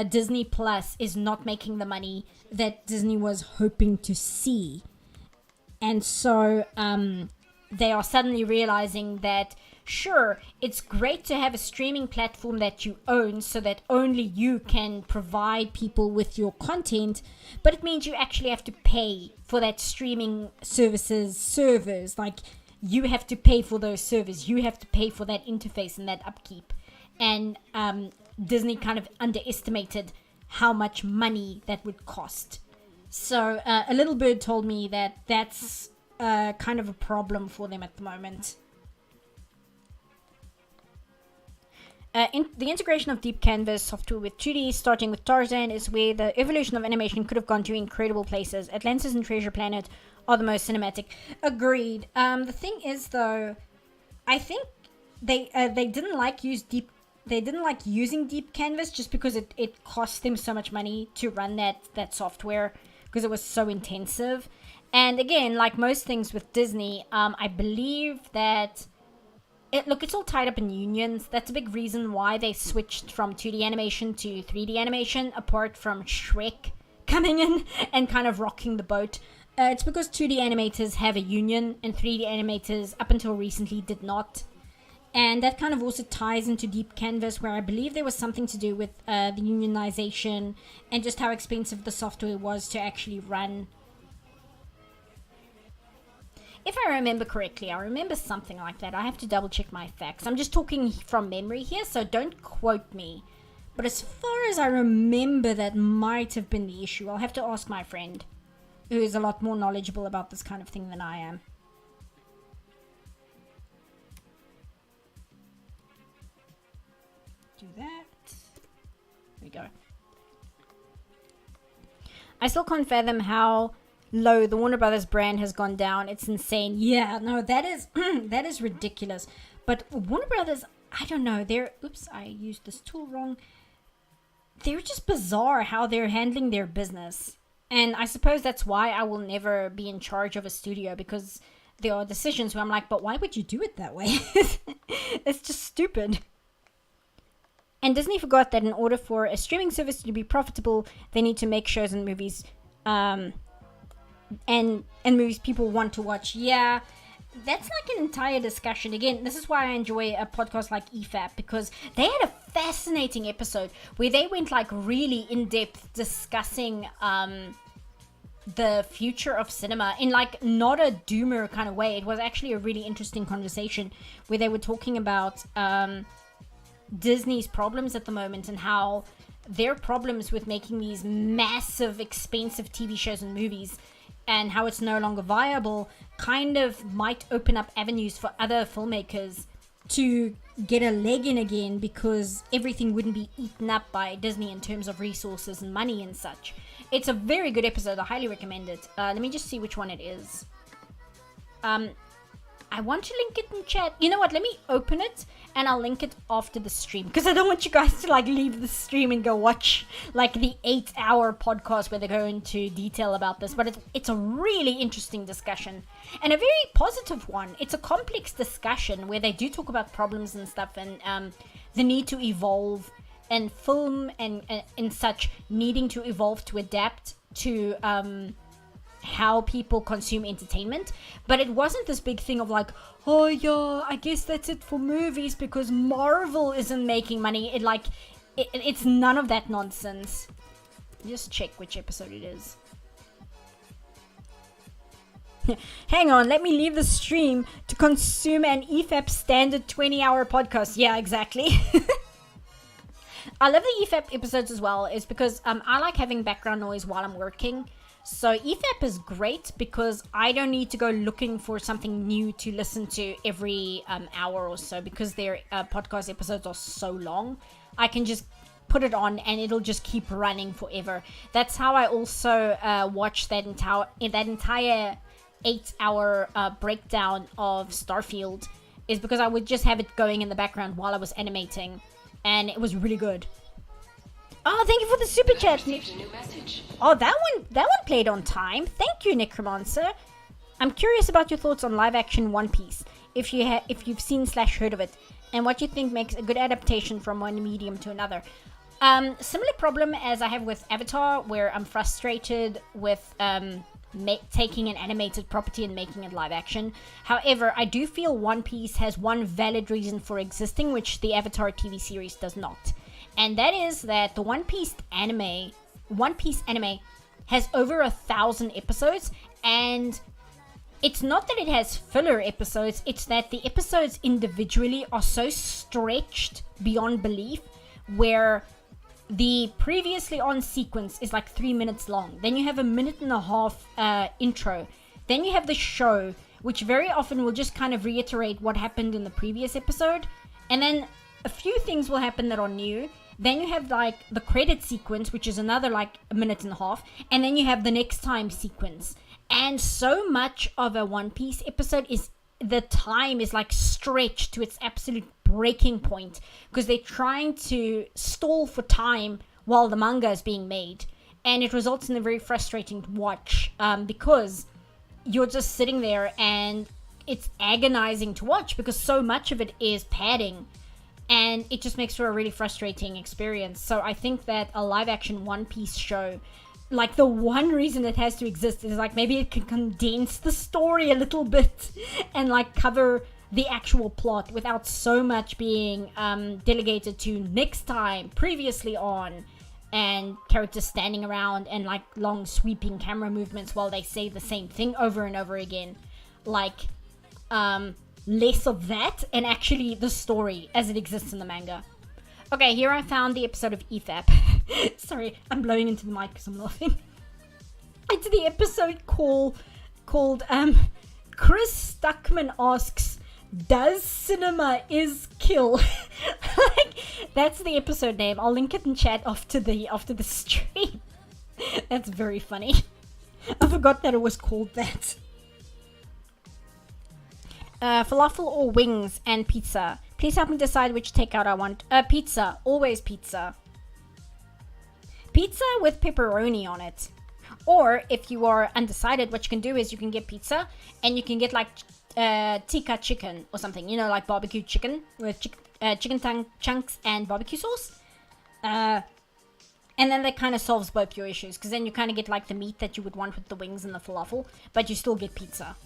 Disney Plus is not making the money that Disney was hoping to see. And so they are suddenly realizing that, sure, it's great to have a streaming platform that you own so that only you can provide people with your content, but it means you actually have to pay for that streaming services servers. Like, you have to pay for those servers. You have to pay for that interface and that upkeep. And Disney kind of underestimated how much money that would cost. So a little bird told me that that's kind of a problem for them at the moment. The integration of deep canvas software with 2D, starting with Tarzan, is where the evolution of animation could have gone to incredible places. Atlantis and Treasure Planet are the most cinematic. Agreed. The thing is, though, I think they didn't like using deep canvas just because it cost them so much money to run that software because it was so intensive. And again, like most things with Disney, I believe that it's all tied up in unions. That's a big reason why they switched from 2D animation to 3D animation, apart from Shrek coming in and kind of rocking the boat. It's because 2D animators have a union and 3D animators up until recently did not. And that kind of also ties into Deep Canvas, where I believe there was something to do with the unionization and just how expensive the software was to actually run. If I remember correctly, I remember something like that. I have to double check my facts. I'm just talking from memory here, so don't quote me. But as far as I remember, that might have been the issue. I'll have to ask my friend, who is a lot more knowledgeable about this kind of thing than I am. Do that. There we go. I still can't fathom how low the Warner Brothers brand has gone down. It's insane. Yeah, no, that is that is ridiculous. But Warner Brothers, I don't know. Oops, I used this tool wrong. They're just bizarre how they're handling their business. And I suppose that's why I will never be in charge of a studio, because there are decisions where I'm like, but why would you do it that way? It's just stupid. And Disney forgot that in order for a streaming service to be profitable, they need to make shows and movies and movies people want to watch. Yeah, that's like an entire discussion. Again, this is why I enjoy a podcast like EFAP, because they had a fascinating episode where they went like really in depth discussing the future of cinema in like not a doomer kind of way. It was actually a really interesting conversation where they were talking about Disney's problems at the moment and how their problems with making these massive expensive TV shows and movies and how it's no longer viable kind of might open up avenues for other filmmakers to get a leg in again, because everything wouldn't be eaten up by Disney in terms of resources and money and such. It's a very good episode. I highly recommend it. Let me just see which one it is. I want to link it in chat. You know what? Let me open it and I'll link it after the stream, because I don't want you guys to like leave the stream and go watch like the 8-hour podcast where they go into detail about this. But it's a really interesting discussion and a very positive one. It's a complex discussion where they do talk about problems and stuff and the need to evolve, and film and such needing to evolve to adapt to how people consume entertainment. But it wasn't this big thing of like, oh yeah, I guess that's it for movies because Marvel isn't making money. It's none of that nonsense. Just check which episode it is. Hang on, let me leave the stream to consume an EFAP standard 20-hour podcast. Yeah, exactly. I love the EFAP episodes as well, is because I like having background noise while I'm working. So EFAP is great because I don't need to go looking for something new to listen to every hour or so, because their podcast episodes are so long. I can just put it on and it'll just keep running forever. That's how I also watch that entire 8-hour breakdown of Starfield, is because I would just have it going in the background while I was animating, and it was really good. Oh, thank you for the super chat. Oh, that one played on time. Thank you, Necromancer. I'm curious about your thoughts on live action One Piece, if you've seen / heard of it, and what you think makes a good adaptation from one medium to another. Similar problem as I have with Avatar, where I'm frustrated with taking an animated property and making it live action. However, I do feel One Piece has one valid reason for existing, which the Avatar TV series does not. And that is that the One Piece anime has over 1,000 episodes, and it's not that it has filler episodes, it's that the episodes individually are so stretched beyond belief, where the previously on sequence is like 3 minutes long. Then you have a 1.5-minute intro. Then you have the show, which very often will just kind of reiterate what happened in the previous episode. And then a few things will happen that are new. Then you have like the credit sequence, which is another like a minute and a half, and then you have the next time sequence. And so much of a One Piece episode is the time is like stretched to its absolute breaking point because they're trying to stall for time while the manga is being made, and it results in a very frustrating watch because you're just sitting there and it's agonizing to watch because so much of it is padding, and it just makes for a really frustrating experience. So I think that a live action One Piece show, like the one reason it has to exist is like maybe it can condense the story a little bit and like cover the actual plot without so much being delegated to next time, previously on, and characters standing around and like long sweeping camera movements while they say the same thing over and over again. Like less of that and actually the story as it exists in the manga. Okay, here I found the episode of EFAP. Sorry, I'm blowing into the mic because I'm laughing. It's the episode called Chris Stuckman asks, "Does cinema is kill?" Like, that's the episode name. I'll link it in chat after the stream. That's very funny. I forgot that it was called that. Falafel or wings and pizza. Please help me decide which takeout I want. Pizza. Always pizza. Pizza with pepperoni on it. Or if you are undecided, what you can do is you can get pizza and you can get like tikka chicken or something. You know, like barbecue chicken with chicken tongue chunks and barbecue sauce. And then that kind of solves both your issues because then you kind of get like the meat that you would want with the wings and the falafel, but you still get pizza.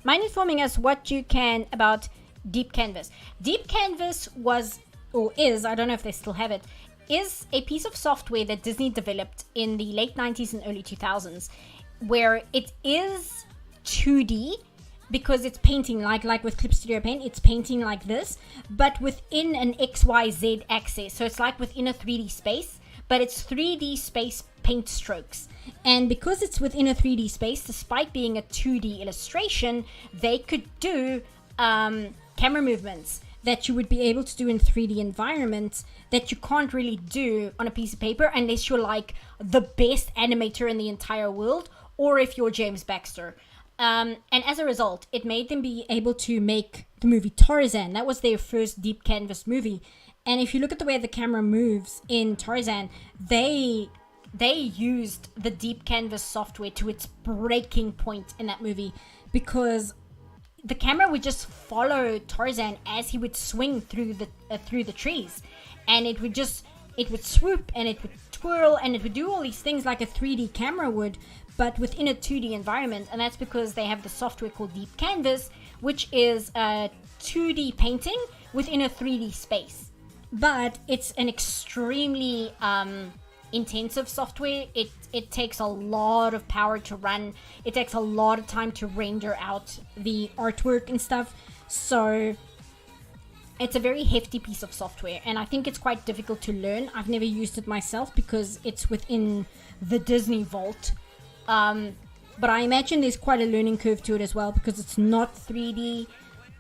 Mind informing us what you can about Deep Canvas. Deep Canvas was, or is, I don't know if they still have it, is a piece of software that Disney developed in the late 90s and early 2000s, where it is 2D because it's painting like with Clip Studio Paint, it's painting like this, but within an XYZ axis. So it's like within a 3D space, but it's 3D space paint strokes. And because it's within a 3D space, despite being a 2D illustration, they could do camera movements that you would be able to do in 3D environments that you can't really do on a piece of paper unless you're like the best animator in the entire world, or if you're James Baxter. And as a result, it made them be able to make the movie Tarzan. That was their first deep canvas movie. And if you look at the way the camera moves in Tarzan, they used the deep canvas software to its breaking point in that movie, because the camera would just follow Tarzan as he would swing through the trees, and it would swoop and it would twirl and it would do all these things like a 3D camera would, but within a 2D environment. And that's because they have the software called Deep Canvas, which is a 2D painting within a 3D space. But it's an extremely intensive software. It takes a lot of power to run. It takes a lot of time to render out the artwork and stuff. So it's a very hefty piece of software, and I think it's quite difficult to learn. I've never used it myself because it's within the Disney vault. But I imagine there's quite a learning curve to it as well, because it's not 3D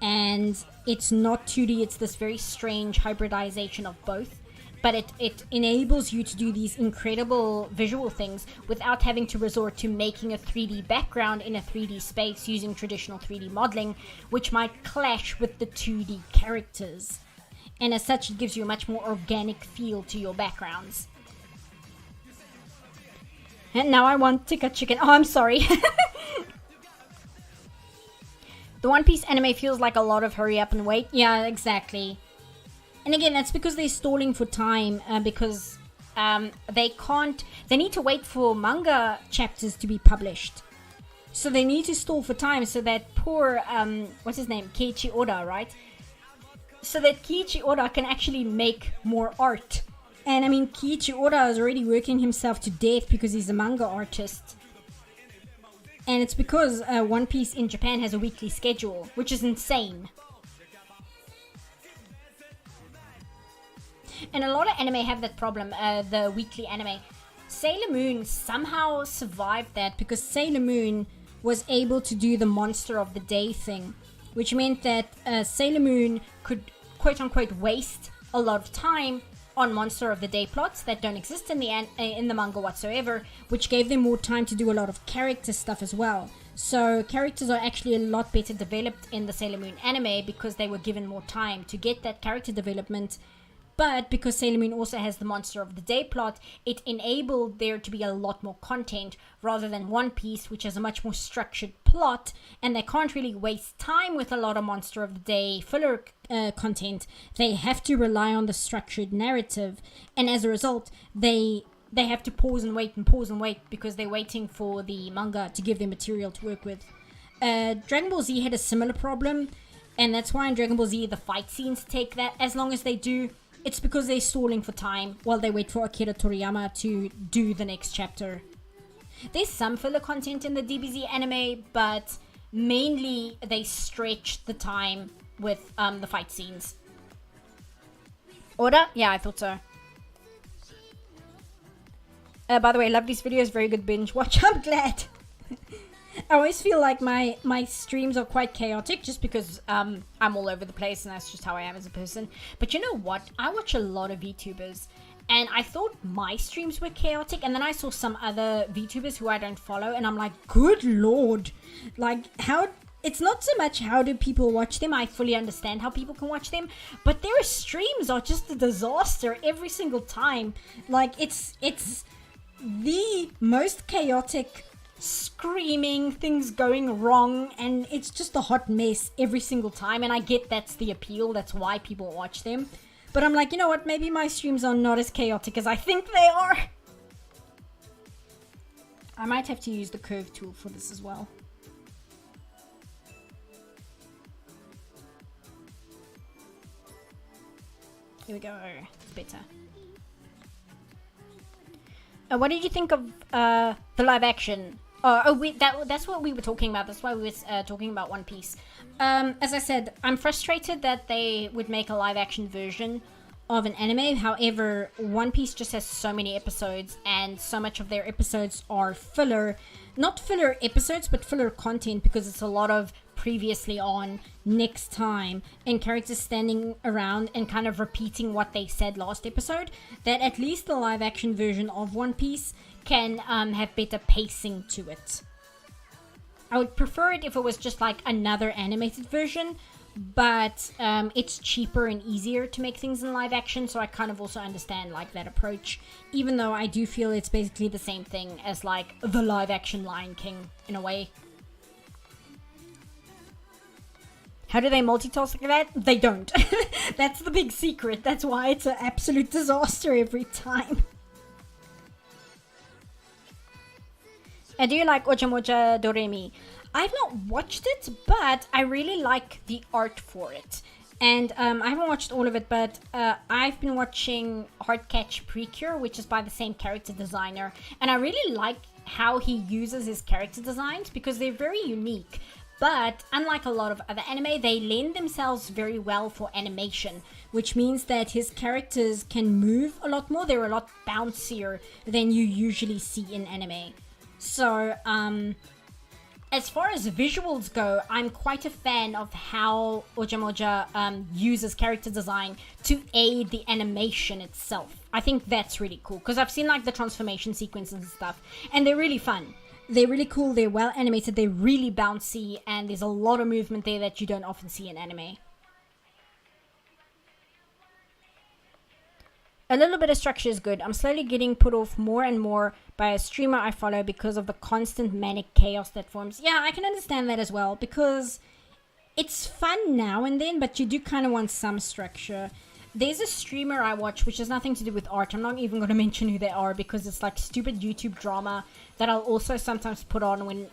and it's not 2D. It's this very strange hybridization of both. But it enables you to do these incredible visual things without having to resort to making a 3D background in a 3D space using traditional 3D modeling, which might clash with the 2D characters. And as such, it gives you a much more organic feel to your backgrounds. And now I want tikka chicken. Oh, I'm sorry. The One Piece anime feels like a lot of hurry up and wait. Yeah, exactly. And again, that's because they're stalling for time, because they need to wait for manga chapters to be published. So they need to stall for time so that poor, what's his name? Keiichi Oda, right? So that Keiichi Oda can actually make more art. And I mean, Keiichi Oda is already working himself to death because he's a manga artist. And it's because One Piece in Japan has a weekly schedule, which is insane. And a lot of anime have that problem, the weekly anime. Sailor Moon somehow survived that because Sailor Moon was able to do the monster of the day thing, which meant that Sailor Moon could quote unquote waste a lot of time on Monster of the Day plots that don't exist in the manga whatsoever, which gave them more time to do a lot of character stuff as well. So characters are actually a lot better developed in the Sailor Moon anime because they were given more time to get that character development. But because Sailor Moon also has the Monster of the Day plot, it enabled there to be a lot more content rather than One Piece, which has a much more structured plot, and they can't really waste time with a lot of Monster of the Day filler content. They have to rely on the structured narrative, and as a result, they have to pause and wait because they're waiting for the manga to give them material to work with. Dragon Ball Z had a similar problem, and that's why in Dragon Ball Z the fight scenes take that as long as they do. It's because they're stalling for time while they wait for Akira Toriyama to do the next chapter. There's some filler content in the DBZ anime, but mainly they stretch the time with the fight scenes. Order? Yeah, I thought so. By the way, love these videos. Very good binge watch. I'm glad. I always feel like my streams are quite chaotic just because I'm all over the place and that's just how I am as a person. But you know what? I watch a lot of VTubers and I thought my streams were chaotic, and then I saw some other VTubers who I don't follow and I'm like, good lord. Like, how... It's not so much how do people watch them. I fully understand how people can watch them, but their streams are just a disaster every single time. Like, it's the most chaotic, screaming, things going wrong, and it's just a hot mess every single time. And I get that's the appeal, that's why people watch them, but I'm like, you know what, maybe my streams are not as chaotic as I think they are. I might have to use the curve tool for this as well. Here we go. It's better. What did you think of the live action? That's what we were talking about. That's why we were talking about One Piece. As I said, I'm frustrated that they would make a live action version of an anime. However, One Piece just has so many episodes, and so much of their episodes are filler. Not filler episodes, but filler content, because it's a lot of previously on, next time, and characters standing around and kind of repeating what they said last episode, that at least the live action version of One Piece can have better pacing to it. I would prefer it if it was just like another animated version, but it's cheaper and easier to make things in live action, so I kind of also understand like that approach, even though I do feel it's basically the same thing as like the live action Lion King in a way. How do they multitask like that? They don't. That's the big secret. That's why it's an absolute disaster every time. Do you like Ochamocha Doremi? I've not watched it, but I really like the art for it. And I haven't watched all of it, but I've been watching Heartcatch Precure, which is by the same character designer. And I really like how he uses his character designs because they're very unique. But unlike a lot of other anime, they lend themselves very well for animation, which means that his characters can move a lot more. They're a lot bouncier than you usually see in anime. So, as far as visuals go, I'm quite a fan of how Ojamoja uses character design to aid the animation itself. I think that's really cool, because I've seen like the transformation sequences and stuff, and they're really fun. They're really cool, they're well animated, they're really bouncy, and there's a lot of movement there that you don't often see in anime. A little bit of structure is good. I'm slowly getting put off more and more by a streamer I follow because of the constant manic chaos that forms. Yeah, I can understand that as well, because it's fun now and then, but you do kind of want some structure. There's a streamer I watch which has nothing to do with art. I'm not even going to mention who they are because it's like stupid YouTube drama that I'll also sometimes put on when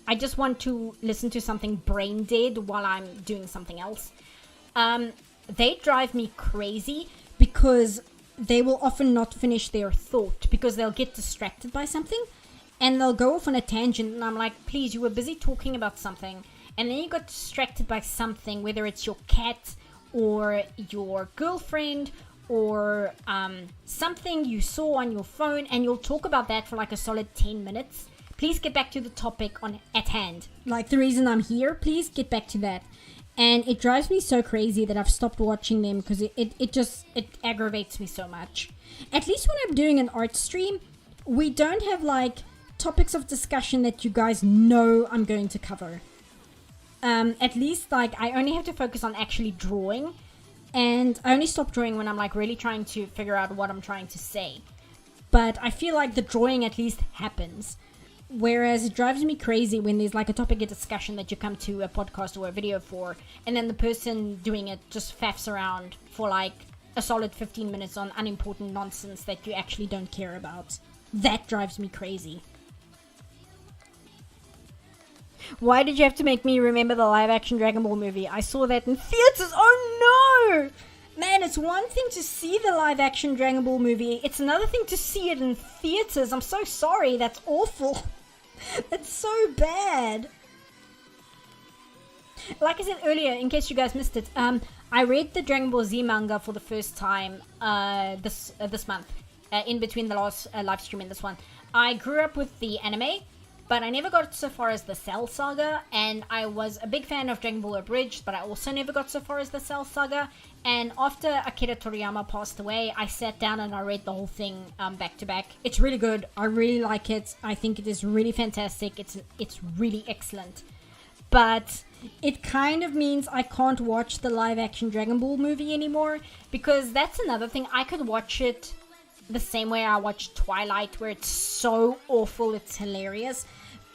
I just want to listen to something brain dead while I'm doing something else. They drive me crazy because they will often not finish their thought because they'll get distracted by something and they'll go off on a tangent, and I'm like, please, you were busy talking about something and then you got distracted by something, whether it's your cat or your girlfriend or something you saw on your phone, and you'll talk about that for like a solid 10 minutes. Please get back to the topic at hand. Like the reason I'm here, please get back to that. And it drives me so crazy that I've stopped watching them because it aggravates me so much. At least when I'm doing an art stream, we don't have like topics of discussion that you guys know I'm going to cover. At least like I only have to focus on actually drawing, and I only stop drawing when I'm like really trying to figure out what I'm trying to say. But I feel like the drawing at least happens. Whereas it drives me crazy when there's like a topic of discussion that you come to a podcast or a video for, and then the person doing it just faffs around for like a solid 15 minutes on unimportant nonsense that you actually don't care about. That drives me crazy. Why did you have to make me remember the live-action Dragon Ball movie? I saw that in theaters. Oh no! Man, it's one thing to see the live-action Dragon Ball movie. It's another thing to see it in theaters. I'm so sorry. That's awful. That's so bad. Like I said earlier, in case you guys missed it, I read the Dragon Ball Z manga for the first time this month, in between the last live stream and this one. I grew up with the anime, but I never got so far as the Cell Saga, and I was a big fan of Dragon Ball Abridged, but I also never got so far as the Cell Saga. And after Akira Toriyama passed away, I sat down and I read the whole thing back to back. It's really good. I really like it. I think it is really fantastic. It's really excellent. But it kind of means I can't watch the live-action Dragon Ball movie anymore, because that's another thing. I could watch it the same way I watched Twilight, where it's so awful, it's hilarious.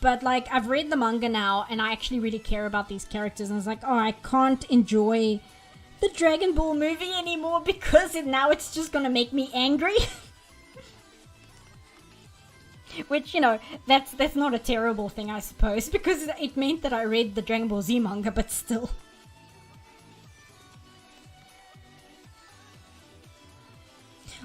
But like, I've read the manga now, and I actually really care about these characters, and it's like, oh, I can't enjoy the Dragon Ball movie anymore because now it's just gonna make me angry. Which, you know, that's not a terrible thing, I suppose, because it meant that I read the Dragon Ball Z manga, but still.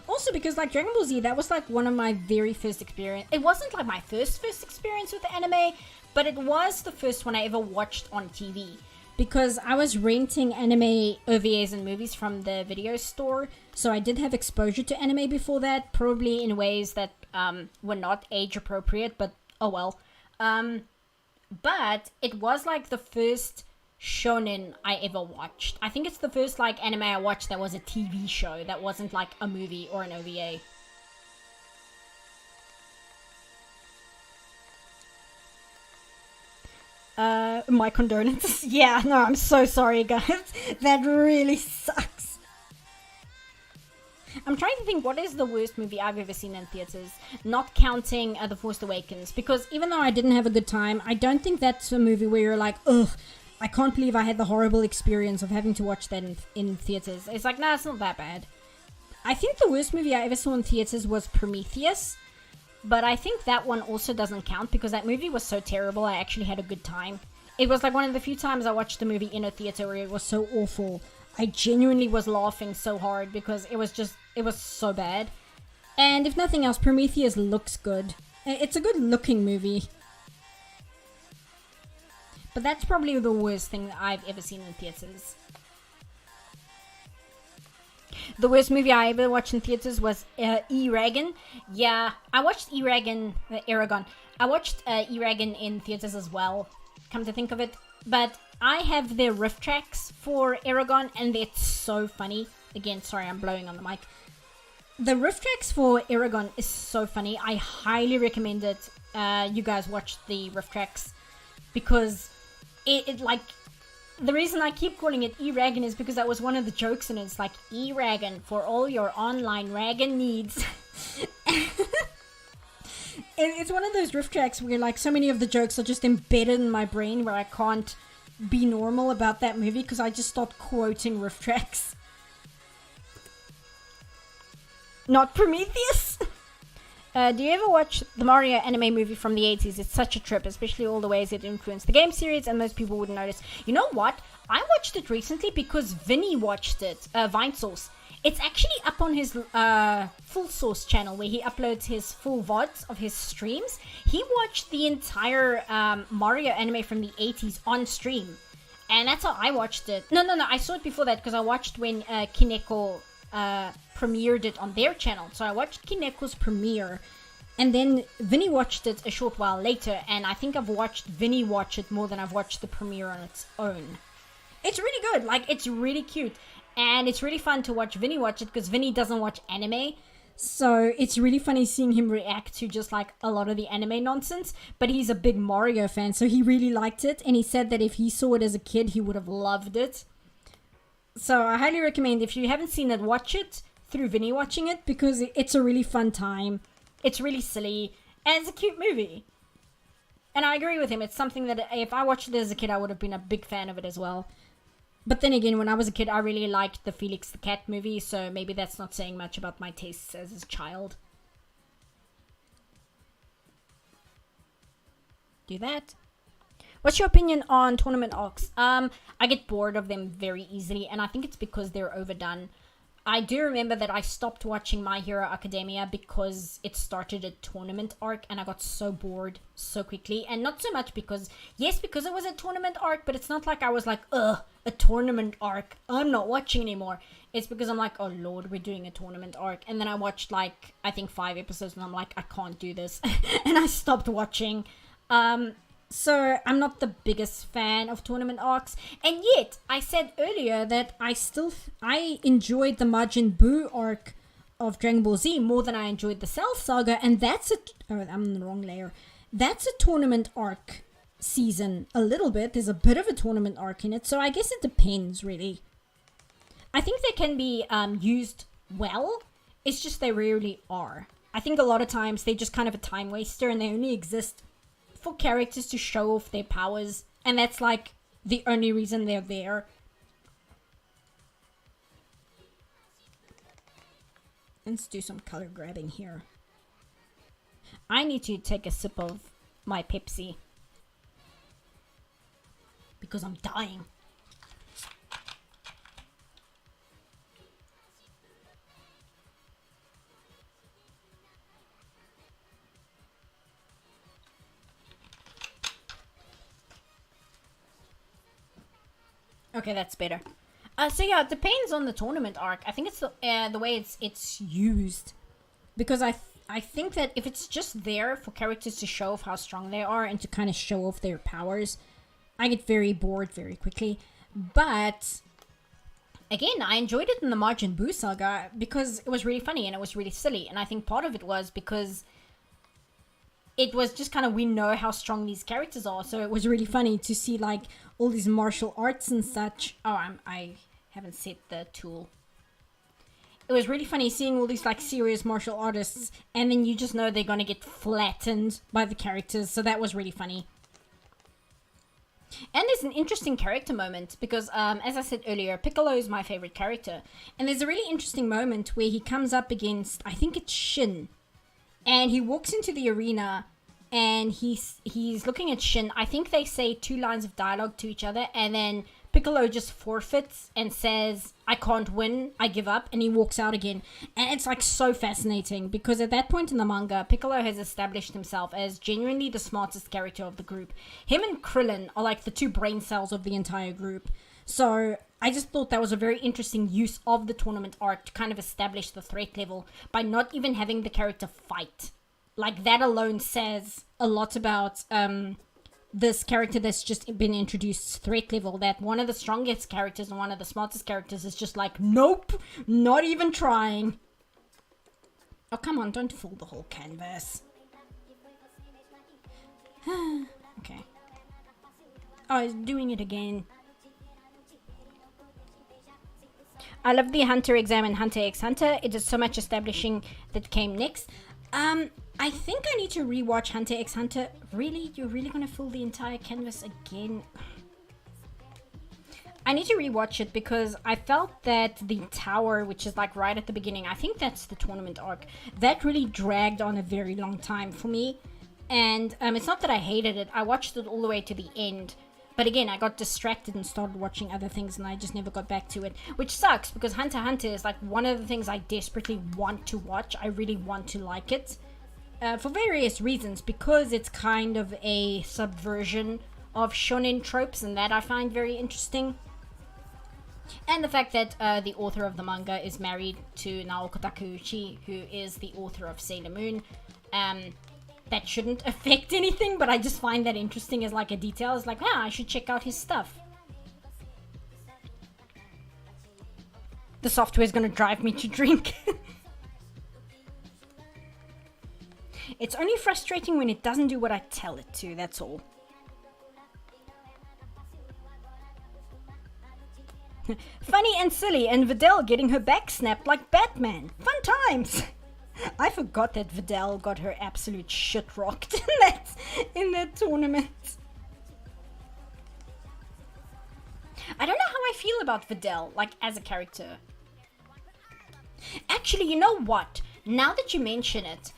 Also, because, like, Dragon Ball Z, that was, like, one of my very first experience. It wasn't, like, my first experience with the anime, but it was the first one I ever watched on TV. Because I was renting anime OVAs and movies from the video store, so I did have exposure to anime before that, probably in ways that were not age appropriate, but oh well. But it was, like, the first shonen I ever watched. I think it's the first like anime I watched that was a TV show that wasn't like a movie or an OVA. My condolences. Yeah, no, I'm so sorry, guys. That really sucks. I'm trying to think what is the worst movie I've ever seen in theaters, not counting The Force Awakens, because even though I didn't have a good time, I don't think that's a movie where you're like, ugh, I can't believe I had the horrible experience of having to watch that in theaters. It's like, nah, it's not that bad. I think the worst movie I ever saw in theaters was Prometheus, but I think that one also doesn't count because that movie was so terrible I actually had a good time. It was like one of the few times I watched a movie in a theater where it was so awful. I genuinely was laughing so hard because it was so bad. And if nothing else, Prometheus looks good. It's a good looking movie. But that's probably the worst thing that I've ever seen in theaters. The worst movie I ever watched in theaters was E-Ragon. Yeah, I watched E-Ragon, Eragon. I watched E-Ragon in theaters as well, come to think of it. But I have their riff tracks for Eragon, and they're so funny. Again, sorry, I'm blowing on the mic. The riff tracks for Eragon is so funny. I highly recommend it. You guys watch the riff tracks, because it like, the reason I keep calling it E-Ragon is because that was one of the jokes, and it's like, E-Ragon for all your online ragon needs. It's one of those riff tracks where like so many of the jokes are just embedded in my brain where I can't be normal about that movie because I just start quoting riff tracks. Not Prometheus! Do you ever watch the Mario anime movie from the 80s? It's such a trip, especially all the ways it influenced the game series, and most people wouldn't notice. You know what? I watched it recently because Vinny watched it, Vine Source. It's actually up on his Full Source channel where he uploads his full VODs of his streams. He watched the entire Mario anime from the 80s on stream. And that's how I watched it. No, I saw it before that because I watched when Kineko premiered it on their channel. So I watched Kineko's premiere, and then Vinny watched it a short while later, and I think I've watched Vinny watch it more than I've watched the premiere on its own. It's really good. Like, it's really cute. And it's really fun to watch Vinny watch it because Vinny doesn't watch anime. So it's really funny seeing him react to just like a lot of the anime nonsense. But he's a big Mario fan, so he really liked it. And he said that if he saw it as a kid, he would have loved it. So I highly recommend, if you haven't seen it, watch it through Vinny watching it, because it's a really fun time. It's really silly, and it's a cute movie. And I agree with him. It's something that if I watched it as a kid, I would have been a big fan of it as well. But then again, when I was a kid, I really liked the Felix the Cat movie, so maybe that's not saying much about my tastes as a child. Do that. What's your opinion on tournament arcs? I get bored of them very easily, and I think it's because they're overdone. I do remember that I stopped watching My Hero Academia because it started a tournament arc, and I got so bored so quickly. And not so much because, yes, because it was a tournament arc, but it's not like I was like, ugh, a tournament arc, I'm not watching anymore. It's because I'm like, oh lord, we're doing a tournament arc. And then I watched like, I think 5 episodes, and I'm like, I can't do this. And I stopped watching. So I'm not the biggest fan of tournament arcs, and yet I said earlier that I enjoyed the Majin Buu arc of Dragon Ball Z more than I enjoyed the Cell Saga, and that's I'm in the wrong layer. That's a tournament arc season a little bit. There's a bit of a tournament arc in it, so I guess it depends really. I think they can be used well. It's just they rarely are. I think a lot of times they're just kind of a time waster, and they only exist for characters to show off their powers, and that's like the only reason they're there. Let's do some color grabbing here. I need to take a sip of my Pepsi because I'm dying. Okay, that's better. So yeah, it depends on the tournament arc. I think it's the way it's used, because I think that if it's just there for characters to show off how strong they are and to kind of show off their powers, I get very bored very quickly. But again, I enjoyed it in the Majin Buu saga because it was really funny and it was really silly, and I think part of it was because it was just kind of, we know how strong these characters are, so it was really funny to see like all these martial arts and such. Oh, I haven't set the tool. It was really funny seeing all these like serious martial artists, and then you just know they're gonna get flattened by the characters, so that was really funny. And there's an interesting character moment because, as I said earlier, Piccolo is my favorite character, and there's a really interesting moment where he comes up against, I think it's Shin. And he walks into the arena, and he's looking at Shin. I think they say 2 lines of dialogue to each other, and then Piccolo just forfeits and says, I can't win, I give up, and he walks out again. And it's like so fascinating, because at that point in the manga, Piccolo has established himself as genuinely the smartest character of the group. Him and Krillin are like the 2 brain cells of the entire group. So I just thought that was a very interesting use of the tournament arc to kind of establish the threat level by not even having the character fight. Like, that alone says a lot about this character that's just been introduced threat level, that one of the strongest characters and one of the smartest characters is just like, nope, not even trying. Oh, come on, don't fool the whole canvas. Okay. Oh, it's doing it again. I love the Hunter exam and Hunter x Hunter. It is so much establishing that came next. I think I need to rewatch Hunter x Hunter. Really? You're really gonna fool the entire canvas again? I need to rewatch it because I felt that the tower, which is like right at the beginning, I think that's the tournament arc, that really dragged on a very long time for me. And it's not that I hated it. I watched it all the way to the end. But again, I got distracted and started watching other things, and I just never got back to it. Which sucks, because Hunter x Hunter is like one of the things I desperately want to watch. I really want to like it. For various reasons, because it's kind of a subversion of shonen tropes, and that I find very interesting. And the fact that the author of the manga is married to Naoko Takeuchi, who is the author of Sailor Moon. That shouldn't affect anything, but I just find that interesting as like a detail. It's like, I should check out his stuff. The software is going to drive me to drink. It's only frustrating when it doesn't do what I tell it to, that's all. Funny and silly, and Vidal getting her back snapped like Batman. Fun times! I forgot that Vidal got her absolute shit rocked in that tournament. I don't know how I feel about Vidal, like, as a character. Actually, you know what? Now that you mention it,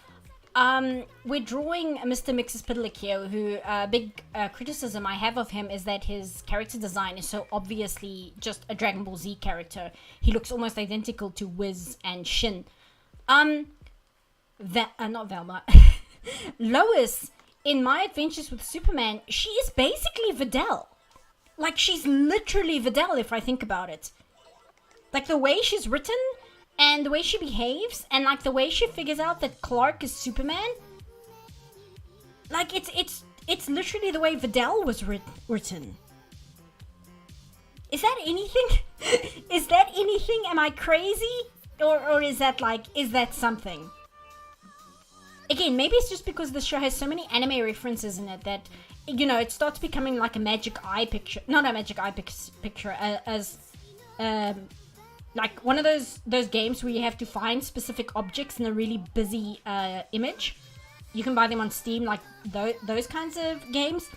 we're drawing Mr. Mxyzptlk here, who, big criticism I have of him is that his character design is so obviously just a Dragon Ball Z character. He looks almost identical to Wiz and Shin. Not Velma. Lois, in My Adventures with Superman, she is basically Vidal. Like, she's literally Vidal if I think about it. Like, the way she's written, and the way she behaves, and like the way she figures out that Clark is Superman. Like, it's literally the way Vidal was written. Is that anything? Is that anything? Am I crazy? Or is that like, is that something? Again, maybe it's just because the show has so many anime references in it that, you know, it starts becoming like a magic eye picture. Not a magic eye picture, like one of those games where you have to find specific objects in a really busy image. You can buy them on Steam, like those kinds of games.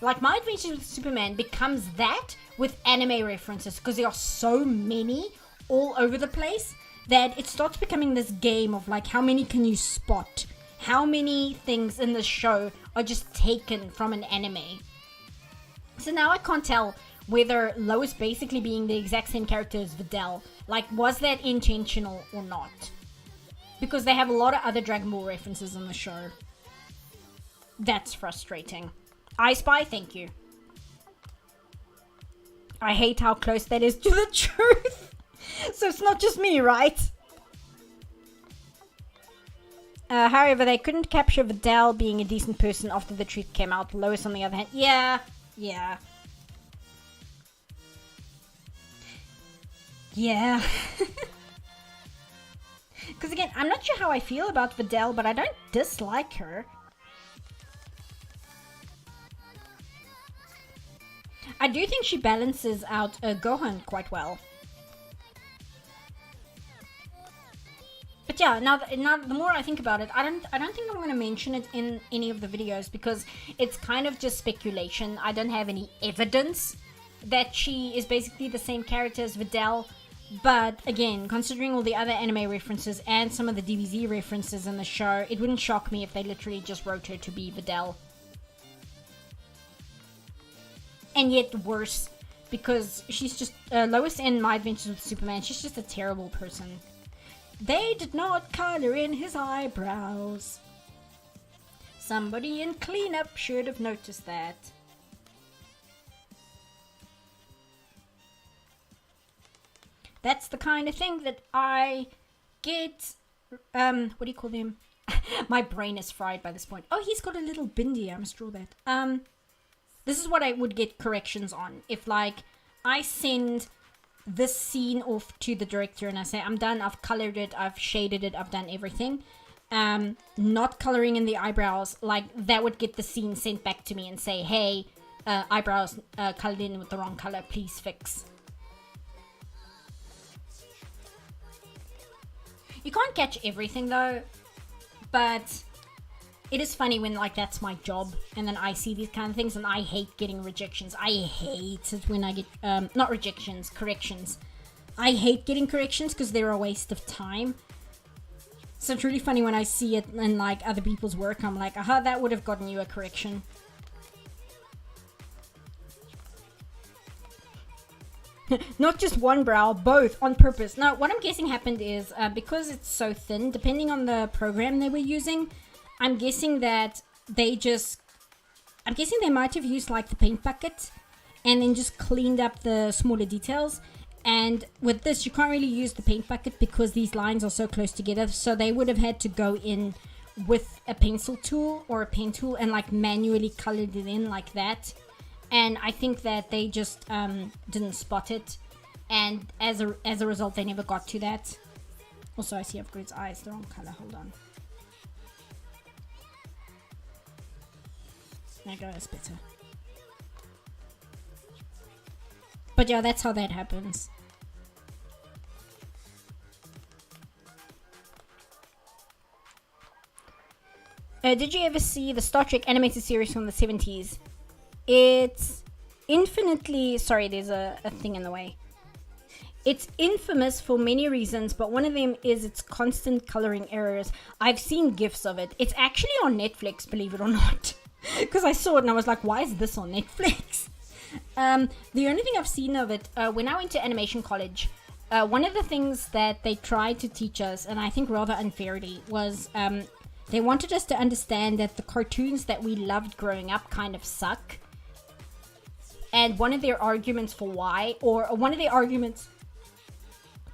Like My Adventures with Superman becomes that with anime references, because there are so many all over the place that it starts becoming this game of like, how many can you spot? How many things in the show are just taken from an anime? So now I can't tell whether Lois basically being the exact same character as Vidal, like, was that intentional or not? Because they have a lot of other Dragon Ball references in the show. That's frustrating. I Spy, thank you. I hate how close that is to the truth. So it's not just me, right? However, they couldn't capture Vidal being a decent person after the truth came out. Lois, on the other hand, yeah. Because again, I'm not sure how I feel about Vidal, but I don't dislike her. I do think she balances out Gohan quite well. But yeah, now the more I think about it, I don't think I'm going to mention it in any of the videos, because it's kind of just speculation. I don't have any evidence that she is basically the same character as Vidal. But again, considering all the other anime references and some of the DBZ references in the show, it wouldn't shock me if they literally just wrote her to be Vidal. And yet worse, because she's just Lois in My Adventures with Superman, she's just a terrible person. They did not color in his eyebrows. Somebody in cleanup should have noticed that. That's the kind of thing that I get, what do you call them? My brain is fried by this point. Oh, he's got a little bindi, I must draw that. This is what I would get corrections on. If, like, I send this scene off to the director and I say, I'm done, I've colored it, I've shaded it, I've done everything. Not coloring in the eyebrows, like, that would get the scene sent back to me and say, hey, eyebrows colored in with the wrong color, please fix. You can't catch everything though, but it is funny when, like, that's my job and then I see these kind of things, and I hate getting rejections. I hate it when I get, not rejections, corrections. I hate getting corrections because they're a waste of time. So it's really funny when I see it in, like, other people's work. I'm like, aha, that would have gotten you a correction. Not just one brow, both, on purpose. Now, what I'm guessing happened is, because it's so thin, depending on the program they were using, I'm guessing that they might have used, like, the paint bucket and then just cleaned up the smaller details. And with this, you can't really use the paint bucket because these lines are so close together, so they would have had to go in with a pencil tool or a pen tool and, like, manually colored it in like that. And I think that they just didn't spot it. and as a result, they never got to that. Also, I see I've got its eyes the wrong color. Hold on. There you go, that's better. But yeah, that's how that happens. Did you ever see the Star Trek animated series from the 70s? It's infinitely... Sorry, there's a thing in the way. It's infamous for many reasons, but one of them is its constant coloring errors. I've seen GIFs of it. It's actually on Netflix, believe it or not. Because I saw it and I was like, why is this on Netflix? The only thing I've seen of it, when I went to animation college, one of the things that they tried to teach us, and I think rather unfairly, was they wanted us to understand that the cartoons that we loved growing up kind of suck. And one of their arguments for why, or one of the arguments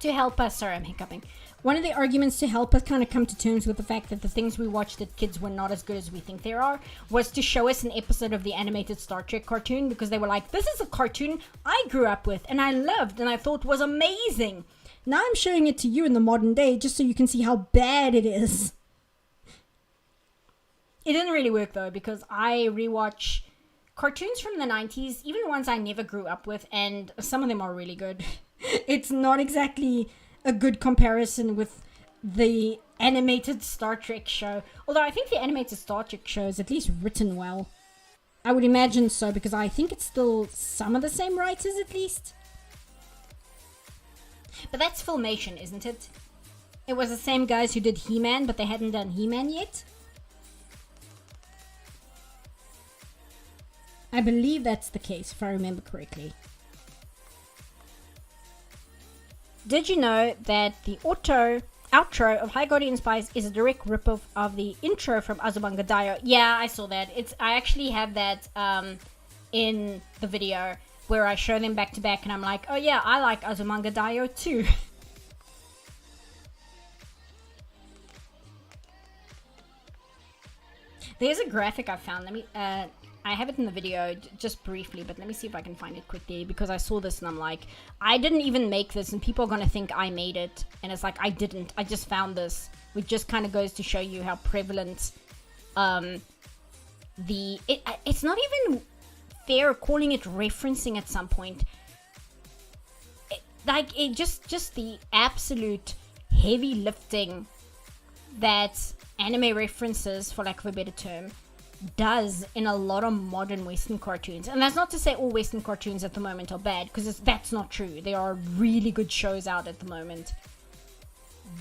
to help us, sorry, I'm hiccuping. One of the arguments to help us kind of come to terms with the fact that the things we watched as kids were not as good as we think they are was to show us an episode of the animated Star Trek cartoon, because they were like, this is a cartoon I grew up with and I loved and I thought was amazing. Now I'm showing it to you in the modern day just so you can see how bad it is. It didn't really work though, because I rewatch cartoons from the 90s, even ones I never grew up with, and some of them are really good. It's not exactly a good comparison with the animated Star Trek show. Although I think the animated Star Trek show is at least written well. I would imagine so, because I think it's still some of the same writers at least. But that's Filmation, isn't it? It was the same guys who did He-Man, but they hadn't done He-Man yet. I believe that's the case, if I remember correctly. Did you know that the outro of High Guardian Spies is a direct ripoff of the intro from Azumanga Daioh? Yeah, I saw that. I actually have that in the video where I show them back to back and I'm like, oh yeah, I like Azumanga Daioh too. There's a graphic I found. Let me... I have it in the video just briefly, but let me see if I can find it quickly, because I saw this and I'm like, I didn't even make this and people are going to think I made it. And it's like, I didn't. I just found this, which just kind of goes to show you how prevalent it's not even fair calling it referencing at some point. Just the absolute heavy lifting that anime references, for lack of a better term, does in a lot of modern Western cartoons. And that's not to say all Western cartoons at the moment are bad, because that's not true. There are really good shows out at the moment.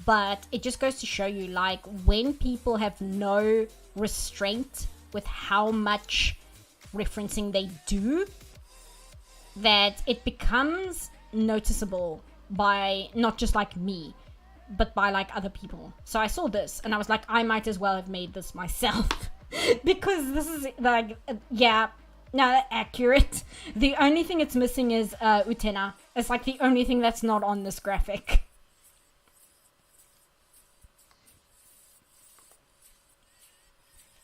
But it just goes to show you, like, when people have no restraint with how much referencing they do, that it becomes noticeable by not just like me, but by like other people. So I saw this and I was like, I might as well have made this myself. Because this is like, yeah, no, accurate. The only thing it's missing is Utena. It's like the only thing that's not on this graphic.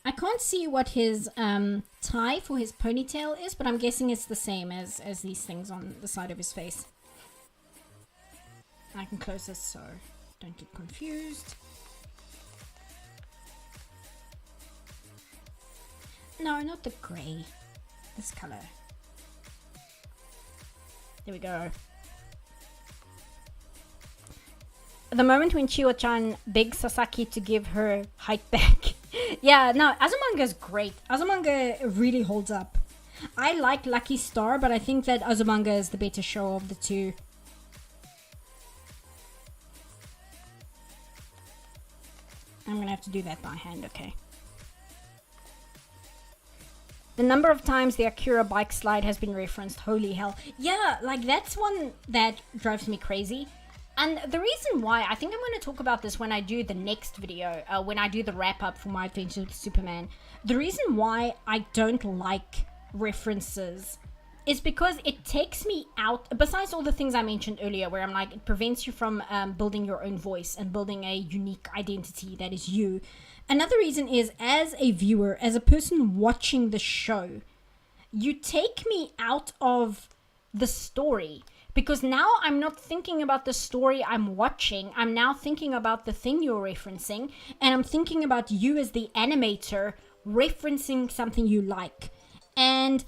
I can't see what his tie for his ponytail is, but I'm guessing it's the same as these things on the side of his face. I can close this so don't get confused. No, not the grey. This color. There we go. The moment when Chiyo-chan begs Sasaki to give her height back. Yeah, no, Azumanga is great. Azumanga really holds up. I like Lucky Star, but I think that Azumanga is the better show of the two. I'm gonna have to do that by hand, okay. The number of times the Akira bike slide has been referenced, holy hell. Yeah, like that's one that drives me crazy. And the reason why, I think I'm going to talk about this when I do the next video, when I do the wrap up for my adventures with Superman. The reason why I don't like references is because it takes me out, besides all the things I mentioned earlier, where I'm like, it prevents you from building your own voice and building a unique identity that is you. Another reason is, as a viewer, as a person watching the show, you take me out of the story. Because now I'm not thinking about the story I'm watching. I'm now thinking about the thing you're referencing. And I'm thinking about you as the animator referencing something you like. And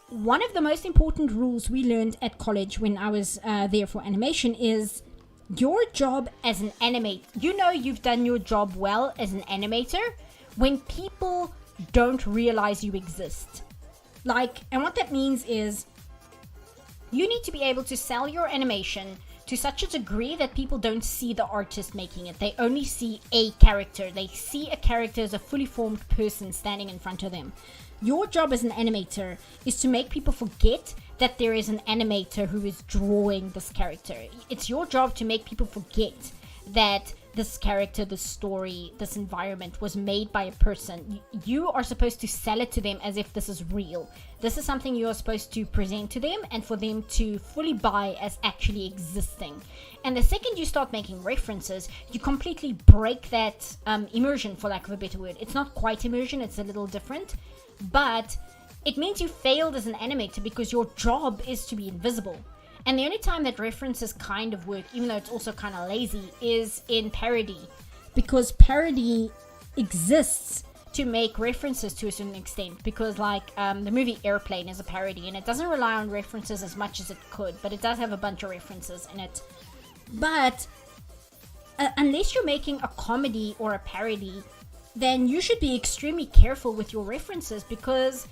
one of the most important rules we learned at college when I was there for animation is your job as an animator. You know you've done your job well as an animator when people don't realize you exist. Like, and what that means is you need to be able to sell your animation to such a degree that people don't see the artist making it. They only see a character. They see a character as a fully formed person standing in front of them. Your job as an animator is to make people forget that there is an animator who is drawing this character. It's your job to make people forget that this character, this story, this environment was made by a person. You are supposed to sell it to them as if this is real. This is something you are supposed to present to them and for them to fully buy as actually existing. And the second you start making references, you completely break that immersion, for lack of a better word. It's not quite immersion, it's a little different, but it means you failed as an animator because your job is to be invisible. And the only time that references kind of work, even though it's also kind of lazy, is in parody. Because parody exists to make references to a certain extent. Because like the movie Airplane is a parody and it doesn't rely on references as much as it could. But it does have a bunch of references in it. But unless you're making a comedy or a parody, then you should be extremely careful with your references because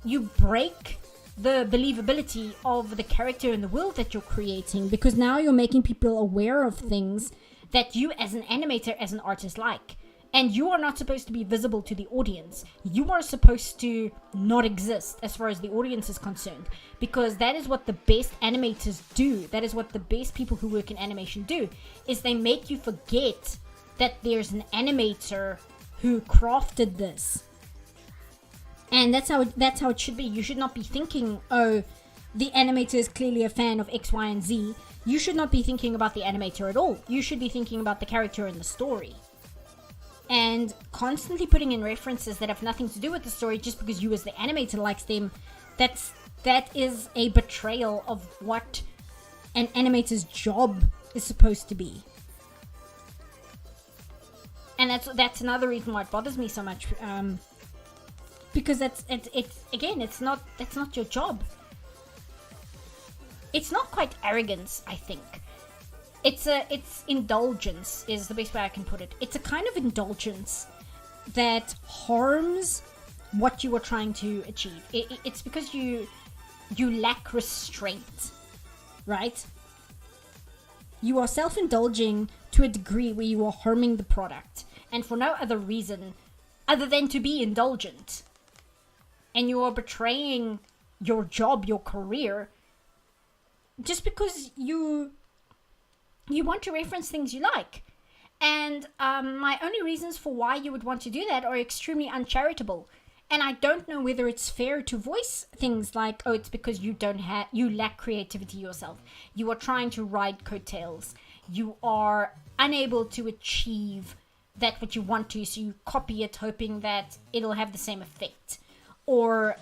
you break the believability of the character in the world that you're creating, because now you're making people aware of things that you as an animator, as an artist like. And you are not supposed to be visible to the audience. You are supposed to not exist as far as the audience is concerned, because that is what the best animators do. That is what the best people who work in animation do, is they make you forget that there's an animator who crafted this. And that's how it should be. You should not be thinking, oh, the animator is clearly a fan of X, Y, and Z. You should not be thinking about the animator at all. You should be thinking about the character in the story. And constantly putting in references that have nothing to do with the story just because you as the animator likes them, that is a betrayal of what an animator's job is supposed to be. And that's another reason why it bothers me so much. Because that's not your job. It's not quite arrogance, I think. It's indulgence is the best way I can put it. It's a kind of indulgence that harms what you are trying to achieve. It's because you lack restraint, right? You are self-indulging to a degree where you are harming the product, and for no other reason other than to be indulgent. And you are betraying your job, your career, just because you want to reference things you like. And my only reasons for why you would want to do that are extremely uncharitable. And I don't know whether it's fair to voice things like, oh, it's because you lack creativity yourself. You are trying to ride coattails. You are unable to achieve that what you want to, so you copy it hoping that it'll have the same effect. Or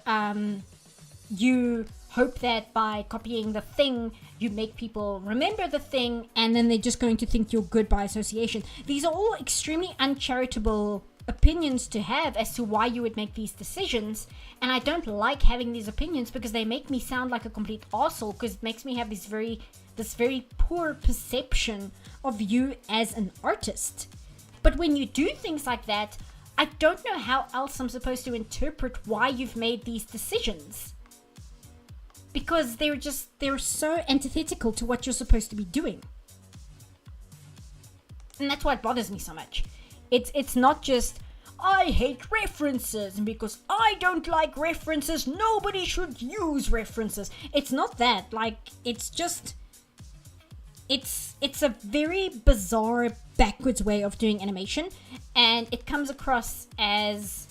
you hope that by copying the thing, you make people remember the thing, and then they're just going to think you're good by association. These are all extremely uncharitable opinions to have as to why you would make these decisions, and I don't like having these opinions because they make me sound like a complete arsehole, because it makes me have this very poor perception of you as an artist. But when you do things like that, I don't know how else I'm supposed to interpret why you've made these decisions. Because they're so antithetical to what you're supposed to be doing. And that's why it bothers me so much. It's not just, I hate references, and because I don't like references, nobody should use references. It's not that. Like, it's just, it's a very bizarre, backwards way of doing animation, and it comes across as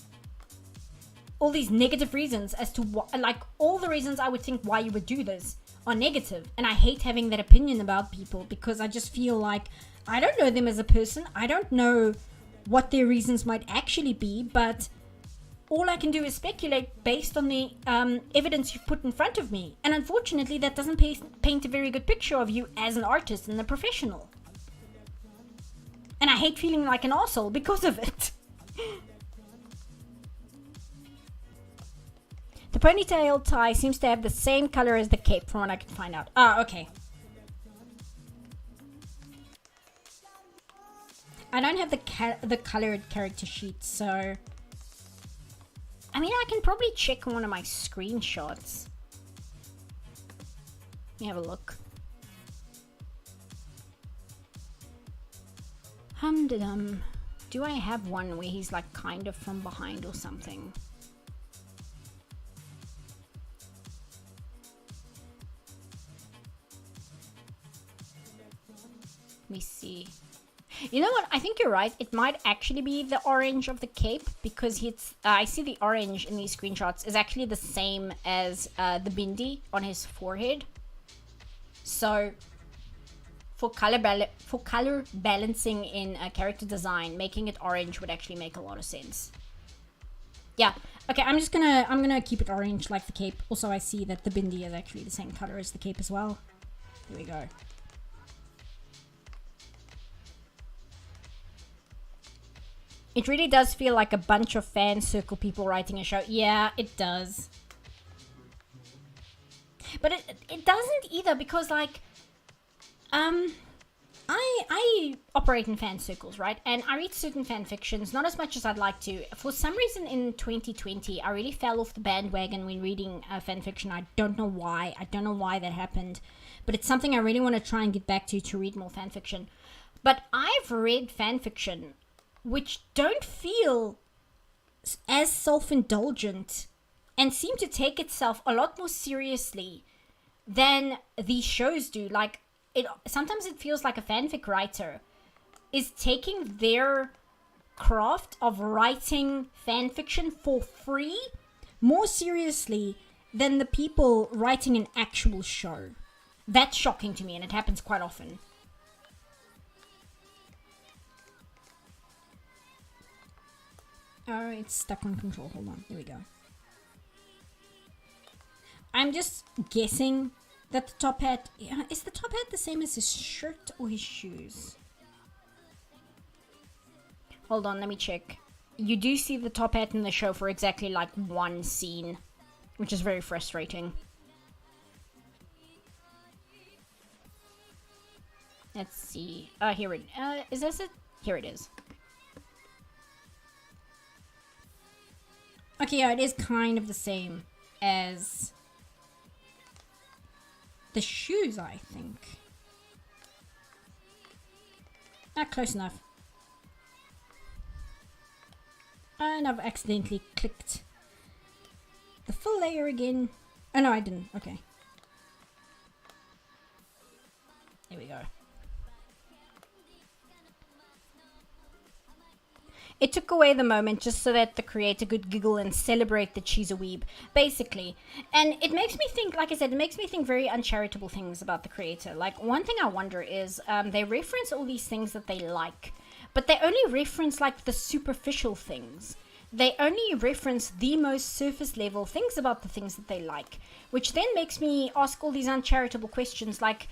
all these negative reasons as to what, like, all the reasons I would think why you would do this are negative. And I hate having that opinion about people, because I just feel like I don't know them as a person. I don't know what their reasons might actually be, but all I can do is speculate based on the evidence you've put in front of me. And unfortunately, that doesn't paint a very good picture of you as an artist and a professional. And I hate feeling like an arsehole because of it. The ponytail tie seems to have the same color as the cape from what I can find out. Ah, okay. I don't have the colored character sheet, so... I mean, I can probably check on one of my screenshots. Let me have a look. Hum-da-dum. Do I have one where he's like kind of from behind or something? Let me see. You know what? I think you're right. It might actually be the orange of the cape because I see the orange in these screenshots is actually the same as the bindi on his forehead. So for color balancing in character design, making it orange would actually make a lot of sense. Yeah. Okay, I'm gonna keep it orange like the cape. Also, I see that the bindi is actually the same color as the cape as well. There we go. It really does feel like a bunch of fan circle people writing a show. Yeah, it does. But it doesn't either because, like, I operate in fan circles, right? And I read certain fan fictions, not as much as I'd like to. For some reason in 2020, I really fell off the bandwagon when reading fan fiction. I don't know why. I don't know why that happened. But it's something I really want to try and get back to read more fan fiction. But I've read fan fiction which don't feel as self-indulgent and seem to take itself a lot more seriously than these shows do. Like, sometimes it feels like a fanfic writer is taking their craft of writing fanfiction for free more seriously than the people writing an actual show. That's shocking to me, and it happens quite often. Oh, it's stuck on control. Hold on. Here we go. I'm just guessing that the top hat... is the top hat the same as his shirt or his shoes? Hold on, let me check. You do see the top hat in the show for exactly like one scene, which is very frustrating. Let's see. Here it is. This it? Here it is. Okay, yeah, it is kind of the same as the shoes, I think. Close enough. And I've accidentally clicked the full layer again. Oh, no, I didn't. Okay. Here we go. It took away the moment just so that the creator could giggle and celebrate that she's a weeb, basically. And it makes me think, like I said, it makes me think very uncharitable things about the creator. Like, one thing I wonder is, they reference all these things that they like, but they only reference, like, the superficial things. They only reference the most surface level things about the things that they like, which then makes me ask all these uncharitable questions like,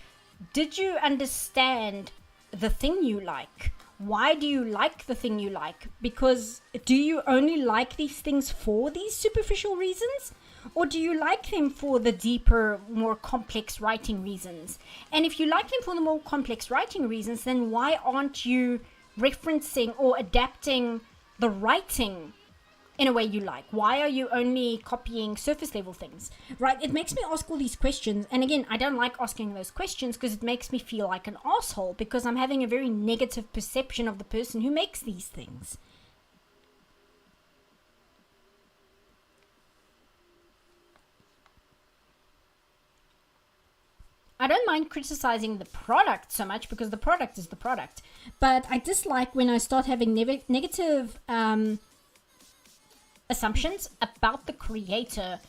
did you understand the thing you like? Why do you like the thing you like? Because do you only like these things for these superficial reasons? Or do you like them for the deeper, more complex writing reasons? And if you like them for the more complex writing reasons, then why aren't you referencing or adapting the writing in a way you like? Why are you only copying surface level things? Right? It makes me ask all these questions. And again, I don't like asking those questions because it makes me feel like an asshole because I'm having a very negative perception of the person who makes these things. I don't mind criticizing the product so much because the product is the product. But I dislike when I start having negative assumptions about the creator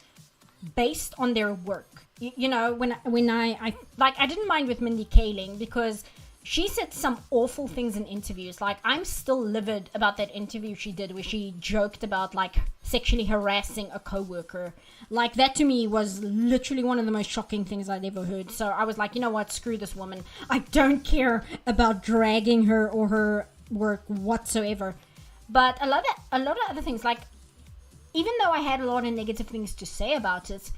based on their work. You know, when I didn't mind with Mindy Kaling because she said some awful things in interviews. Like, I'm still livid about that interview she did where she joked about, like, sexually harassing a coworker. Like, that to me was literally one of the most shocking things I'd ever heard. So I was like, you know what, screw this woman. I don't care about dragging her or her work whatsoever. But a lot of other things, like, even though I had a lot of negative things to say about it,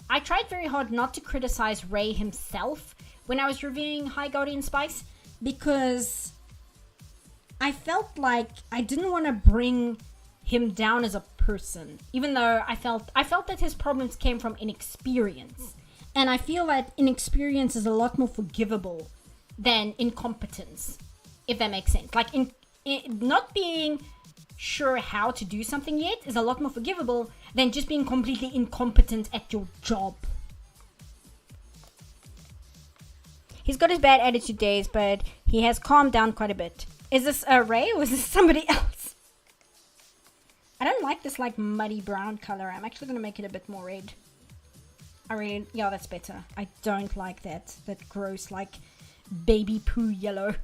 I tried very hard not to criticize Ray himself when I was reviewing High Guardian Spice, because I felt like I didn't want to bring him down as a person, even though I felt that his problems came from inexperience. And I feel that inexperience is a lot more forgivable than incompetence, if that makes sense. Like, not being sure how to do something yet is a lot more forgivable than just being completely incompetent at your job. He's got his bad attitude days, but he has calmed down quite a bit. Is this Ray or is this somebody else? I don't like this like muddy brown color. I'm actually going to make it a bit more red. Yeah, that's better. I don't like that gross like baby poo yellow.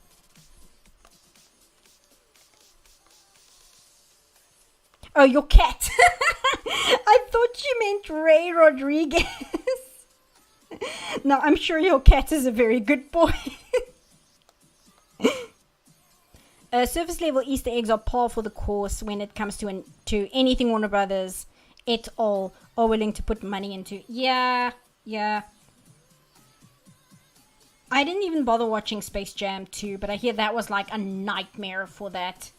Oh, your cat. I thought you meant Ray Rodriguez. No, I'm sure your cat is a very good boy. Surface level Easter eggs are par for the course when it comes to anything Warner Brothers et al. Are willing to put money into. Yeah. I didn't even bother watching Space Jam 2, but I hear that was like a nightmare for that.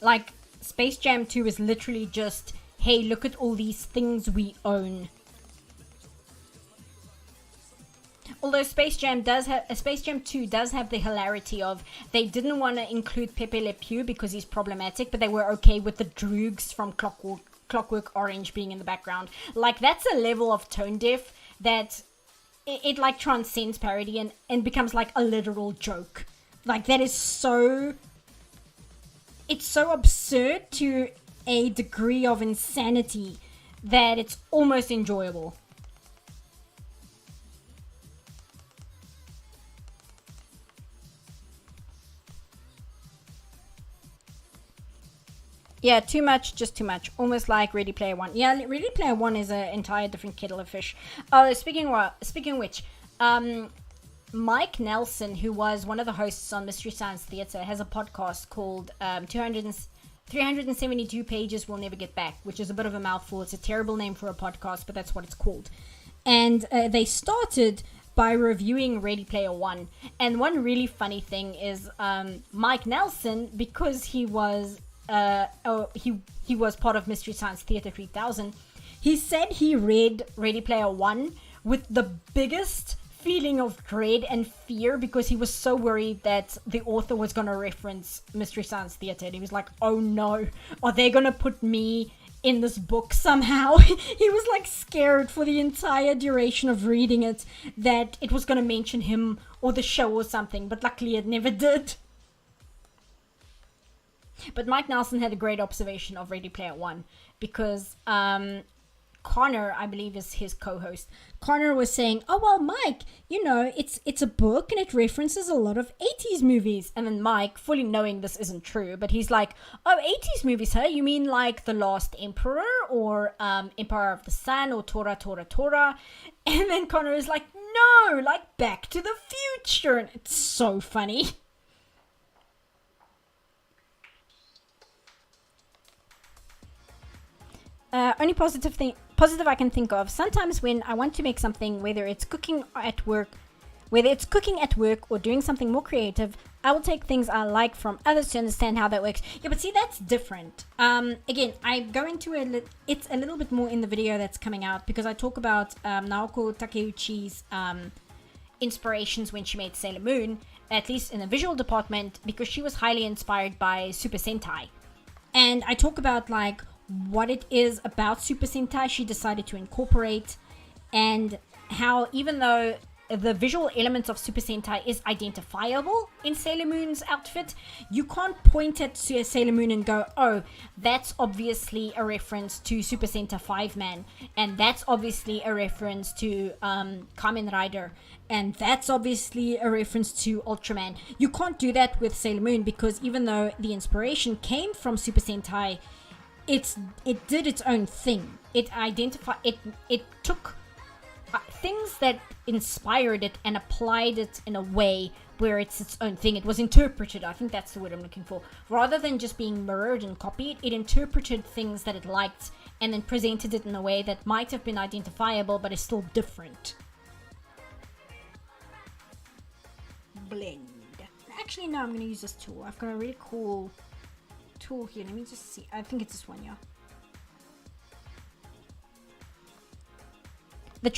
Like, Space Jam 2 is literally just, hey, look at all these things we own. Although Space Jam 2 does have the hilarity of they didn't want to include Pepe Le Pew because he's problematic, but they were okay with the droogs from Clockwork Orange being in the background. Like, that's a level of tone deaf that it like transcends parody and becomes like a literal joke. Like, that is so... It's so absurd to a degree of insanity that it's almost enjoyable. Yeah, too much, just too much. Almost like Ready Player One. Yeah, Ready Player One is an entire different kettle of fish. Speaking of which, Mike Nelson, who was one of the hosts on Mystery Science Theater, has a podcast called 372 Pages We'll Never Get Back, which is a bit of a mouthful. It's a terrible name for a podcast, but that's what it's called. And they started by reviewing Ready Player One. And one really funny thing is Mike Nelson, because he was he was part of Mystery Science Theater 3000, he said he read Ready Player One with the biggest feeling of dread and fear because he was so worried that the author was going to reference Mystery Science Theater. And he was like, oh no, are they going to put me in this book somehow? He was like scared for the entire duration of reading it that it was going to mention him or the show or something, but luckily it never did. But Mike Nelson had a great observation of Ready Player One because Connor, I believe, is his co-host. Connor was saying, oh, well, Mike, you know, it's a book and it references a lot of 80s movies. And then Mike, fully knowing this isn't true, but he's like, oh, 80s movies, huh? You mean like The Last Emperor or Empire of the Sun or Tora, Tora, Tora? And then Connor is like, no, like Back to the Future. And it's so funny. Only positive I can think of. Sometimes when I want to make something, whether it's cooking at work or doing something more creative, I will take things I like from others to understand how that works. Yeah, but see, that's different. Again, I go into it's a little bit more in the video that's coming out because I talk about Naoko Takeuchi's inspirations when she made Sailor Moon, at least in the visual department, because she was highly inspired by Super Sentai. And I talk about like what it is about Super Sentai she decided to incorporate, and how even though the visual elements of Super Sentai is identifiable in Sailor Moon's outfit. You can't point at Sailor Moon and go, oh, that's obviously a reference to Super Sentai 5-Man, and that's obviously a reference to Kamen Rider, and that's obviously a reference to Ultraman. You can't do that with Sailor Moon, because even though the inspiration came from Super Sentai, it did its own thing. It took things that inspired it and applied it in a way where it's its own thing. It was interpreted, I think that's the word I'm looking for. Rather than just being mirrored and copied, it interpreted things that it liked and then presented it in a way that might have been identifiable but is still different. Blend. Actually, no, I'm going to use this tool. I've got a really cool tool here. Let me just see. I think it's this one, yeah. The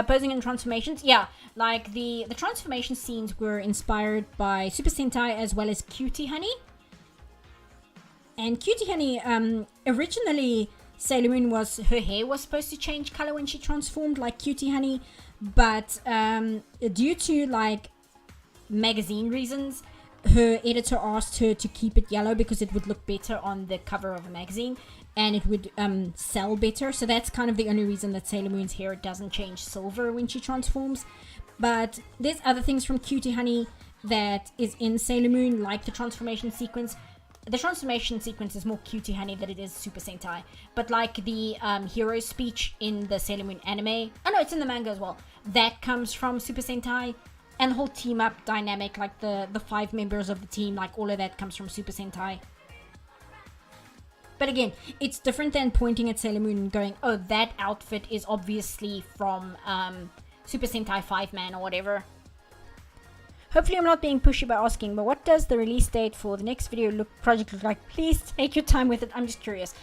posing and transformations, yeah, like the transformation scenes were inspired by Super Sentai as well as Cutie Honey. And Cutie Honey, originally Sailor Moon her hair was supposed to change color when she transformed like Cutie Honey, but due to like magazine reasons, her editor asked her to keep it yellow because it would look better on the cover of a magazine and it would sell better. So that's kind of the only reason that Sailor Moon's hair doesn't change silver when she transforms. But there's other things from Cutie Honey that is in Sailor Moon, like the transformation sequence. The transformation sequence is more Cutie Honey than it is Super Sentai. But like the hero speech in the Sailor Moon anime, oh no, it's in the manga as well, that comes from Super Sentai. And the whole team up dynamic, like the 5 members of the team, like all of that comes from Super Sentai. But again, it's different than pointing at Sailor Moon and going, oh, that outfit is obviously from Super Sentai 5-Man or whatever. Hopefully I'm not being pushy by asking, but what does the release date for the next video project look like? Please take your time with it. I'm just curious.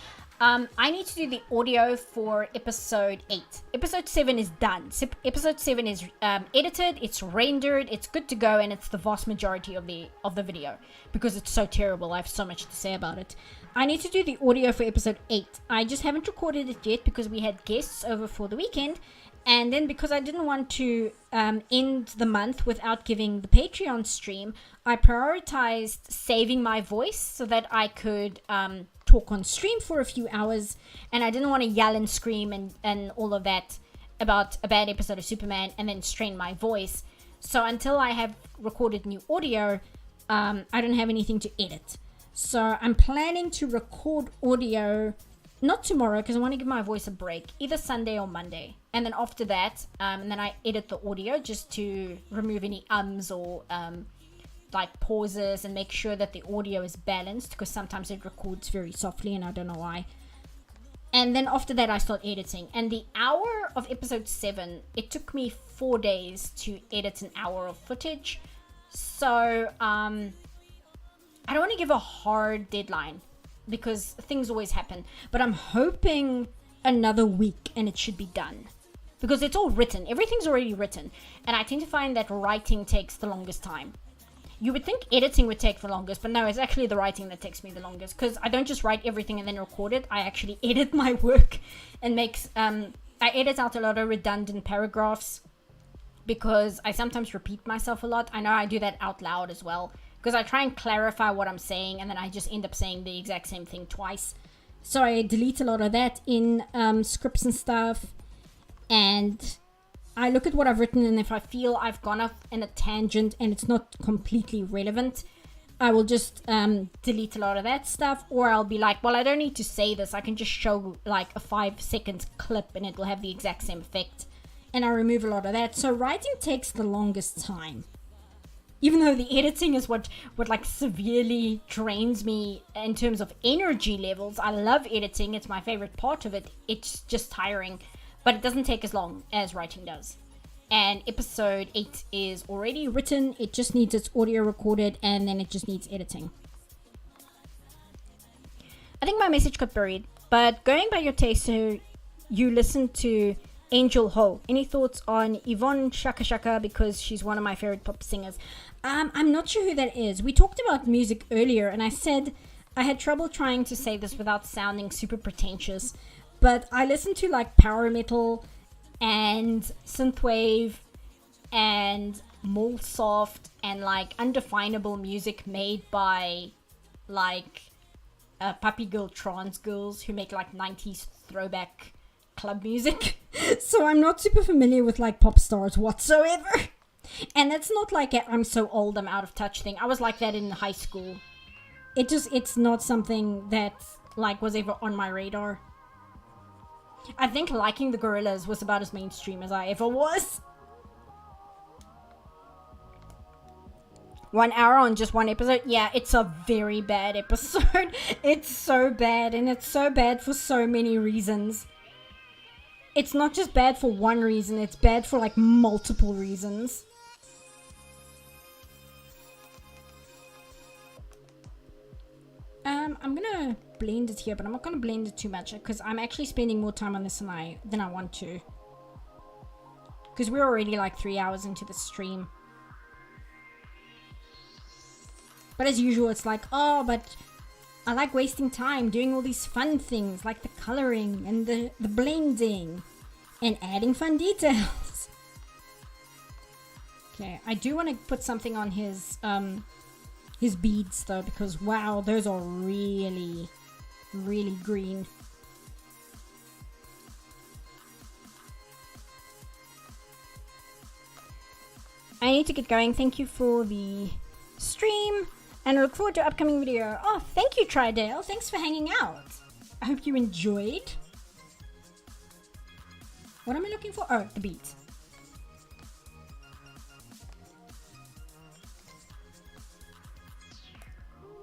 I need to do the audio for episode 8. Episode 7 is done. Episode 7 is edited, it's rendered, it's good to go, and it's the vast majority of the video because it's so terrible. I have so much to say about it. I need to do the audio for episode 8. I just haven't recorded it yet because we had guests over for the weekend, and then because I didn't want to end the month without giving the Patreon stream, I prioritized saving my voice so that I could talk on stream for a few hours, and I didn't want to yell and scream and all of that about a bad episode of Superman and then strain my voice. So until I have recorded new audio, I don't have anything to edit. So I'm planning to record audio, not tomorrow because I want to give my voice a break, either Sunday or Monday. And then after that, and then I edit the audio just to remove any ums or like pauses and make sure that the audio is balanced, because sometimes it records very softly and I don't know why. And then after that I start editing. And the hour of episode 7, it took me 4 days to edit an hour of footage. So I don't want to give a hard deadline because things always happen, but I'm hoping another week and it should be done because it's all written. Everything's already written, and I tend to find that writing takes the longest time. You would think editing would take the longest, but no, it's actually the writing that takes me the longest, because I don't just write everything and then record it. I actually edit my work and I edit out a lot of redundant paragraphs because I sometimes repeat myself a lot. I know I do that out loud as well, because I try and clarify what I'm saying and then I just end up saying the exact same thing twice. So I delete a lot of that in scripts and stuff, and I look at what I've written, and if I feel I've gone off in a tangent and it's not completely relevant, I will just delete a lot of that stuff, or I'll be like, well, I don't need to say this, I can just show like a 5-second clip and it will have the exact same effect, and I remove a lot of that. So writing takes the longest time, even though the editing is what like severely drains me in terms of energy levels. I love editing, it's my favorite part of it. It's just tiring, but it doesn't take as long as writing does. And episode 8 is already written, it just needs its audio recorded, and then it just needs editing. I think my message got buried, but going by your taste, so you listened to Angel Ho. Any thoughts on Yvonne Shaka Shaka, because she's one of my favorite pop singers? I'm not sure who that is. We talked about music earlier, and I said I had trouble trying to say this without sounding super pretentious, but I listen to like power metal and synthwave and mall soft and like undefinable music made by like puppy girl trans girls who make like 90s throwback club music. So I'm not super familiar with like pop stars whatsoever. And it's not like I'm so old I'm out of touch thing. I was like that in high school. It's not something that like was ever on my radar. I think liking the Gorillaz was about as mainstream as I ever was. 1 hour on just one episode? Yeah, it's a very bad episode. It's so bad, and it's so bad for so many reasons. It's not just bad for one reason, it's bad for like multiple reasons. I'm gonna blend it here, but I'm not gonna blend it too much because I'm actually spending more time on this than I want to. Because we're already like 3 hours into the stream. But as usual, it's like, oh, but I like wasting time doing all these fun things like the coloring and the blending and adding fun details. Okay, I do want to put something on his beads though, because wow, those are really, really green. I need to get going. Thank you for the stream, and I look forward to upcoming video. Oh, thank you, Tridale. Thanks for hanging out. I hope you enjoyed. What am I looking for? Oh, the beads.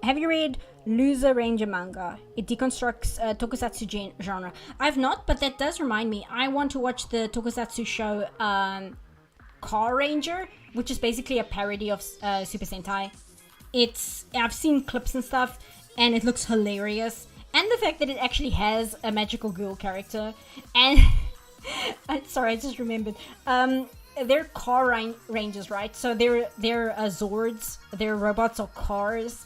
Have you read Loser Ranger manga? It deconstructs tokusatsu genre. I've not, but that does remind me. I want to watch the tokusatsu show Car Ranger, which is basically a parody of Super Sentai. I've seen clips and stuff, and it looks hilarious. And the fact that it actually has a magical girl character. And sorry, I just remembered. They're car rangers, right? So they're Zords. They're robots or cars.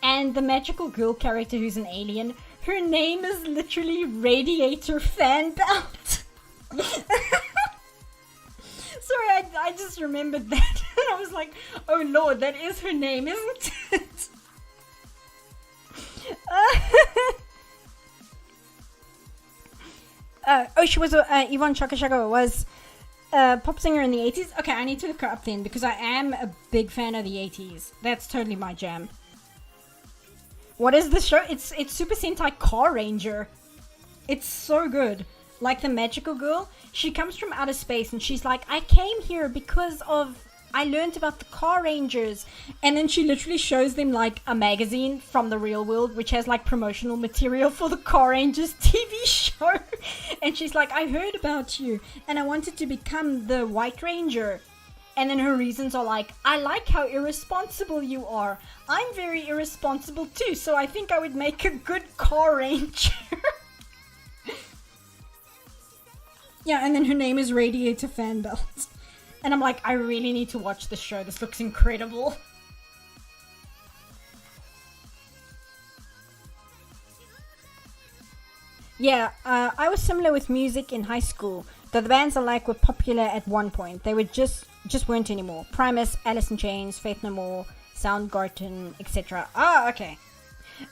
And the magical girl character who's an alien, her name is literally Radiator Fanbelt. Sorry, I just remembered that. And I was like, oh lord, that is her name, isn't it? Oh, she was Yvonne Chaka Chaka was a pop singer in the 80s. Okay, I need to look her up then, because I am a big fan of the 80s. That's totally my jam. What is this show? It's Super Sentai Car Ranger. It's so good. Like the magical girl, she comes from outer space and she's like, I came here because I learned about the Car Rangers. And then she literally shows them like a magazine from the real world, which has like promotional material for the Car Rangers TV show. And she's like, I heard about you and I wanted to become the White Ranger. And then her reasons are like, I like how irresponsible you are. I'm very irresponsible too, so I think I would make a good Car Ranger. Yeah, and then her name is Radiator Fanbelt. And I'm like, I really need to watch this show. This looks incredible. Yeah, I was similar with music in high school. The bands I like were popular at one point. They were just weren't anymore. Primus, Alice in Chains, Faith No More, Soundgarden, etc. Ah, okay.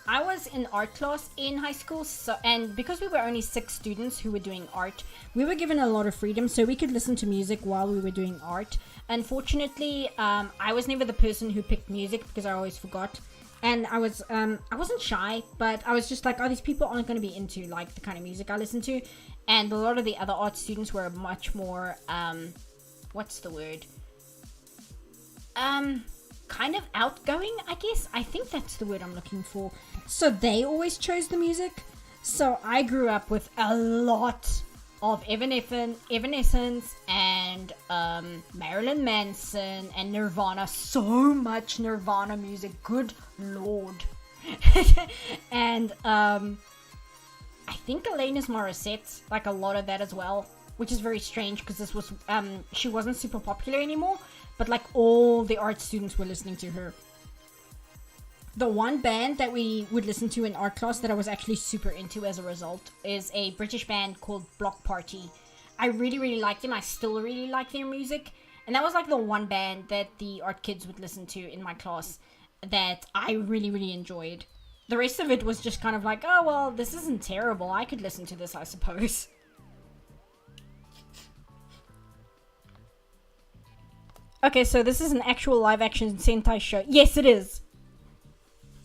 I was in art class in high school, and because we were only 6 students who were doing art, we were given a lot of freedom, so we could listen to music while we were doing art. Unfortunately, I was never the person who picked music because I always forgot. And I wasn't shy, but I was just like, oh, these people aren't going to be into like the kind of music I listen to. And a lot of the other art students were much more, what's the word? Kind of outgoing, I guess. I think that's the word I'm looking for. So they always chose the music. So I grew up with a lot of Evanescence and Marilyn Manson and Nirvana. So much Nirvana music. Good lord. And I think Alanis Morissette, like a lot of that as well. Which is very strange because this was she wasn't super popular anymore. But like all the art students were listening to her. The one band that we would listen to in art class that I was actually super into as a result is a British band called Block Party. I really, really liked them. I still really like their music. And that was like the one band that the art kids would listen to in my class that I really, really enjoyed. The rest of it was just kind of like, oh, well, this isn't terrible. I could listen to this, I suppose. Okay, so this is an actual live-action Sentai show. Yes, it is.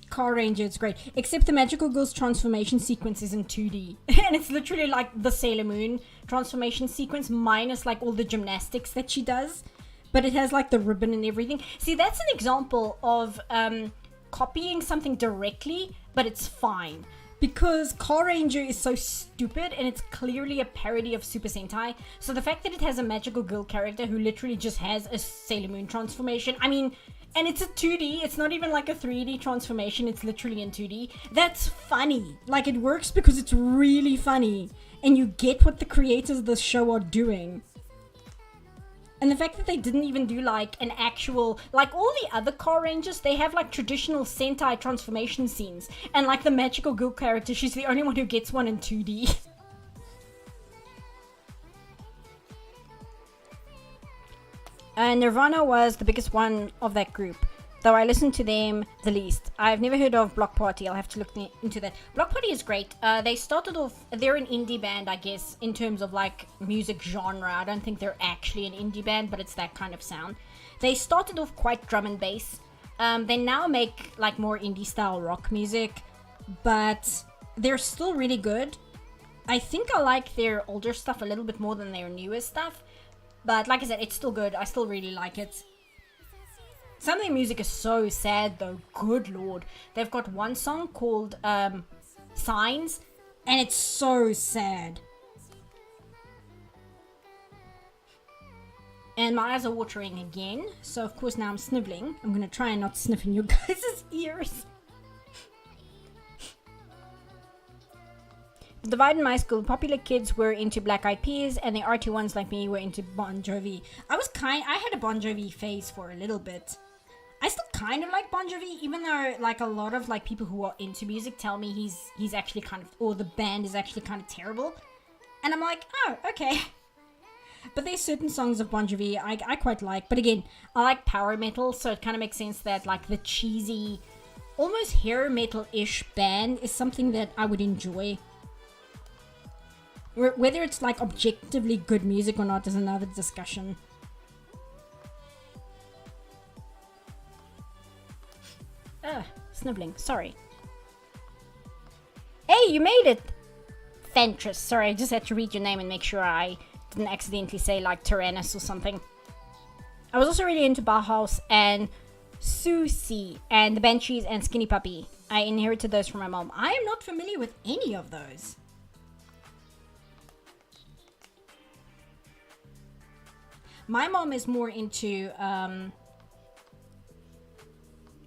Car Ranger, it's great. Except the Magical Girl's transformation sequence is in 2D. And it's literally like the Sailor Moon transformation sequence minus like all the gymnastics that she does. But it has like the ribbon and everything. See, that's an example of copying something directly, but it's fine. Because Car Ranger is so stupid and it's clearly a parody of Super Sentai. So the fact that it has a magical girl character who literally just has a Sailor Moon transformation. I mean, and it's a 2D. It's not even like a 3D transformation. It's literally in 2D. That's funny. Like, it works because it's really funny. And you get what the creators of the show are doing. And the fact that they didn't even do like an actual, like all the other Car Rangers, they have like traditional Sentai transformation scenes. And like the magical girl character, she's the only one who gets one in 2D. Nirvana was the biggest one of that group, though I listened to them the least. I've never heard of Block Party. I'll have to look into that. Block Party is great. They started off, they're an indie band, I guess, in terms of like music genre. I don't think they're actually an indie band, but it's that kind of sound. They started off quite drum and bass. They now make like more indie style rock music, but they're still really good. I think I like their older stuff a little bit more than their newer stuff. But like I said, it's still good. I still really like it. Some of their music is so sad though. Good lord. They've got one song called Signs, and it's so sad. And my eyes are watering again. So of course now I'm sniveling. I'm going to try and not sniff in your guys' ears. Divide in my school, popular kids were into Black Eyed Peas, and the arty ones like me were into Bon Jovi. I had a Bon Jovi phase for a little bit. I still kind of like Bon Jovi, even though like a lot of like people who are into music tell me he's actually kind of, or the band is actually kind of terrible. And I'm like, oh, okay. But there's certain songs of Bon Jovi I quite like. But again, I like power metal, so it kind of makes sense that like the cheesy, almost hair metal-ish band is something that I would enjoy. Whether it's like objectively good music or not is another discussion. Sniveling, sorry. Hey, you made it! Fentress, sorry, I just had to read your name and make sure I didn't accidentally say like Tyrannus or something. I was also really into Bauhaus and Susie and the Banshees and Skinny Puppy. I inherited those from my mom. I am not familiar with any of those. My mom is more into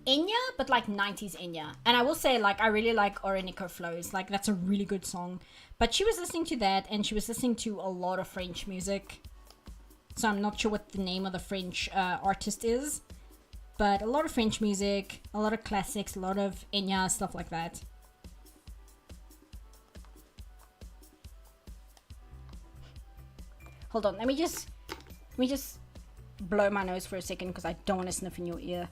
Enya, but like 90s Enya. And I will say, like, I really like Orenico Flows. Like, that's a really good song. But she was listening to that, and she was listening to a lot of French music. So I'm not sure what the name of the French artist is. But a lot of French music, a lot of classics, a lot of Enya, stuff like that. Hold on, let me just blow my nose for a second because I don't want to sniff in your ear.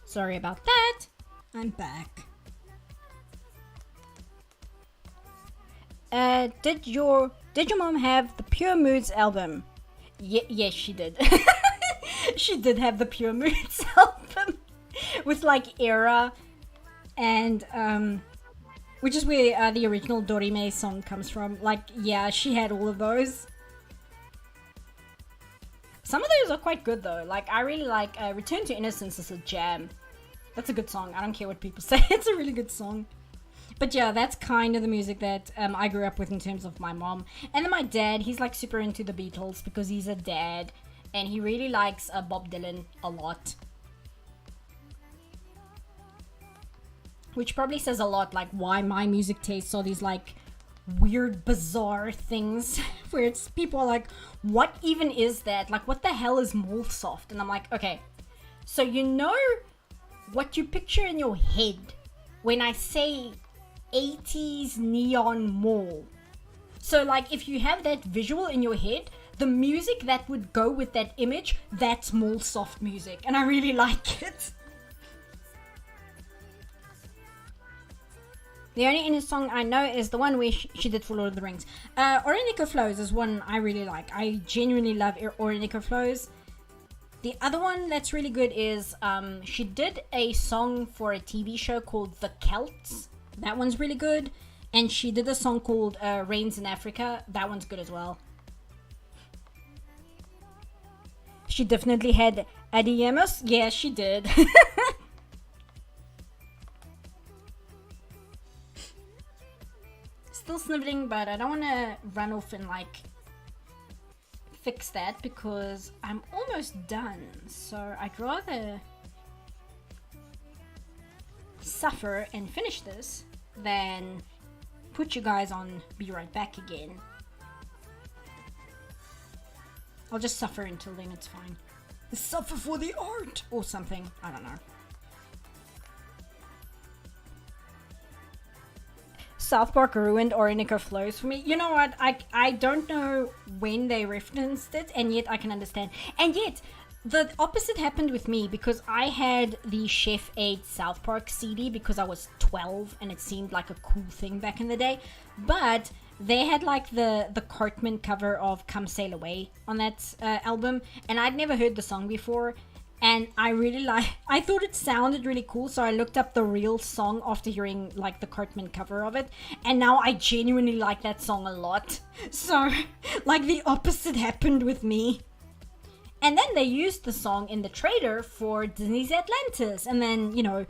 Sorry about that. I'm back. Did your mom have the Pure Moods album? Yes, she did. She did have the Pure Moods album with like Era and which is where the original Dorime song comes from. Like, yeah, she had all of those. Some of those are quite good though. Like, I really like Return to Innocence is a jam. That's a good song. I don't care what people say. It's a really good song. But yeah, that's kind of the music that I grew up with in terms of my mom. And then my dad, he's like super into the Beatles because he's a dad. And he really likes Bob Dylan a lot. Which probably says a lot, like, why my music tastes are these like weird, bizarre things where it's people are like, what even is that? Like, what the hell is Mxyzptlk? And I'm like, okay, so you know what you picture in your head when I say 80s neon mall. So like, if you have that visual in your head, the music that would go with that image, that's Mxyzptlk music, and I really like it. The only English song I know is the one where she did for Lord of the Rings. Orinoco Flows is one I really like. I genuinely love Orinoco Flows. The other one that's really good is she did a song for a TV show called The Celts. That one's really good. And she did a song called Rains in Africa. That one's good as well. She definitely had Adiemos. Yeah, she did. Still sniveling, but I don't want to run off and like fix that because I'm almost done. So I'd rather suffer and finish this than put you guys on be right back again. I'll just suffer until then, it's fine. Suffer for the art or something. I don't know. South Park ruined Orinoco Flows for me. You know what? I don't know when they referenced it, and yet I can understand. And yet, the opposite happened with me because I had the Chef Aid South Park CD because I was 12 and it seemed like a cool thing back in the day. But they had like the Cartman cover of Come Sail Away on that album, and I'd never heard the song before. And I thought it sounded really cool, so I looked up the real song after hearing like the Cartman cover of it, and now I genuinely like that song a lot. So, like, the opposite happened with me. And then they used the song in the trailer for Disney's Atlantis, and then, you know,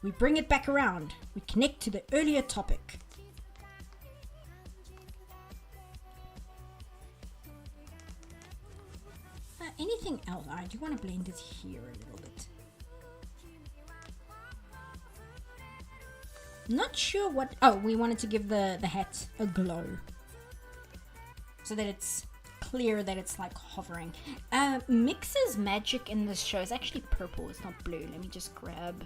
we bring it back around. We connect to the earlier topic. Anything else? I do want to blend it here a little bit. Not sure what... Oh, we wanted to give the hat a glow. So that it's clear that it's like hovering. Mix's magic in this show is actually purple. It's not blue. Let me just grab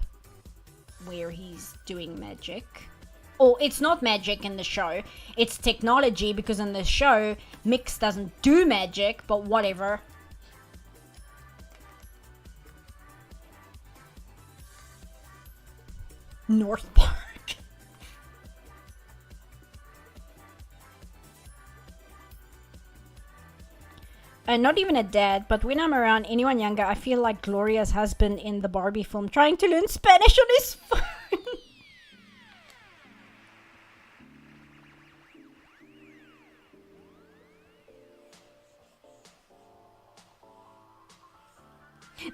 where he's doing magic. Or it's not magic in the show. It's technology, because in the show, Mx doesn't do magic, but whatever. North Park. Not even a dad, but when I'm around anyone younger, I feel like Gloria's husband in the Barbie film trying to learn Spanish on his phone.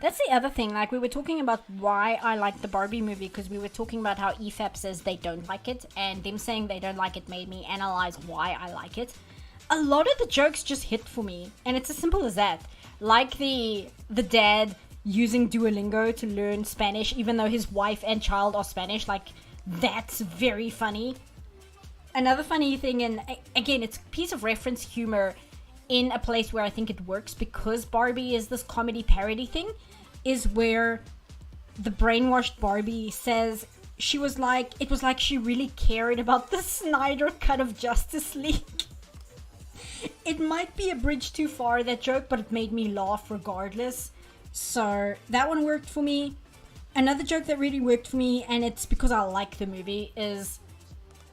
That's the other thing, like we were talking about why I like the Barbie movie, because we were talking about how EFAP says they don't like it, and them saying they don't like it made me analyze why I like it. A lot of the jokes just hit for me, and it's as simple as that. Like the dad using Duolingo to learn Spanish, even though his wife and child are Spanish, like, that's very funny. Another funny thing, and again, it's a piece of reference humor in a place where I think it works, because Barbie is this comedy parody thing, is where the brainwashed Barbie says it was like she really cared about the Snyder cut of Justice League. It might be a bridge too far, that joke, but it made me laugh regardless. So that one worked for me. Another joke that really worked for me, and it's because I like the movie, is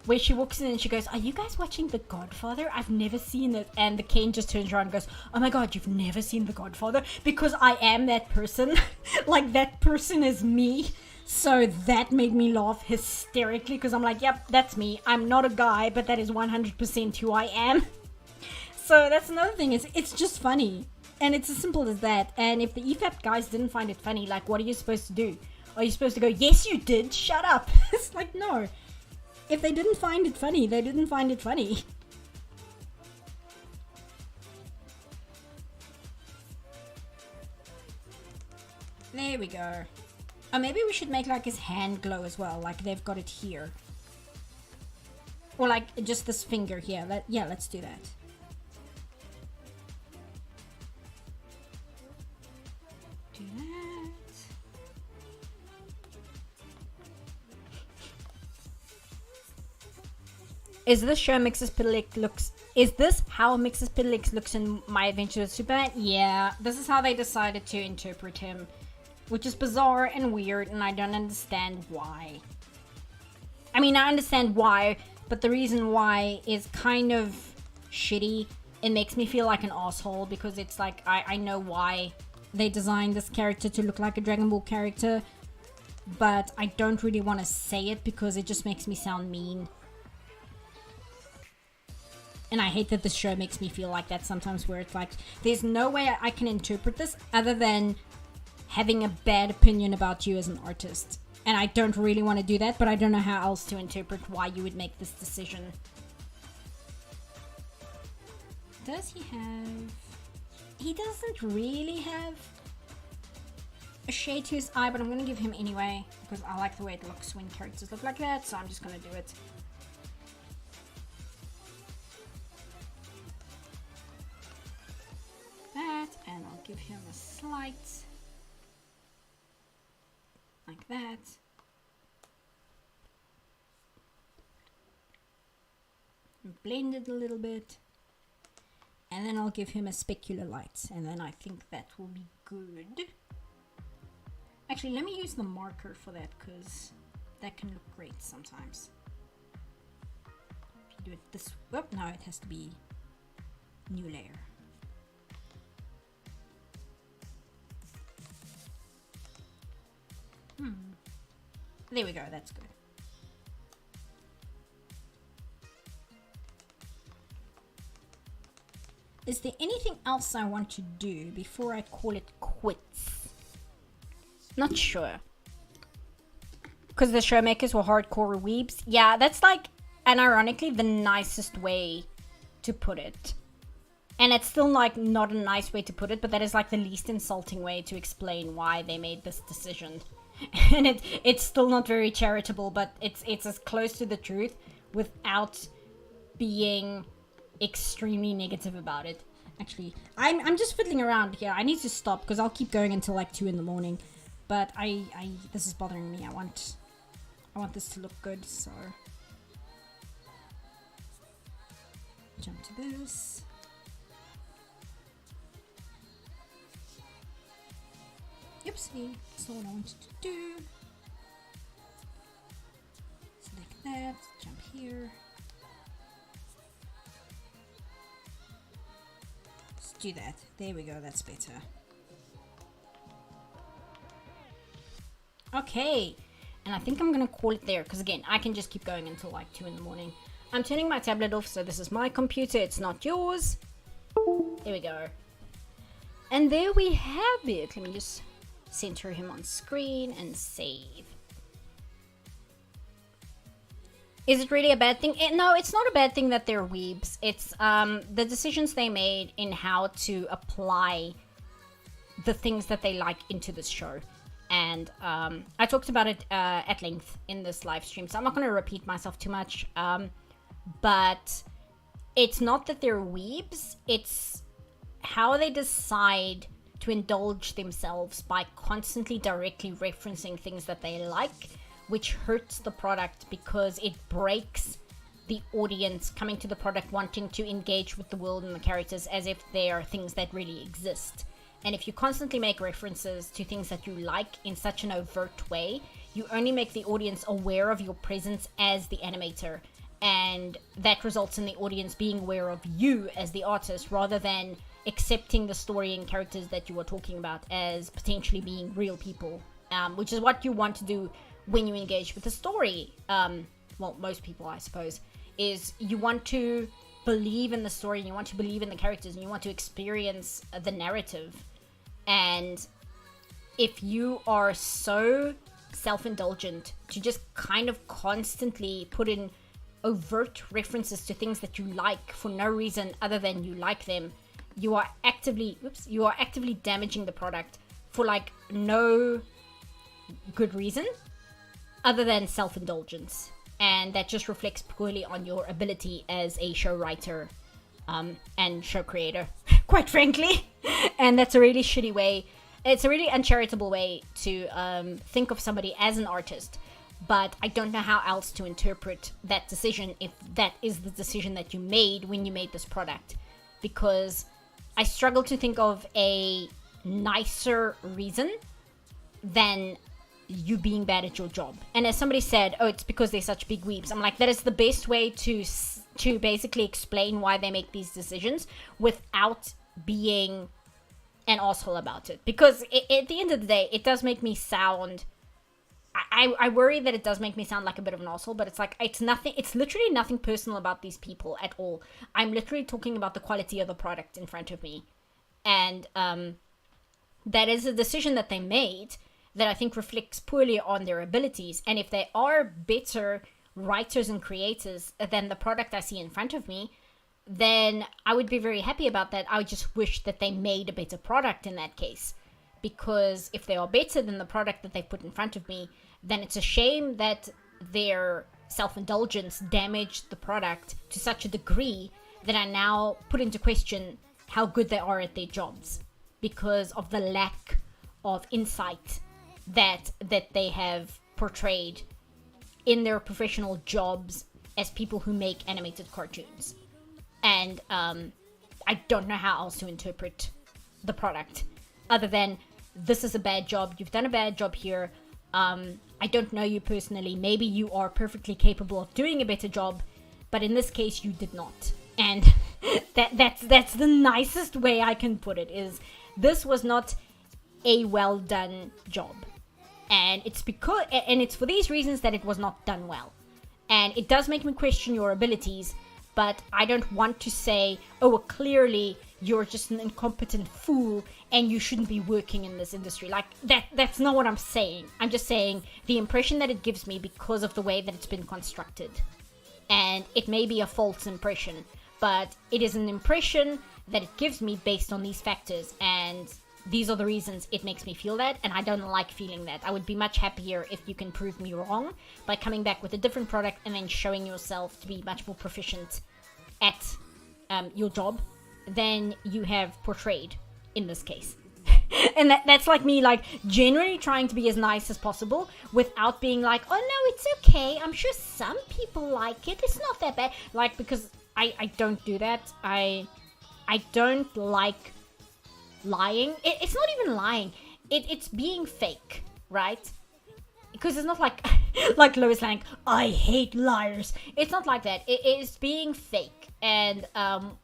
where she walks in and she goes, "Are you guys watching The Godfather? I've never seen it." And the Ken just turns around and goes, "Oh my god, you've never seen The Godfather?" Because I am that person. Like, that person is me. So that made me laugh hysterically, because I'm like, yep, that's me. I'm not a guy, but that is 100% who I am. So that's another thing. It's just funny. And it's as simple as that. And if the EFAP guys didn't find it funny, like, what are you supposed to do? Are you supposed to go, "Yes, you did, shut up"? It's like, no. If they didn't find it funny, they didn't find it funny. There we go. Oh, maybe we should make like his hand glow as well, like they've got it here. Or like just this finger here. Let's do that. Do that. Is this how Mxyzptlk looks in My Adventure with Superman? Yeah, this is how they decided to interpret him, which is bizarre and weird, and I don't understand why. I mean, I understand why, but the reason why is kind of shitty. It makes me feel like an asshole, because it's like, I know why they designed this character to look like a Dragon Ball character, but I don't really want to say it because it just makes me sound mean. And I hate that this show makes me feel like that sometimes, where it's like, there's no way I can interpret this other than having a bad opinion about you as an artist. And I don't really want to do that, but I don't know how else to interpret why you would make this decision. Does he have... He doesn't really have a shade to his eye, but I'm going to give him anyway, because I like the way it looks when characters look like that, so I'm just going to do it. That, and I'll give him a slight, like that. And blend it a little bit. And then I'll give him a specular light, and then I think that will be good. Actually, let me use the marker for that, because that can look great sometimes. If you do it this, oh, no, it has to be new layer. There we go, that's good. Is there anything else I want to do before I call it quits? Not sure. Because the show makers were hardcore weebs. Yeah, that's like, and ironically, the nicest way to put it. And it's still like not a nice way to put it, but that is like the least insulting way to explain why they made this decision. And it's still not very charitable, but it's as close to the truth without being extremely negative about it. Actually, I'm just fiddling around here. I need to stop because I'll keep going until like 2 in the morning. But this is bothering me. I want this to look good, so jump to this. Oopsie, that's not what I wanted to do. Select that, jump here. Let's do that. There we go, that's better. Okay, and I think I'm gonna call it there, because again, I can just keep going until like 2 in the morning. I'm turning my tablet off, so this is my computer, it's not yours. There we go. And there we have it. Let me just center him on screen and save. Is it really a bad thing? No, it's not a bad thing that they're weebs. It's the decisions they made in how to apply the things that they like into this show. And I talked about it at length in this live stream, so I'm not going to repeat myself too much. But it's not that they're weebs, it's how they decide to indulge themselves by constantly directly referencing things that they like, which hurts the product because it breaks the audience coming to the product wanting to engage with the world and the characters as if they are things that really exist. And if you constantly make references to things that you like in such an overt way, you only make the audience aware of your presence as the animator, and that results in the audience being aware of you as the artist rather than accepting the story and characters that you are talking about as potentially being real people, which is what you want to do when you engage with the story. Well, most people, I suppose, is you want to believe in the story, and you want to believe in the characters, and you want to experience the narrative. And if you are so self-indulgent to just kind of constantly put in overt references to things that you like for no reason other than you like them, you are actively damaging the product for like no good reason other than self-indulgence. and that just reflects poorly on your ability as a show writer and show creator, quite frankly. And that's a really shitty way. It's a really uncharitable way to think of somebody as an artist. But I don't know how else to interpret that decision if that is the decision that you made when you made this product. Because I struggle to think of a nicer reason than you being bad at your job. And as somebody said, oh, it's because they're such big weeps. I'm like, that is the best way to basically explain why they make these decisions without being an asshole about it. Because at the end of the day, it does make me sound... I worry that it does make me sound like a bit of an asshole, but it's like, it's literally nothing personal about these people at all. I'm literally talking about the quality of the product in front of me. And that is a decision that they made that I think reflects poorly on their abilities. And if they are better writers and creators than the product I see in front of me, then I would be very happy about that. I would just wish that they made a better product in that case. Because if they are better than the product that they put in front of me, then it's a shame that their self-indulgence damaged the product to such a degree that I now put into question how good they are at their jobs because of the lack of insight that they have portrayed in their professional jobs as people who make animated cartoons. And I don't know how else to interpret the product other than, this is a bad job, you've done a bad job here, I don't know you personally, maybe you are perfectly capable of doing a better job, but in this case you did not. And that's the nicest way I can put it, is this was not a well done job. And it's for these reasons that it was not done well. And it does make me question your abilities, but I don't want to say, oh, well, clearly you're just an incompetent fool and you shouldn't be working in this industry. Like, that's not what I'm saying. I'm just saying the impression that it gives me because of the way that it's been constructed. And it may be a false impression, but it is an impression that it gives me based on these factors, and these are the reasons it makes me feel that, and I don't like feeling that. I would be much happier if you can prove me wrong by coming back with a different product and then showing yourself to be much more proficient at your job than you have portrayed in this case. And that's like me, like, genuinely trying to be as nice as possible without being like, oh no, it's okay, I'm sure some people like it, it's not that bad. Like, because I don't do that. I don't like lying. It's not even lying. It's being fake, right? Because it's not like like Lois Lang, I hate liars. It's not like that. It is being fake. And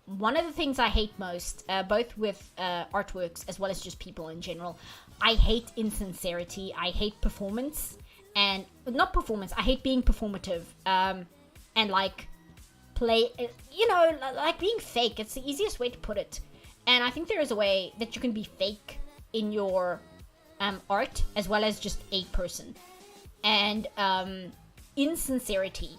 one of the things I hate most, both with artworks as well as just people in general, I hate insincerity. I hate performance. And not performance, I hate being performative. And like play, like being fake. It's the easiest way to put it. And I think there is a way that you can be fake in your art as well as just a person. And insincerity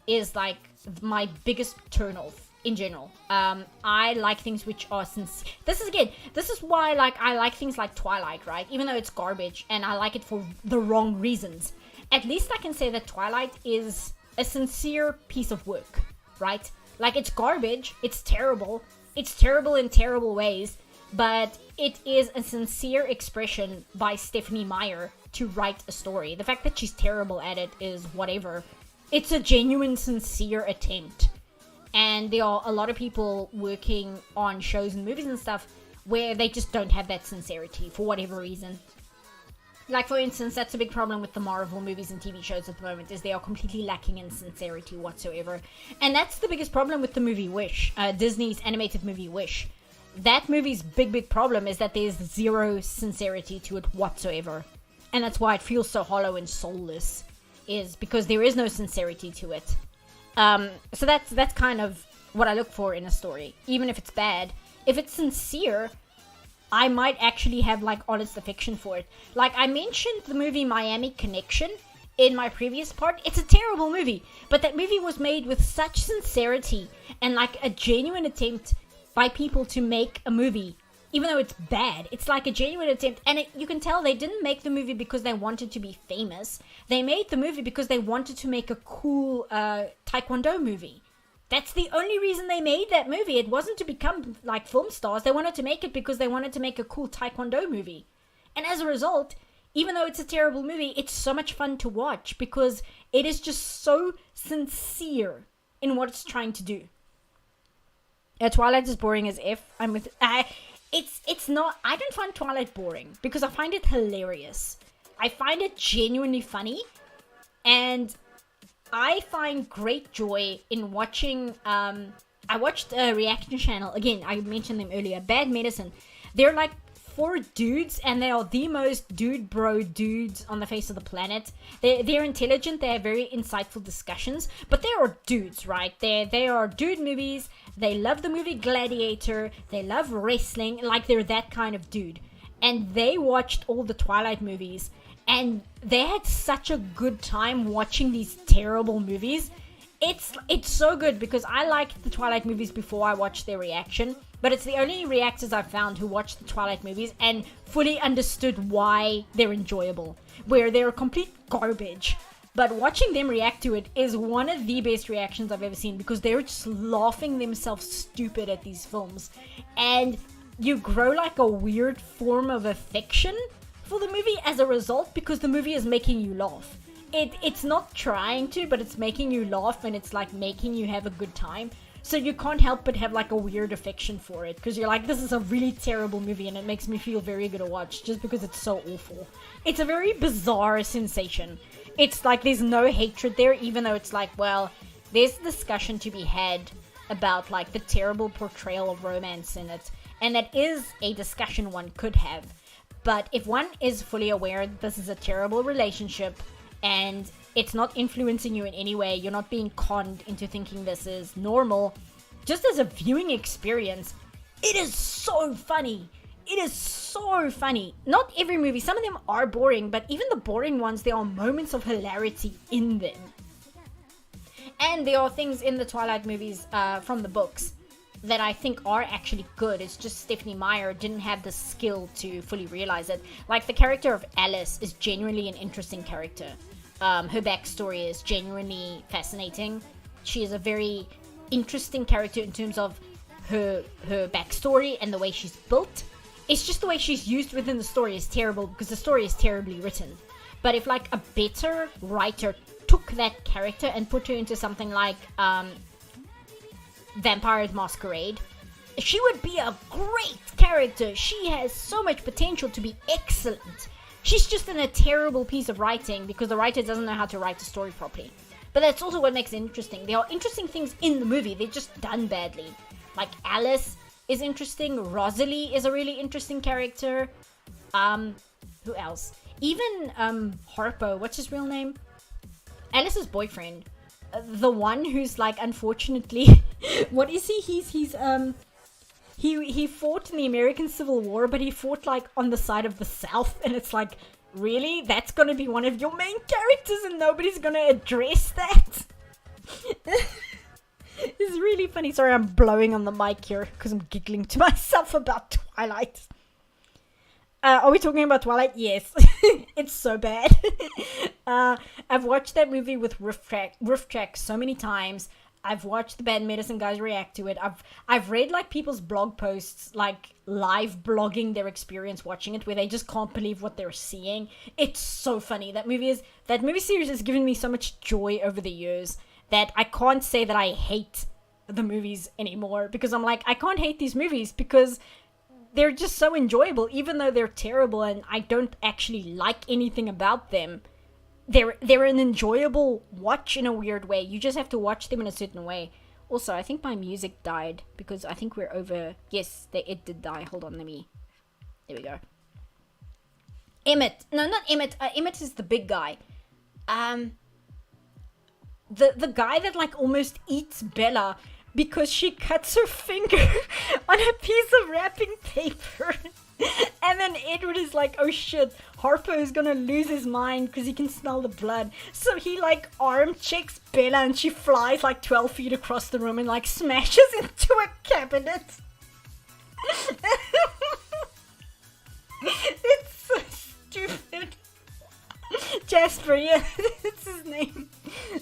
is like my biggest turnoff in general. I like things which are sincere. This is why like I like things like Twilight, right? Even though it's garbage and I like it for the wrong reasons. At least I can say that Twilight is a sincere piece of work, right? Like, it's garbage, it's terrible in terrible ways, but it is a sincere expression by Stephanie Meyer to write a story. The fact that she's terrible at it is whatever. It's a genuine, sincere attempt. And there are a lot of people working on shows and movies and stuff where they just don't have that sincerity for whatever reason. Like, for instance, that's a big problem with the Marvel movies and TV shows at the moment, is they are completely lacking in sincerity whatsoever. And that's the biggest problem with the movie Wish, Disney's animated movie Wish. That movie's big problem is that there's zero sincerity to it whatsoever. And that's why it feels so hollow and soulless, is because there is no sincerity to it. So that's kind of what I look for in a story, even if it's bad. If it's sincere, I might actually have, like, honest affection for it. Like, I mentioned the movie Miami Connection in my previous part. It's a terrible movie, but that movie was made with such sincerity and, like, a genuine attempt by people to make a movie even though it's bad, it's like a genuine attempt. And you can tell they didn't make the movie because they wanted to be famous. They made the movie because they wanted to make a cool taekwondo movie. That's the only reason they made that movie. It wasn't to become like film stars. They wanted to make it because they wanted to make a cool taekwondo movie. And as a result, even though it's a terrible movie, it's so much fun to watch because it is just so sincere in what it's trying to do. Twilight is boring as if. It's not. I don't find Twilight boring because I find it hilarious. I find it genuinely funny, and I find great joy in watching. I watched a reaction channel again. I mentioned them earlier. Bad Medicine. They're like 4 dudes, and they are the most dude bro dudes on the face of the planet. They're intelligent. They have very insightful discussions, but they are dudes, right? They are dude movies. They love the movie Gladiator. They love wrestling. Like, they're that kind of dude. And they watched all the Twilight movies. And they had such a good time watching these terrible movies. It's so good because I liked the Twilight movies before I watched their reaction. But it's the only reactors I've found who watched the Twilight movies and fully understood why they're enjoyable. Where they're complete garbage. But watching them react to it is one of the best reactions I've ever seen because they're just laughing themselves stupid at these films. And you grow like a weird form of affection for the movie as a result because the movie is making you laugh. It's not trying to, but it's making you laugh and it's like making you have a good time. So you can't help but have like a weird affection for it because you're like, this is a really terrible movie and it makes me feel very good to watch just because it's so awful. It's a very bizarre sensation. It's like there's no hatred there, even though it's like, well, there's discussion to be had about like the terrible portrayal of romance in it. And that is a discussion one could have. But if one is fully aware that this is a terrible relationship and it's not influencing you in any way, you're not being conned into thinking this is normal, just as a viewing experience, it is so funny. It is so funny. Not every movie, some of them are boring, but even the boring ones, there are moments of hilarity in them. And there are things in the Twilight movies from the books that I think are actually good. It's just Stephenie Meyer didn't have the skill to fully realize it. Like the character of Alice is genuinely an interesting character. Her backstory is genuinely fascinating. She is a very interesting character in terms of her backstory and the way she's built. It's just the way she's used within the story is terrible because the story is terribly written. But if like a better writer took that character and put her into something like Vampire the Masquerade, she would be a great character. She has so much potential to be excellent. She's just in a terrible piece of writing because the writer doesn't know how to write a story properly. But that's also what makes it interesting. There are interesting things in the movie. They're just done badly. Like Alice is interesting. Rosalie is a really interesting character. Who else? Even Harpo, what's his real name? Alice's boyfriend. The one who's like, unfortunately, what is he? He fought in the American Civil War, but he fought like on the side of the South, and it's like, really? That's gonna be one of your main characters and nobody's gonna address that? It's really funny. Sorry, I'm blowing on the mic here because I'm giggling to myself about Twilight. Are we talking about Twilight? Yes. It's so bad. I've watched that movie with Roof Track so many times. I've watched the Bad Medicine guys react to it. I've read like people's blog posts, like live blogging their experience watching it, where they just can't believe what they're seeing. It's so funny. That movie series has given me so much joy over the years that I can't say that I hate the movies anymore, because I'm like, I can't hate these movies because they're just so enjoyable, even though they're terrible and I don't actually like anything about them. They're an enjoyable watch in a weird way. You just have to watch them in a certain way. Also, I think my music died because I think we're over. Yes, it did die. Hold on, there we go. Emmett. No, not Emmett. Emmett is the big guy. The guy that like almost eats Bella because she cuts her finger on a piece of wrapping paper. And then Edward is like, oh shit, Harpo is gonna lose his mind because he can smell the blood. So he like arm checks Bella and she flies like 12 feet across the room and like smashes into a cabinet. Jasper, yeah, that's his name.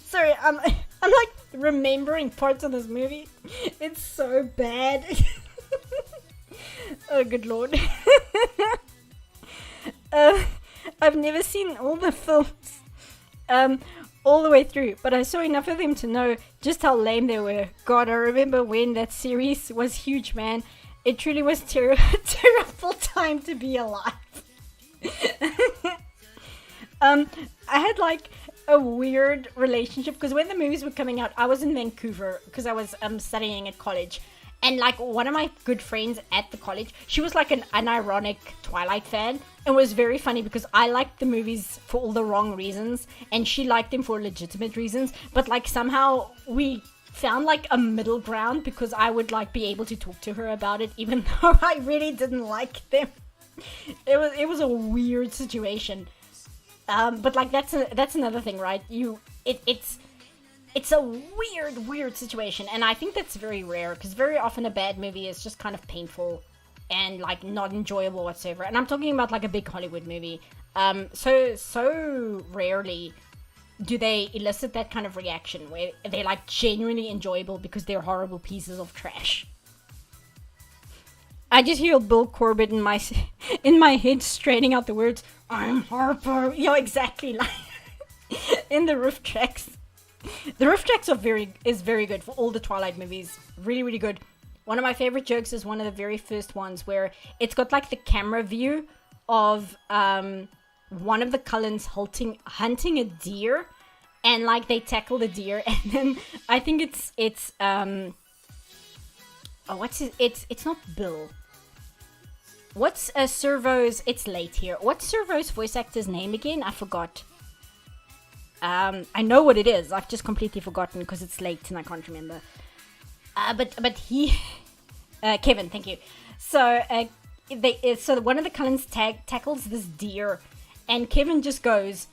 Sorry, I'm like remembering parts of this movie. It's so bad. Oh, good lord. I've never seen all the films all the way through, but I saw enough of them to know just how lame they were. God, I remember when that series was huge, man. It truly was terrible time to be alive. I had like a weird relationship because when the movies were coming out, I was in Vancouver because I was studying at college, and like one of my good friends at the college, she was like an unironic Twilight fan, and was very funny because I liked the movies for all the wrong reasons and she liked them for legitimate reasons, but like somehow we found like a middle ground because I would like be able to talk to her about it even though I really didn't like them. It was a weird situation. But like that's another thing, right? It's a weird situation, and I think that's very rare because very often a bad movie is just kind of painful and like not enjoyable whatsoever. And I'm talking about like a big Hollywood movie. So rarely do they elicit that kind of reaction where they're like genuinely enjoyable because they're horrible pieces of trash. I just hear Bill Corbett in my head straining out the words, "I'm Harper." You know, exactly like in the riff tracks. The riff tracks is very good for all the Twilight movies. Really, really good. One of my favorite jokes is one of the very first ones where it's got like the camera view of one of the Cullens hunting a deer, and like they tackle the deer, and then I think it's not Bill. What's Servo's? It's late here. What's Servo's voice actor's name again? I forgot. I know what it is. I've just completely forgotten because it's late and I can't remember. But he, Kevin, thank you. So so one of the Cullens tackles this deer, and Kevin just goes,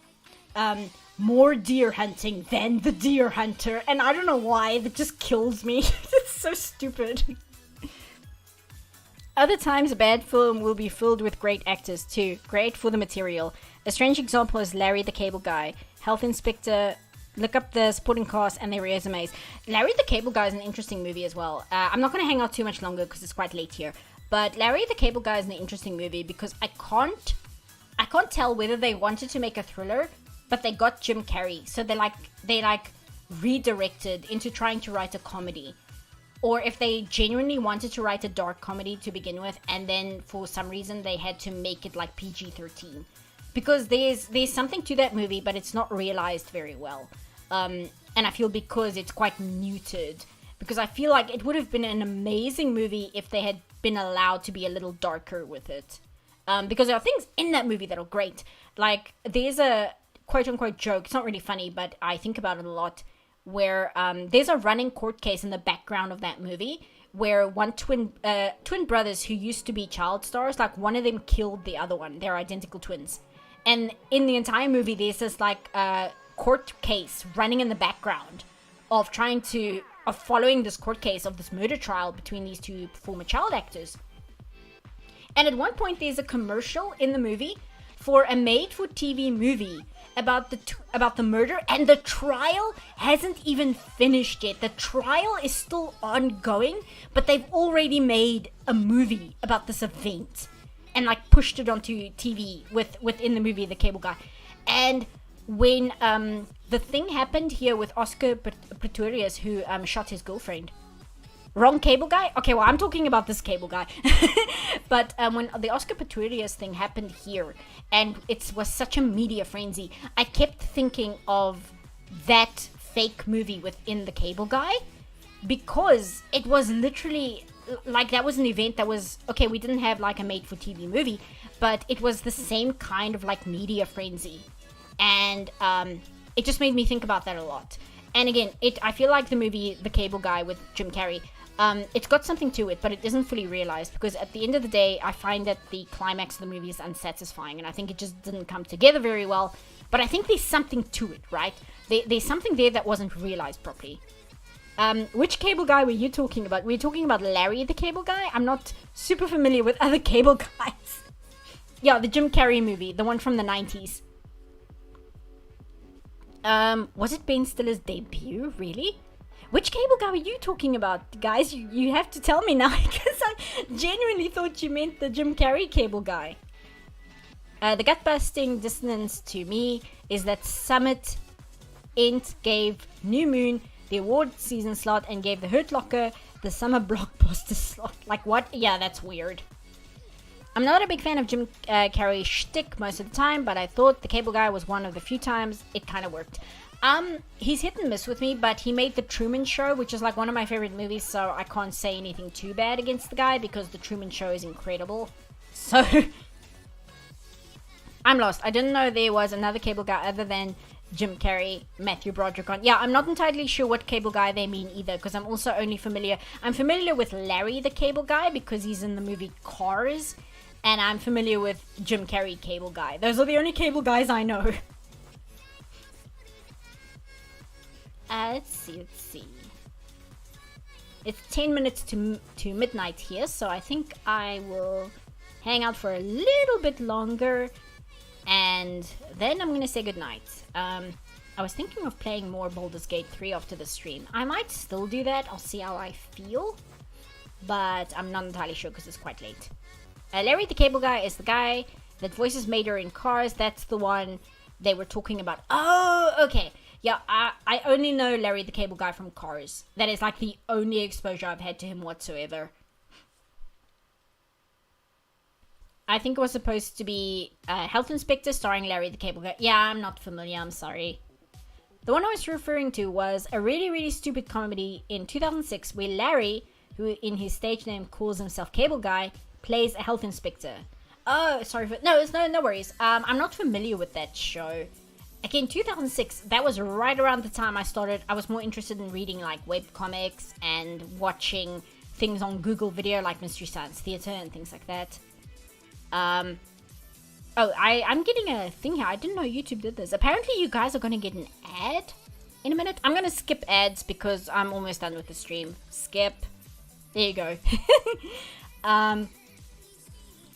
"More deer hunting than the deer hunter," and I don't know why that just kills me. It's so stupid. Other times, a bad film will be filled with great actors too. Great for the material. A strange example is Larry the Cable Guy. Health Inspector, look up the supporting cast and their resumes. Larry the Cable Guy is an interesting movie as well. I'm not going to hang out too much longer because it's quite late here. But Larry the Cable Guy is an interesting movie because I can't tell whether they wanted to make a thriller, but they got Jim Carrey. So they redirected into trying to write a comedy. Or if they genuinely wanted to write a dark comedy to begin with, and then for some reason they had to make it like PG-13. Because there's something to that movie, but it's not realized very well. And I feel because it's quite muted. Because I feel like it would have been an amazing movie if they had been allowed to be a little darker with it. Because there are things in that movie that are great. Like, there's a quote-unquote joke. It's not really funny, but I think about it a lot. Where there's a running court case in the background of that movie where one twin brothers who used to be child stars, like one of them killed the other one. They're identical twins. And in the entire movie, there's this like court case running in the background of following this court case of this murder trial between these two former child actors. And at one point, there's a commercial in the movie for a made-for-TV movie about the murder, and the trial hasn't even finished yet. The trial is still ongoing, but they've already made a movie about this event and like pushed it onto TV within the movie The Cable Guy. And when the thing happened here with Oscar Pistorius, who shot his girlfriend. Wrong Cable Guy? Okay, well, I'm talking about this Cable Guy. But when the Oscar Pistorius thing happened here, and it was such a media frenzy, I kept thinking of that fake movie within the Cable Guy, because it was literally, like, that was an event that was, okay, we didn't have, like, a made-for-TV movie, but it was the same kind of, like, media frenzy. And it just made me think about that a lot. And again, I feel like the movie The Cable Guy with Jim Carrey, it's got something to it, but it isn't fully realized, because at the end of the day, I find that the climax of the movie is unsatisfying, and I think it just didn't come together very well. But I think there's something to it, right? There's something there that wasn't realized properly. Which Cable Guy were you talking about? Were you talking about Larry the Cable Guy? I'm not super familiar with other Cable Guys. Yeah, the Jim Carrey movie, the one from the 90s. Was it Ben Stiller's debut? Really? Which cable guy were you talking about, guys? You have to tell me now, because I genuinely thought you meant the Jim Carrey cable guy. The gut-busting dissonance to me is that Summit Ent gave New Moon the award season slot and gave the Hurt Locker the summer blockbuster slot. Like, what? Yeah, that's weird. I'm not a big fan of Jim Carrey's shtick most of the time, but I thought the cable guy was one of the few times it kind of worked. He's hit and miss with me, but he made The Truman Show, which is like one of my favorite movies, so I can't say anything too bad against the guy because The Truman Show is incredible. So, I'm lost. I didn't know there was another cable guy other than Jim Carrey, Matthew Broderick on. Yeah, I'm not entirely sure what cable guy they mean either, because I'm also only I'm familiar with Larry the Cable Guy because he's in the movie Cars, and I'm familiar with Jim Carrey Cable Guy. Those are the only cable guys I know. Let's see. It's 10 minutes to midnight here, so I think I will hang out for a little bit longer, and then I'm gonna say goodnight. I was thinking of playing more Baldur's Gate 3 after the stream. I might still do that. I'll see how I feel, but I'm not entirely sure because it's quite late. Larry the Cable Guy is the guy that voices Mater in Cars. That's the one they were talking about. Oh, okay. Yeah, I only know Larry the Cable Guy from Cars. That is like the only exposure I've had to him whatsoever. I think it was supposed to be Health Inspector starring Larry the Cable Guy. Yeah, I'm not familiar, I'm sorry. The one I was referring to was a really, really stupid comedy in 2006 where Larry, who in his stage name calls himself Cable Guy, plays a health inspector. Oh, sorry for... No worries. I'm not familiar with that show. Again, 2006, that was right around the time I was more interested in reading like webcomics and watching things on Google Video like Mystery Science Theater and things like that. I'm getting a thing here. I didn't know YouTube did this. Apparently you guys are going to get an ad in a minute. I'm going to skip ads because I'm almost done with the stream. Skip. There you go.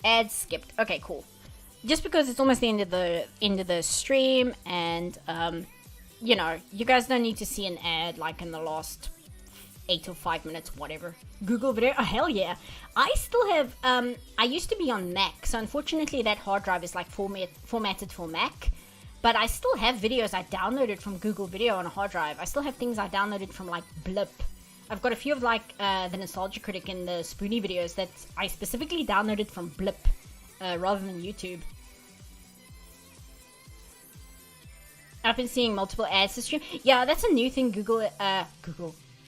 Ads skipped. Okay, cool. Just because it's almost the end of the stream, and you know, you guys don't need to see an ad like in the last 8 or 5 minutes, whatever. Google Video. Oh hell yeah! I still have. I used to be on Mac, so unfortunately that hard drive is like formatted for Mac. But I still have videos I downloaded from Google Video on a hard drive. I still have things I downloaded from like Blip. I've got a few of like the Nostalgia Critic and the Spoonie videos that I specifically downloaded from Blip rather than YouTube. I've been seeing multiple ads to stream. Yeah, that's a new thing Google, but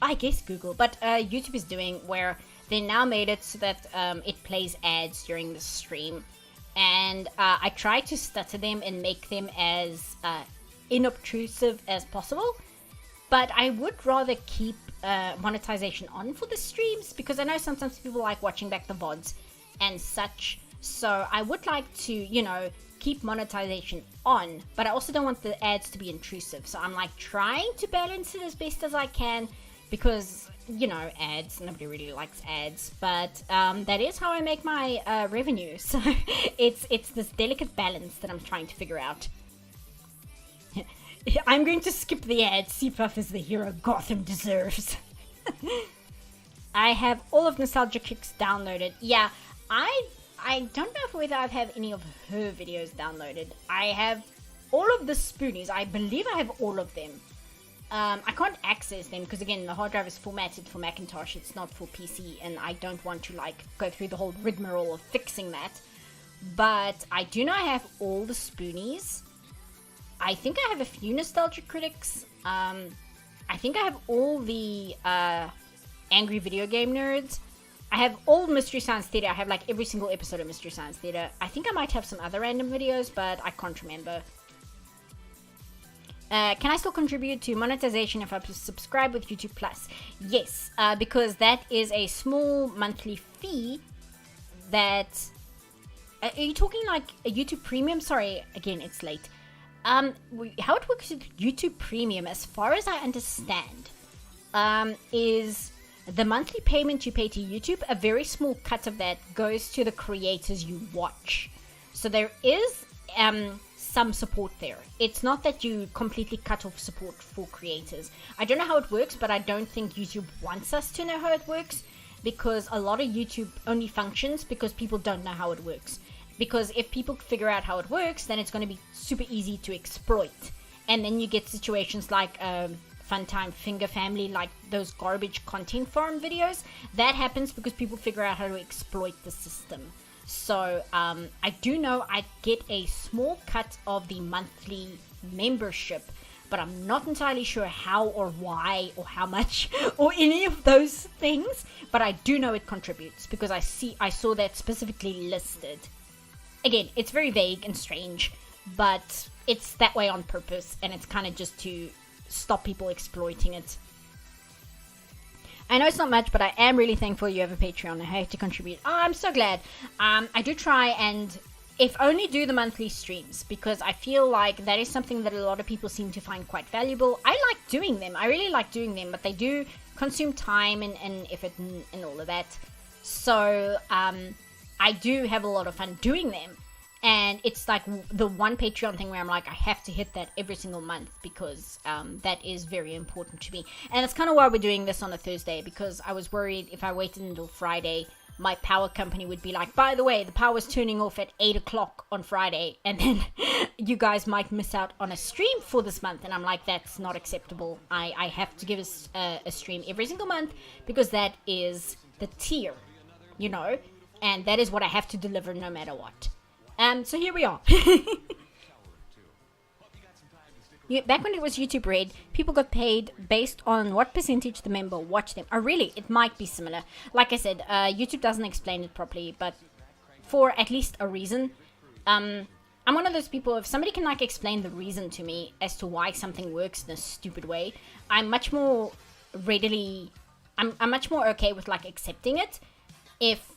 YouTube is doing, where they now made it so that it plays ads during the stream. And I try to stutter them and make them as inobtrusive as possible. But I would rather keep monetization on for the streams, because I know sometimes people like watching back the VODs and such. So I would like to, you know, keep monetization on, but I also don't want the ads to be intrusive. So I'm like trying to balance it as best as I can, because, you know, ads, nobody really likes ads, but that is how I make my revenue. So it's this delicate balance that I'm trying to figure out. I'm going to skip the ads. CPuff is the hero Gotham deserves. I have all of Nostalgia Kicks downloaded. Yeah, I don't know whether I have any of her videos downloaded. I have all of the Spoonies. I believe I have all of them. I can't access them because, again, the hard drive is formatted for Macintosh. It's not for PC, and I don't want to like go through the whole rigmarole of fixing that. But I do know I have all the Spoonies. I think I have a few Nostalgia Critics. I think I have all the Angry Video Game Nerds. I have all Mystery Science Theater. I have like every single episode of Mystery Science Theater. I think I might have some other random videos, but I can't remember. Can I still contribute to monetization if I subscribe with YouTube Plus? Yes, because that is a small monthly fee that... Are you talking like a YouTube Premium? Sorry, again, it's late. How it works with YouTube Premium, as far as I understand, is the monthly payment you pay to YouTube, a very small cut of that goes to the creators you watch. So there is some support there. It's not that you completely cut off support for creators. I don't know how it works, but I don't think YouTube wants us to know how it works, because a lot of YouTube only functions because people don't know how it works. Because if people figure out how it works, then it's going to be super easy to exploit. And then you get situations like Funtime Finger Family, like those garbage content farm videos. That happens because people figure out how to exploit the system. So I do know I get a small cut of the monthly membership, but I'm not entirely sure how or why or how much or any of those things. But I do know it contributes because I saw that specifically listed. Again, it's very vague and strange, but it's that way on purpose, and it's kind of just to stop people exploiting it. I know it's not much, but I am really thankful you have a Patreon. I have to contribute. Oh, I'm so glad. I do try and, if only, do the monthly streams, because I feel like that is something that a lot of people seem to find quite valuable. I like doing them. I really like doing them, but they do consume time and effort and all of that. So I do have a lot of fun doing them. And it's like the one Patreon thing where I'm like, I have to hit that every single month because that is very important to me. And that's kind of why we're doing this on a Thursday, because I was worried if I waited until Friday, my power company would be like, by the way, the power's turning off at 8 o'clock on Friday. And then you guys might miss out on a stream for this month. And I'm like, that's not acceptable. I have to give us a stream every single month because that is the tier, you know. And that is what I have to deliver no matter what. So here we are. Back when it was YouTube Red, people got paid based on what percentage the member watched them. Oh, really? It might be similar. Like I said, YouTube doesn't explain it properly, but for at least a reason. I'm one of those people, if somebody can like explain the reason to me as to why something works in a stupid way, I'm much more much more okay with like accepting it if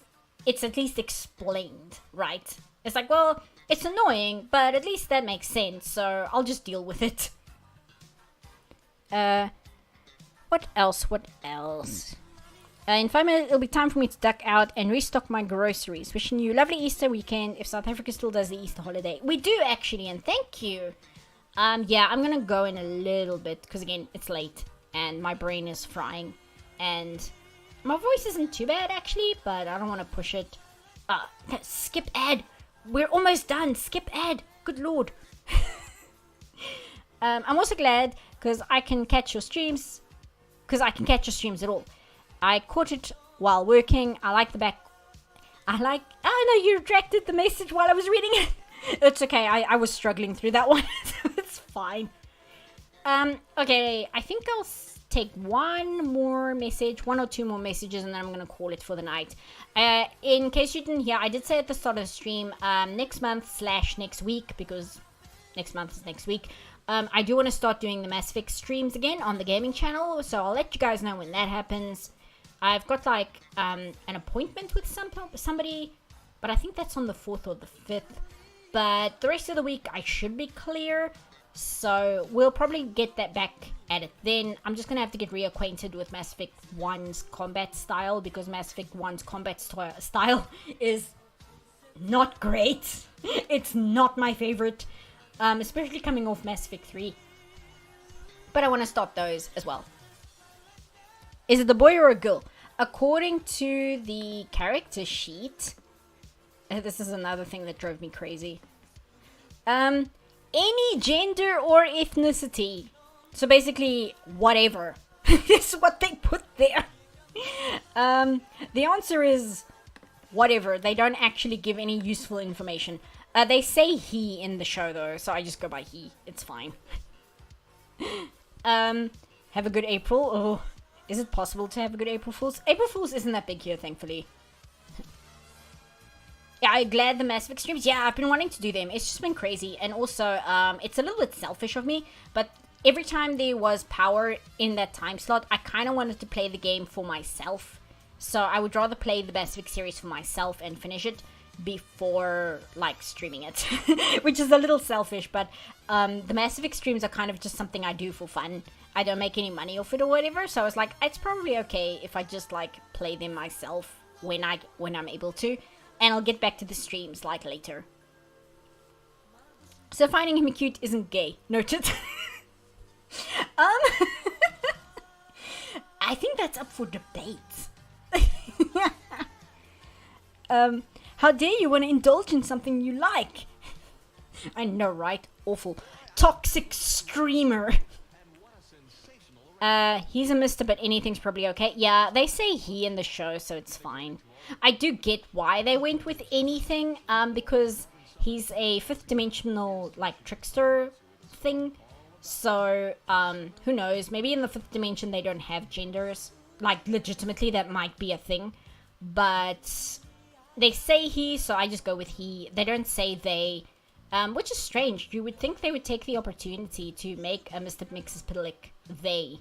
it's at least explained, right? It's like, well, it's annoying, but at least that makes sense, so I'll just deal with it. What else? In 5 minutes, it'll be time for me to duck out and restock my groceries. Wishing you a lovely Easter weekend if South Africa still does the Easter holiday. We do, actually, and thank you. Yeah, I'm gonna go in a little bit, because again, it's late, and my brain is frying, and my voice isn't too bad, actually, but I don't want to push it. Skip ad! We're almost done. Skip ad. Good lord. I'm also glad because I can catch your streams. Because I can catch your streams at all. I caught it while working. I like the back. Oh no, you retracted the message while I was reading it. It's okay. I was struggling through that one. So it's fine. Okay. I think I'll take one or two more messages, and then I'm gonna call it for the night. In case you didn't hear, I did say at the start of the stream, next month / next week, because next month is next week, I do want to start doing the Mass Effect streams again on the gaming channel, so I'll let you guys know when that happens. I've got like an appointment with somebody, but I think that's on the 4th or the 5th, but the rest of the week I should be clear. So we'll probably get that back at it then. I'm just going to have to get reacquainted with Mass Effect 1's combat style, because Mass Effect 1's combat style is not great. It's not my favorite, especially coming off Mass Effect 3. But I want to start those as well. Is it a boy or a girl? According to the character sheet, this is another thing that drove me crazy. Any gender or ethnicity. So basically, whatever. This is what they put there. The answer is whatever. They don't actually give any useful information. They say he in the show, though, so I just go by he. It's fine. Have a good April. Oh, is it possible to have a good April Fool's? April Fool's isn't that big here, thankfully. Yeah, I'm glad the Mass Effect streams. Yeah, I've been wanting to do them. It's just been crazy. And also, it's a little bit selfish of me, but every time there was power in that time slot, I kind of wanted to play the game for myself. So I would rather play the Mass Effect series for myself and finish it before, like, streaming it. Which is a little selfish, but the Mass Effect streams are kind of just something I do for fun. I don't make any money off it or whatever, so I was like, it's probably okay if I just, like, play them myself when I'm able to. And I'll get back to the streams, like, later. So finding him cute isn't gay. Noted. I think that's up for debate. How dare you want to indulge in something you like? I know, right? Awful. Toxic streamer. He's a mister, but anything's probably okay. Yeah, they say he in the show, so it's fine. I do get why they went with anything, because he's a fifth dimensional, like, trickster thing. So, who knows? Maybe in the fifth dimension they don't have genders. Like, legitimately, that might be a thing. But they say he, so I just go with he. They don't say they, which is strange. You would think they would take the opportunity to make a Mr. Mxyzptlk they.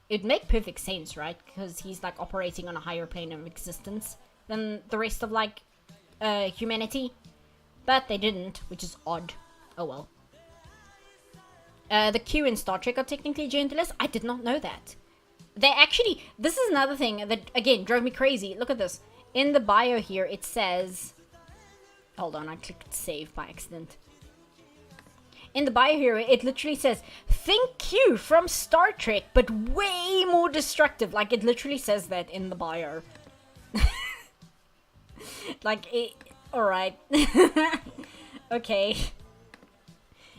It would make perfect sense, right? Because he's, like, operating on a higher plane of existence than the rest of, like, humanity. But they didn't, which is odd. Oh well. The Q in Star Trek are technically genderless. I did not know that. They actually... This is another thing that, again, drove me crazy. Look at this. In the bio here, it says... Hold on, I clicked save by accident. In the bio here, it literally says, think Q from Star Trek, but way more destructive. Like, it literally says that in the bio. Like, it... Alright. Okay.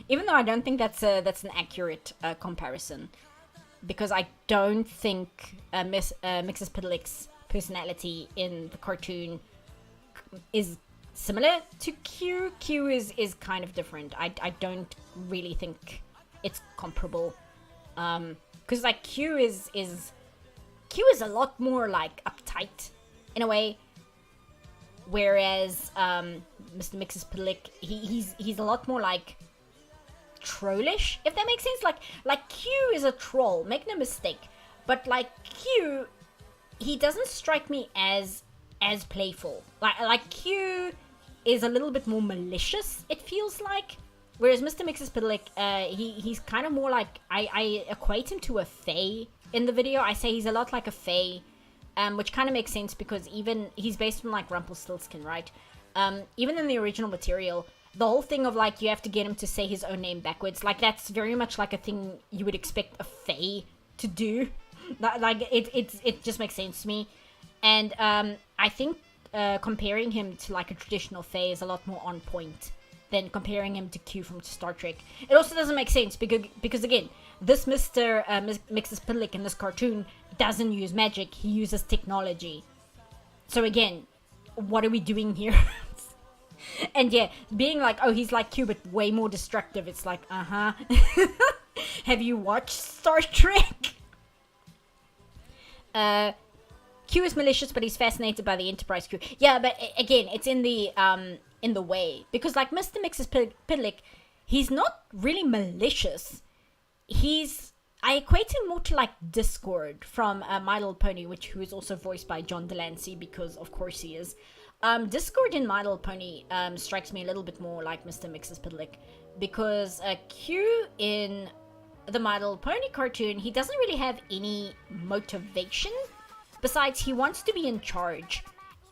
Even though I don't think that's an accurate comparison. Because I don't think Mxyzptlk's personality in the cartoon is similar to Q. Q is kind of different. I don't really think it's comparable. Because like Q is a lot more like uptight in a way. Whereas Mr. Mxyzptlk, he's a lot more like trollish, if that makes sense. Like Q is a troll, make no mistake, but like Q, he doesn't strike me as playful. Like Q is a little bit more malicious, it feels like, whereas Mr. Mxyzptlk, he's kind of more like, I equate him to a fae in the video. I say he's a lot like a fae, which kind of makes sense because even he's based on like Rumpelstiltskin, right? Even in the original material, the whole thing of like you have to get him to say his own name backwards, like that's very much like a thing you would expect a fae to do. Like it just makes sense to me. And I think comparing him to like a traditional fae is a lot more on point than comparing him to Q from Star Trek. It also doesn't make sense because again, this Mr. Mxyzptlk in this cartoon doesn't use magic, he uses technology. So again, what are we doing here? And yeah, being like, oh, he's like Q, but way more destructive. It's like, uh-huh. Have you watched Star Trek? Q is malicious, but he's fascinated by the Enterprise crew. Yeah, but again, it's in the way. Because like Mr. Mxyzptlk, he's not really malicious. I equate him more to like Discord from My Little Pony, who is also voiced by John Delancey, because of course he is. Discord in My Little Pony strikes me a little bit more like Mr. Mxyzptlk, because Q in the My Little Pony cartoon, he doesn't really have any motivation, besides he wants to be in charge.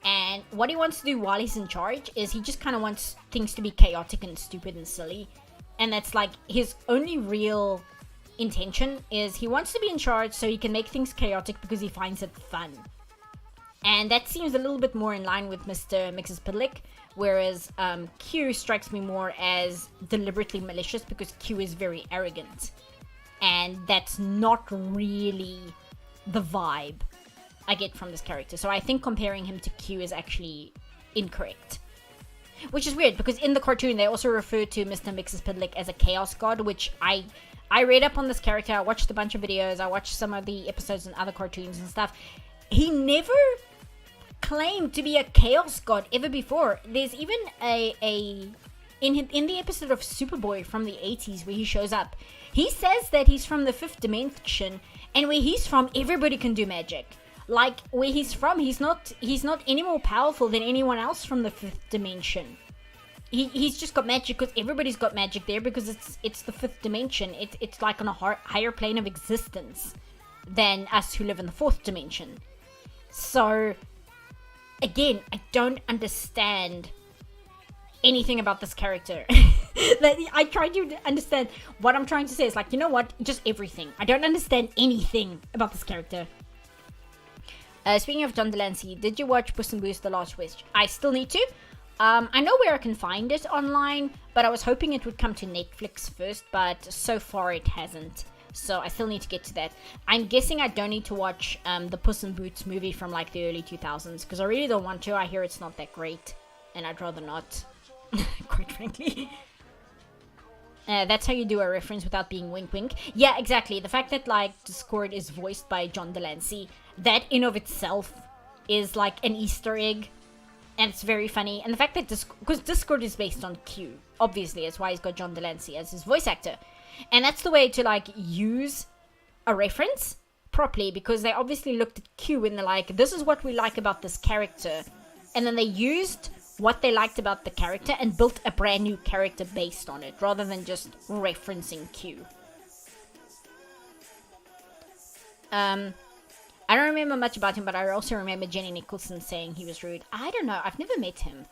And what he wants to do while he's in charge is he just kind of wants things to be chaotic and stupid and silly. And that's like his only real intention, is he wants to be in charge so he can make things chaotic because he finds it fun. And that seems a little bit more in line with Mr. Mxyzptlk, whereas Q strikes me more as deliberately malicious because Q is very arrogant. And that's not really the vibe I get from this character. So I think comparing him to Q is actually incorrect. Which is weird, because in the cartoon they also refer to Mr. Mxyzptlk as a chaos god, which I read up on this character, I watched a bunch of videos, I watched some of the episodes and other cartoons and stuff. He never claimed to be a chaos god ever before. There's even in the episode of Superboy from the 80s where he shows up, he says that he's from the 5th dimension, and where he's from everybody can do magic. Like where he's from, he's not any more powerful than anyone else from the 5th dimension. He's just got magic because everybody's got magic there, because it's the 5th dimension. It's like on a higher plane of existence than us who live in the 4th dimension. So again, I don't understand anything about this character. That I try to understand what I'm trying to say. It's like, you know what? Just everything. I don't understand anything about this character. Speaking of John Delancey, did you watch Puss in Boots: The Last Wish? I still need to. I know where I can find it online, but I was hoping it would come to Netflix first, but so far it hasn't. So I still need to get to that. I'm guessing I don't need to watch the Puss in Boots movie from like the early 2000s, because I really don't want to. I hear it's not that great, and I'd rather not, quite frankly. That's how you do a reference without being wink wink. Yeah, exactly. The fact that like Discord is voiced by John Delancey, that in of itself is like an Easter egg, and it's very funny. And the fact that because Discord is based on Q, obviously, that's why he's got John Delancey as his voice actor, and that's the way to like use a reference properly, because they obviously looked at Q and they're like, this is what we like about this character, and then they used what they liked about the character and built a brand new character based on it, rather than just referencing Q. I don't remember much about him, but I also remember Jenny Nicholson saying he was rude. I don't know. I've never met him.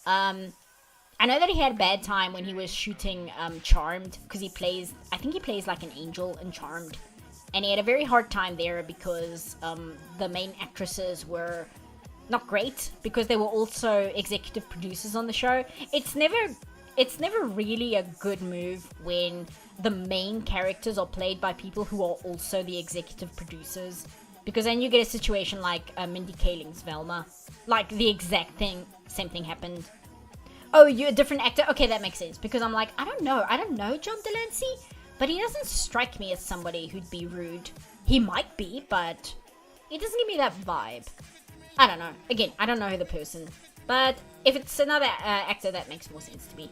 I know that he had a bad time when he was shooting Charmed, because I think he plays like an angel in Charmed. And he had a very hard time there because the main actresses were not great, because they were also executive producers on the show. It's never really a good move when the main characters are played by people who are also the executive producers, because then you get a situation like Mindy Kaling's Velma. Like the exact same thing happened. Oh, you're a different actor? Okay, that makes sense, because I'm like, I don't know John Delancey, but he doesn't strike me as somebody who'd be rude. He might be, but he doesn't give me that vibe. I don't know. Again, I don't know the person. But if it's another actor, that makes more sense to me.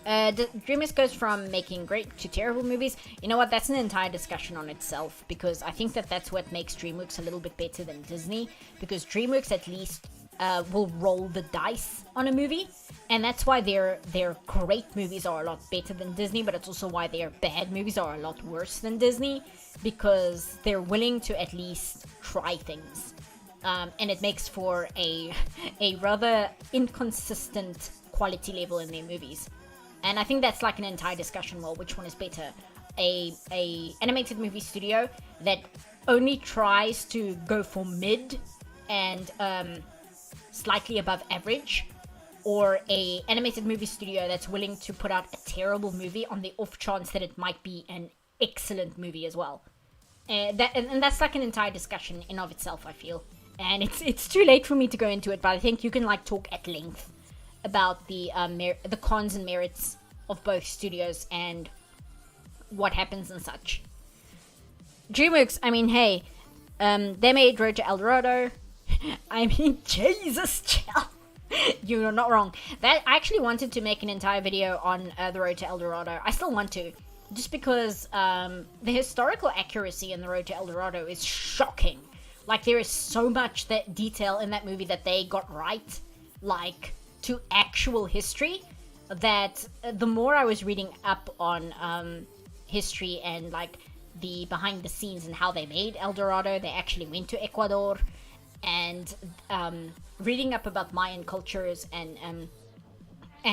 DreamWorks goes from making great to terrible movies. You know what? That's an entire discussion on itself, because I think that's what makes DreamWorks a little bit better than Disney, because DreamWorks at least will roll the dice on a movie, and that's why their great movies are a lot better than Disney, but it's also why their bad movies are a lot worse than Disney, because they're willing to at least try things, and it makes for a rather inconsistent quality level in their movies. And I think that's like an entire discussion. Well, which one is better? A animated movie studio that only tries to go for mid and slightly above average, or a animated movie studio that's willing to put out a terrible movie on the off chance that it might be an excellent movie as well. And that's like an entire discussion in of itself, I feel. And it's too late for me to go into it, but I think you can like talk at length about the cons and merits of both studios and what happens and such. DreamWorks, I mean, hey, they made Road to El Dorado. I mean, Jesus, chill. You're not wrong. That I actually wanted to make an entire video on the Road to El Dorado. I still want to, just because the historical accuracy in the Road to El Dorado is shocking. Like, there is so much that detail in that movie that they got right, like to actual history, that the more I was reading up on history and like the behind the scenes and how they made El Dorado, they actually went to Ecuador, and reading up about Mayan cultures and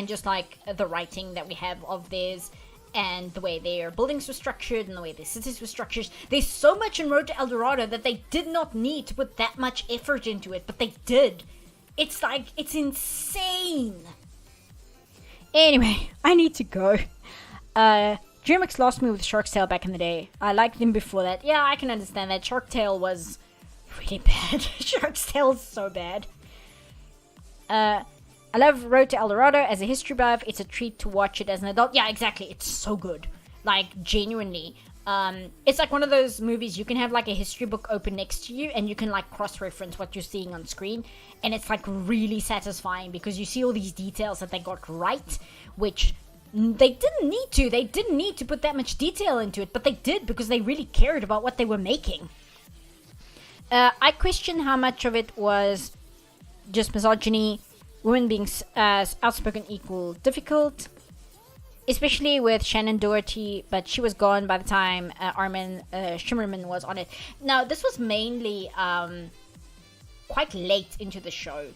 just like the writing that we have of theirs, and the way their buildings were structured and the way their cities were structured. There's so much in Road to El Dorado that they did not need to put that much effort into it, but they did. It's like, it's insane. Anyway, I need to go. DreamWorks lost me with Shark's Tale back in the day. I liked them before that. Yeah, I can understand that. Shark Tale was really bad. Shark's Tale is so bad. I love Road to El Dorado as a history buff. It's a treat to watch it as an adult. Yeah, exactly. It's so good. Like, genuinely. It's like one of those movies you can have like a history book open next to you and you can like cross-reference what you're seeing on screen, and it's like really satisfying because you see all these details that they got right, which they didn't need to put that much detail into it, but they did because they really cared about what they were making. I question how much of it was just misogyny, women being outspoken equal difficult, especially with Shannon Doherty, but she was gone by the time Armin Shimmerman was on it. Now, this was mainly quite late into the show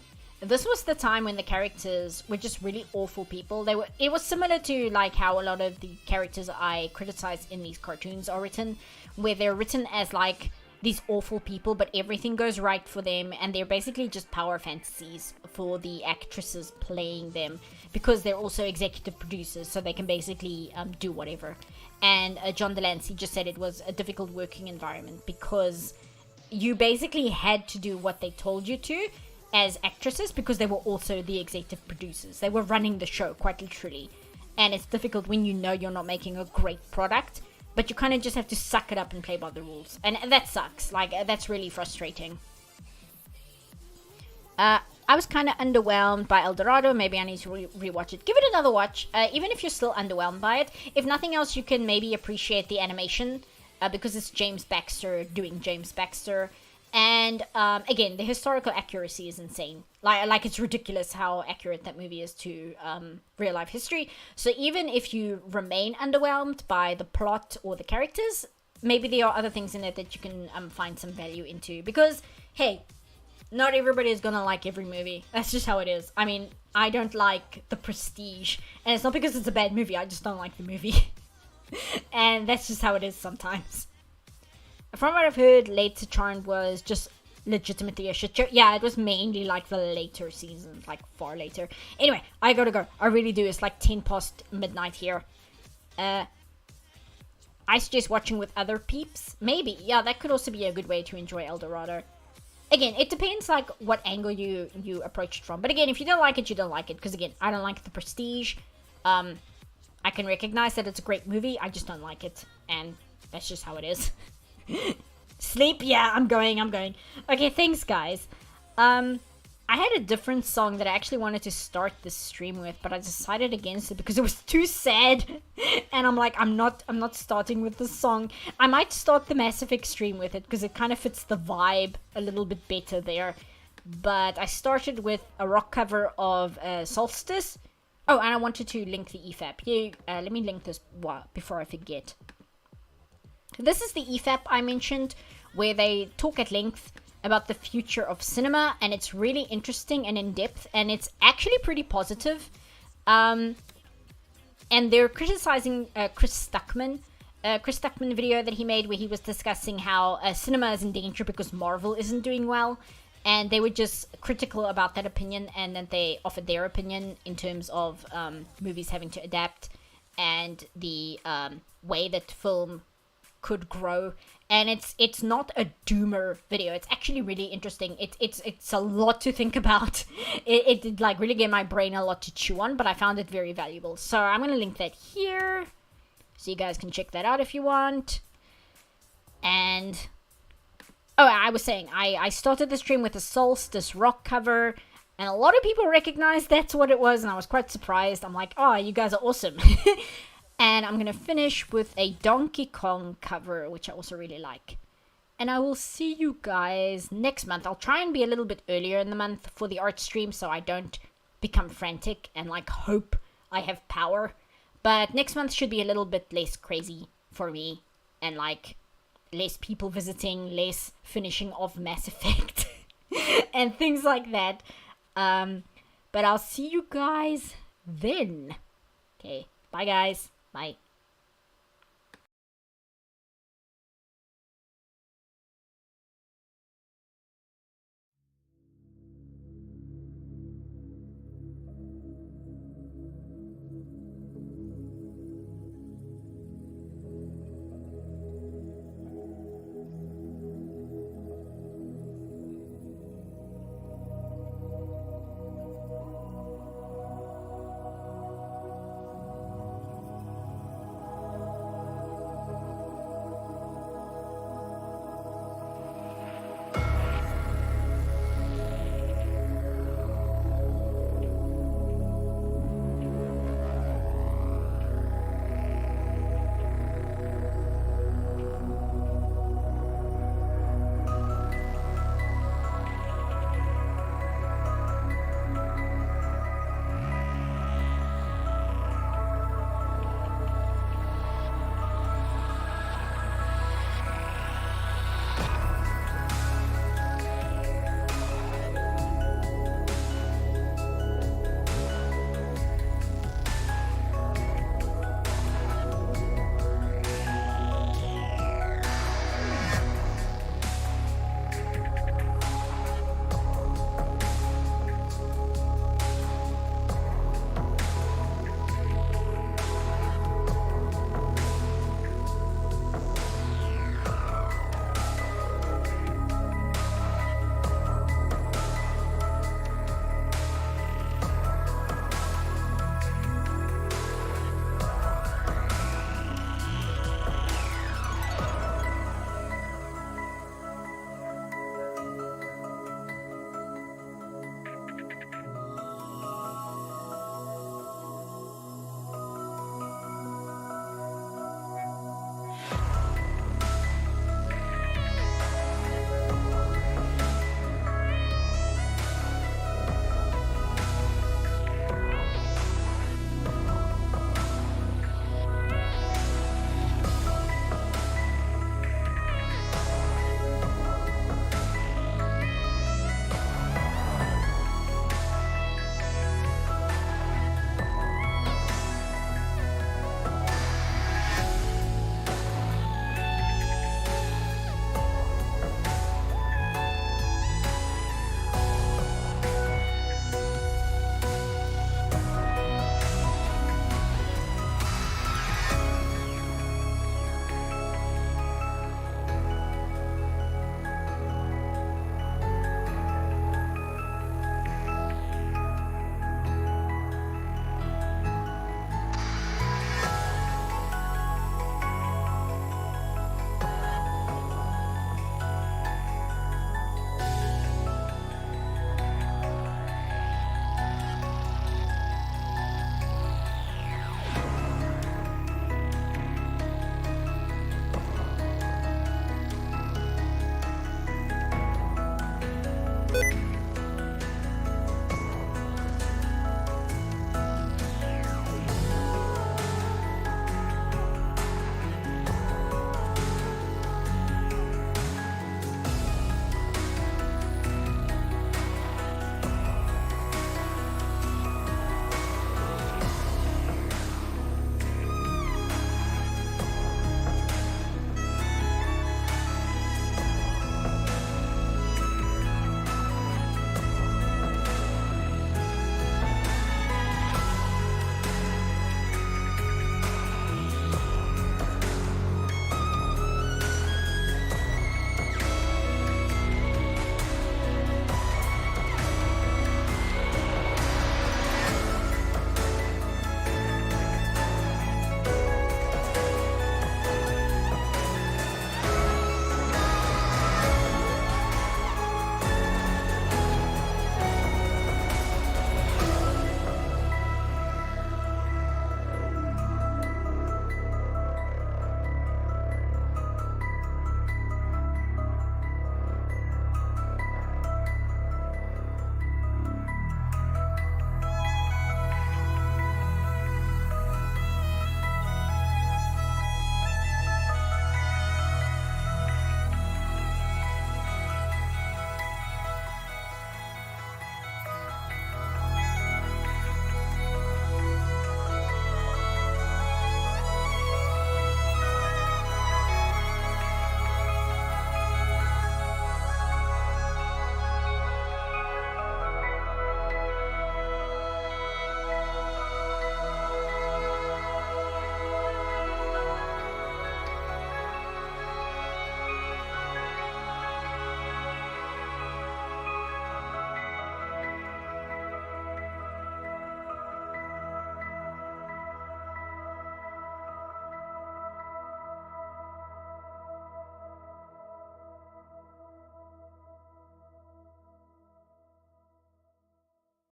this was the time when the characters were just really awful people. It was similar to like how a lot of the characters I criticize in these cartoons are written, where they're written as like these awful people, but everything goes right for them, and they're basically just power fantasies for the actresses playing them, because they're also executive producers, so they can basically do whatever. And John Delancey just said it was a difficult working environment because you basically had to do what they told you to as actresses, because they were also the executive producers. They were running the show, quite literally. And it's difficult when you know you're not making a great product, but you kind of just have to suck it up and play by the rules. And that sucks. Like, that's really frustrating. I was kind of underwhelmed by El Dorado. Maybe I need to rewatch it. Give it another watch, even if you're still underwhelmed by it. If nothing else, you can maybe appreciate the animation, because it's James Baxter doing James Baxter. And again, the historical accuracy is insane. Like it's ridiculous how accurate that movie is to real life history. So even if you remain underwhelmed by the plot or the characters, maybe there are other things in it that you can find some value into. Because, hey, not everybody is gonna like every movie. That's just how it is. I mean, I don't like The Prestige. And it's not because it's a bad movie, I just don't like the movie. And that's just how it is sometimes. From what I've heard, Later Charmed was just legitimately a shit show. Yeah, it was mainly like the later seasons, like far later. Anyway, I gotta go. I really do. It's like 10 past midnight here. I suggest watching with other peeps. Maybe. Yeah, that could also be a good way to enjoy El Dorado. Again, it depends like what angle you approach it from. But again, if you don't like it, you don't like it. Because again, I don't like The Prestige. I can recognize that it's a great movie. I just don't like it. And that's just how it is. Sleep? Yeah, I'm going. Okay, thanks, guys. I had a different song that I actually wanted to start this stream with, but I decided against it because it was too sad. And I'm like, I'm not starting with this song. I might start the Mass Effect stream with it because it kind of fits the vibe a little bit better there. But I started with a rock cover of Solstice. Oh, and I wanted to link the EFAP. Yeah, let me link this before I forget. This is the EFAP I mentioned, where they talk at length about the future of cinema, and it's really interesting and in-depth, and it's actually pretty positive. And they're criticizing Chris Stuckman video that he made, where he was discussing how cinema is in danger because Marvel isn't doing well, and they were just critical about that opinion, and then they offered their opinion in terms of movies having to adapt, and the way that film could grow. And it's not a doomer video. It's actually really interesting. It's a lot to think about. It did like really give my brain a lot to chew on, but I found it very valuable. So I'm gonna link that here, so you guys can check that out if you want. And oh, I was saying I started the stream with a Solstice rock cover, and a lot of people recognized that's what it was, and I was quite surprised. I'm like, oh, you guys are awesome. And I'm going to finish with a Donkey Kong cover, which I also really like. And I will see you guys next month. I'll try and be a little bit earlier in the month for the art stream, so I don't become frantic and like hope I have power. But next month should be a little bit less crazy for me, and like less people visiting, less finishing of Mass Effect and things like that. But I'll see you guys then. Okay, bye guys. Bye.